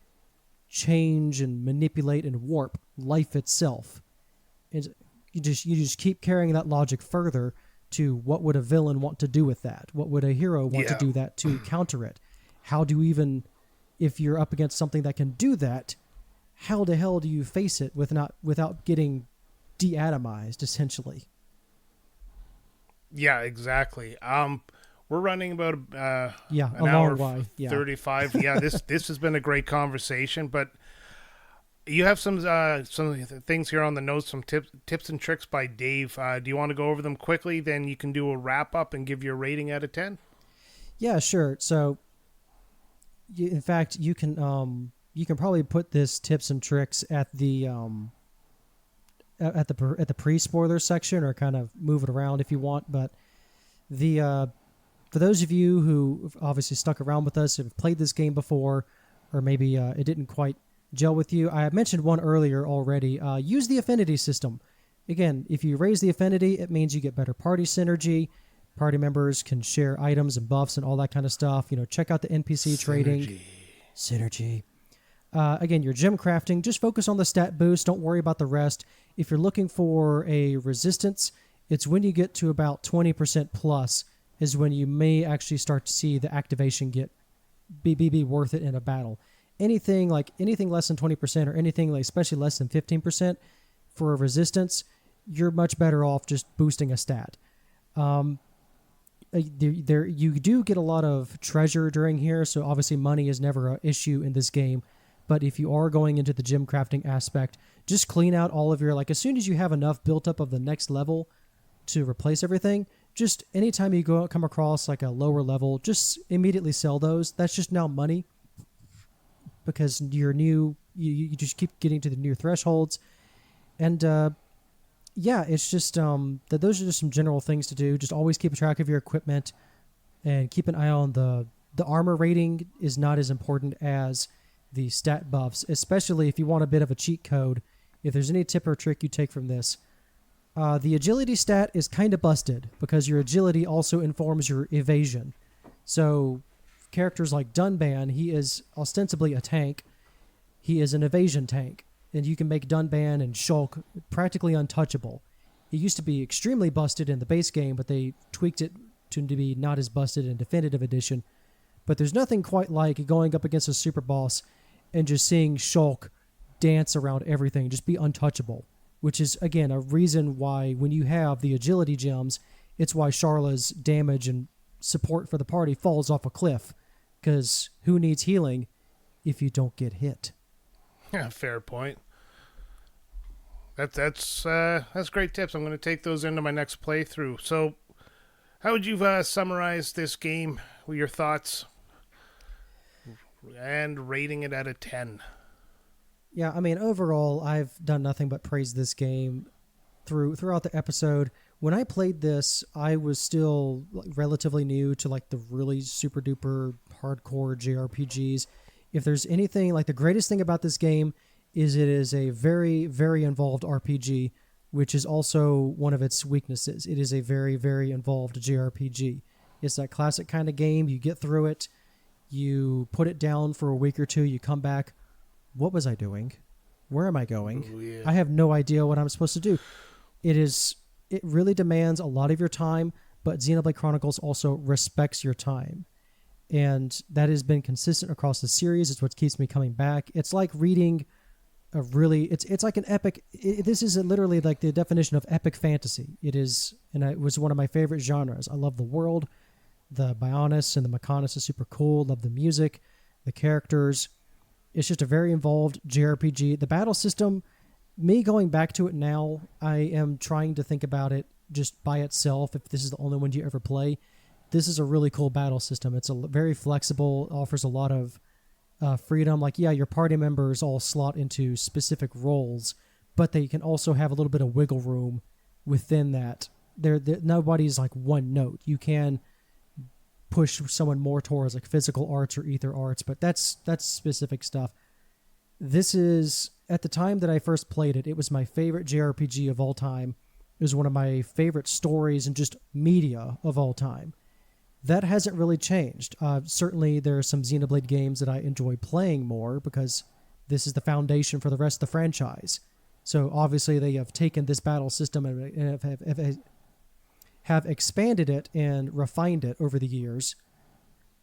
change and manipulate and warp life itself. And you just keep carrying that logic further to what would a villain want to do with that? What would a hero want to do that to counter it? How do you even, if you're up against something that can do that, how the hell do you face it without getting de-atomized, essentially? Yeah, exactly. We're running about an a hour long way. 35. Yeah, this has been a great conversation, but you have some things here on the notes, some tips and tricks by Dave. Do you want to go over them quickly? Then you can do a wrap up and give your rating out of 10. Yeah, sure. So, in fact, you can probably put this tips and tricks at the pre-spoiler section, or kind of move it around if you want. But for those of you who have obviously stuck around with us, have played this game before, or maybe it didn't quite gel with you, I mentioned one earlier already. Use the affinity system. Again, if you raise the affinity, it means you get better party synergy. Party members can share items and buffs and all that kind of stuff. Check out the NPC trading. Synergy. Again, your gem crafting, just focus on the stat boost. Don't worry about the rest. If you're looking for a resistance, it's when you get to about 20% plus is when you may actually start to see the activation be worth it in a battle. Anything less than 20% or anything like especially less than 15% for a resistance, you're much better off just boosting a stat. You do get a lot of treasure during here, so obviously money is never an issue in this game. But if you are going into the gem crafting aspect, just clean out all of your, as soon as you have enough built up of the next level to replace everything, just anytime you come across a lower level, just immediately sell those. That's just now money, because you're new, you just keep getting to the new thresholds. And it's just that those are just some general things to do. Just always keep track of your equipment and keep an eye on the armor rating is not as important as the stat buffs, especially if you want a bit of a cheat code. If there's any tip or trick you take from this, the agility stat is kind of busted because your agility also informs your evasion. So characters like Dunban, he is ostensibly a tank. He is an evasion tank, and you can make Dunban and Shulk practically untouchable. It used to be extremely busted in the base game, but they tweaked it to be not as busted in Definitive Edition. But there's nothing quite like going up against a super boss and just seeing Shulk dance around everything, just be untouchable, which is, again, a reason why when you have the agility gems, it's why Sharla's damage and support for the party falls off a cliff, because who needs healing if you don't get hit? Yeah, fair point. That's great tips. I'm going to take those into my next playthrough. So, how would you summarize this game with your thoughts and rating it out of 10? Yeah, I mean, overall, I've done nothing but praise this game throughout the episode. When I played this, I was still relatively new to the really super duper hardcore JRPGs. If there's anything, the greatest thing about this game is it is a very, very involved RPG, which is also one of its weaknesses. It is a very, very involved JRPG. It's that classic kind of game. You get through it, you put it down for a week or two, you come back. What was I doing? Where am I going? Ooh, yeah. I have no idea what I'm supposed to do. It really demands a lot of your time, but Xenoblade Chronicles also respects your time. And that has been consistent across the series. It's what keeps me coming back. It's like reading it's like an epic. This is literally like the definition of epic fantasy. It is, and it was one of my favorite genres. I love the world. The Bionis and the Mechonis is super cool. Love the music, the characters. It's just a very involved JRPG. The battle system, me going back to it now, I am trying to think about it just by itself. If this is the only one you ever play, this is a really cool battle system. It's very flexible, offers a lot of freedom. Like, yeah, your party members all slot into specific roles, but they can also have a little bit of wiggle room within that. Nobody's like one note. You can push someone more towards like physical arts or ether arts, but that's specific stuff. This is, at the time that I first played it, it was my favorite JRPG of all time. It was one of my favorite stories and just media of all time. That hasn't really changed. Certainly there are some Xenoblade games that I enjoy playing more because this is the foundation for the rest of the franchise. So obviously they have taken this battle system and have expanded it and refined it over the years.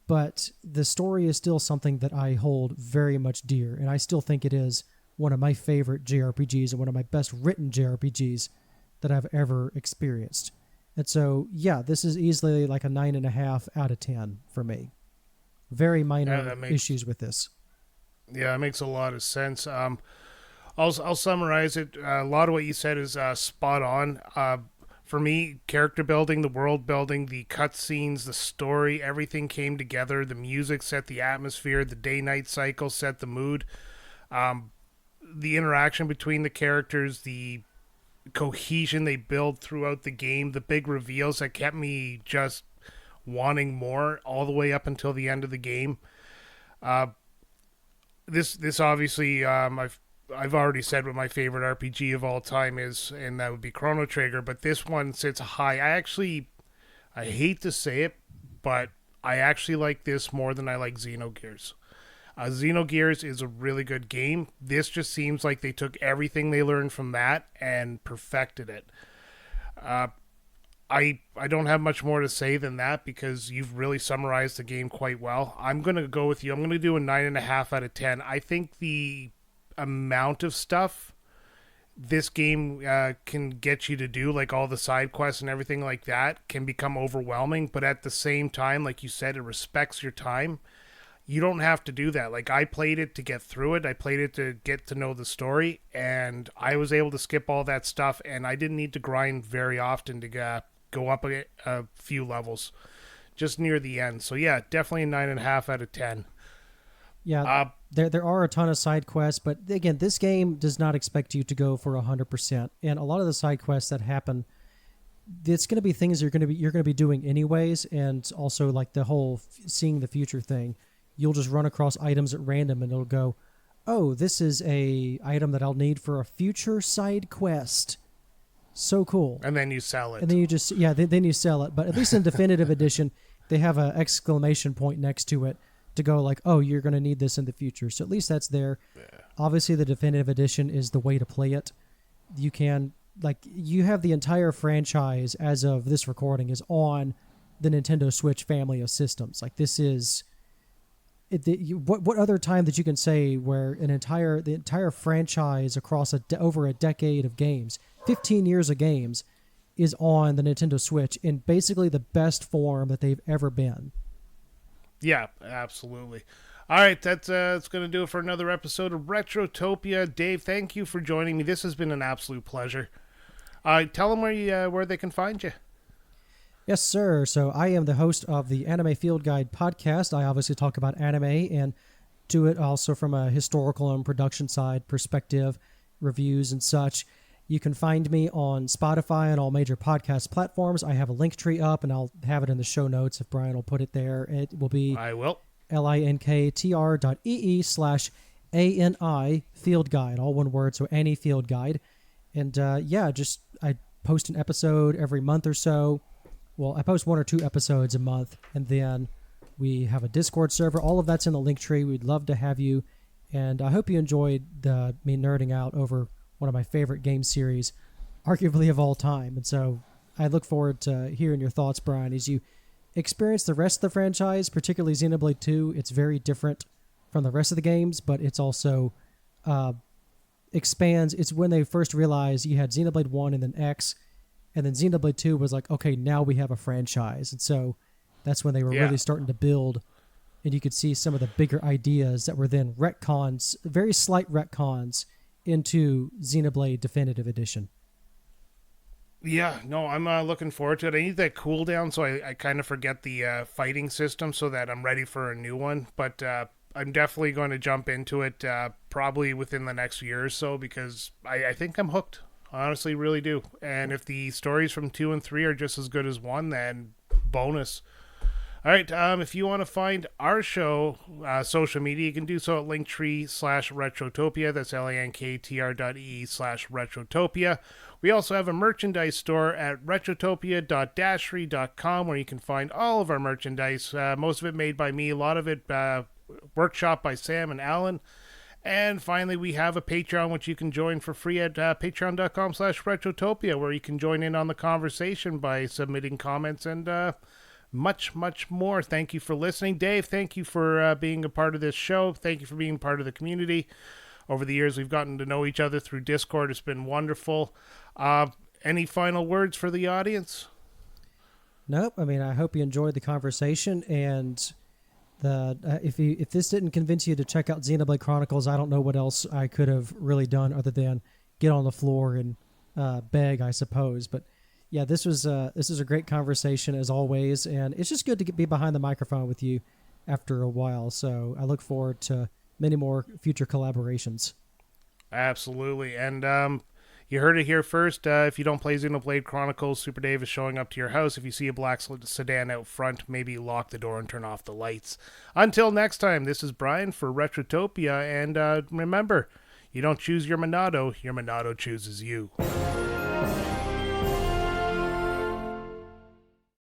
But the story is still something that I hold very much dear, and I still think it is one of my favorite JRPGs and one of my best written JRPGs that I've ever experienced. And so, yeah, this is easily like a 9.5 out of 10 for me. Very minor issues with this. Yeah, that makes a lot of sense. I'll summarize it. A lot of what you said is spot on. For me, character building, the world building, the cutscenes, the story, everything came together. The music set the atmosphere. The day-night cycle set the mood. The interaction between the characters, the cohesion they build throughout the game, the big reveals that kept me just wanting more all the way up until the end of the game. This obviously, I've already said what my favorite RPG of all time is, and that would be Chrono Trigger, but this one sits high. I hate to say it, but I actually like this more than I like Xenogears. Xenogears is a really good game. This just seems like they took everything they learned from that and perfected it. I don't have much more to say than that because you've really summarized the game quite well. I'm going to go with you. I'm going to do a 9.5 out of 10. I think the amount of stuff this game can get you to do, like all the side quests and everything like that, can become overwhelming. But at the same time, like you said, it respects your time. You don't have to do that. Like, I played it to get through it. I played it to get to know the story, and I was able to skip all that stuff, and I didn't need to grind very often to go up a few levels just near the end. So yeah, definitely a 9.5 out of 10. Yeah, there are a ton of side quests, but again, this game does not expect you to go for 100%. And a lot of the side quests that happen, it's going to be things you're going to be doing anyways, and also like the whole seeing the future thing. You'll just run across items at random, and it'll go, "Oh, this is a item that I'll need for a future side quest." So cool. And then you sell it. And then you just then you sell it. But at least in Definitive Edition, they have an exclamation point next to it to go like, "Oh, you're going to need this in the future." So at least that's there. Yeah. Obviously, the Definitive Edition is the way to play it. You can, like, you have the entire franchise as of this recording is on the Nintendo Switch family of systems. Like, this is what other time that you can say where the entire franchise across over a decade of games, 15 years of games, is on the Nintendo Switch in basically the best form that they've ever been. Yeah, absolutely. All right, that's going to do it for another episode of Retrotopia. Dave, thank you for joining me. This has been an absolute pleasure. Tell them where they can find you. Yes, sir. So I am the host of the Anime Field Guide podcast. I obviously talk about anime and do it also from a historical and production side perspective, reviews and such. You can find me on Spotify and all major podcast platforms. I have a link tree up, and I'll have it in the show notes if Brian will put it there. It will be linktr.ee/ANI Field Guide, all one word, so Annie Field Guide. And I post an episode every month or so. Well, I post 1 or 2 episodes a month, and then we have a Discord server. All of that's in the link tree. We'd love to have you, and I hope you enjoyed me nerding out over one of my favorite game series, arguably of all time. And so I look forward to hearing your thoughts, Brian, as you experience the rest of the franchise, particularly Xenoblade 2. It's very different from the rest of the games, but it's also expands. It's when they first realized you had Xenoblade 1 and then X, and then Xenoblade 2 was like, okay, now we have a franchise. And so that's when they were really starting to build, and you could see some of the bigger ideas that were then retcons, very slight retcons, into Xenoblade Definitive Edition. Yeah, no, I'm looking forward to it. I need that cooldown so I kind of forget the fighting system so that I'm ready for a new one. But I'm definitely going to jump into it probably within the next year or so, because I think I'm hooked. I honestly really do. And if the stories from 2 and 3 are just as good as 1, then bonus. All right, if you want to find our show, social media, you can do so at linktree/Retrotopia. That's linktr.ee/Retrotopia. We also have a merchandise store at retrotopia.dashery.com, where you can find all of our merchandise, most of it made by me, a lot of it workshop by Sam and Alan. And finally, we have a Patreon, which you can join for free at patreon.com/Retrotopia, where you can join in on the conversation by submitting comments and much, much more. Thank you for listening. Dave, thank you for being a part of this show. Thank you for being part of the community. Over the years, we've gotten to know each other through Discord. It's been wonderful. Any final words for the audience? Nope. I mean, I hope you enjoyed the conversation, and if this didn't convince you to check out Xenoblade Chronicles, I don't know what else I could have really done other than get on the floor and beg, I suppose. But yeah, this is a great conversation as always, and it's just good to be behind the microphone with you after a while. So I look forward to many more future collaborations. Absolutely. And you heard it here first. If you don't play Xenoblade Chronicles, SuperDave is showing up to your house. If you see a black sedan out front, maybe lock the door and turn off the lights. Until next time, this is Brian for Retrotopia, and remember, you don't choose your Monado chooses you.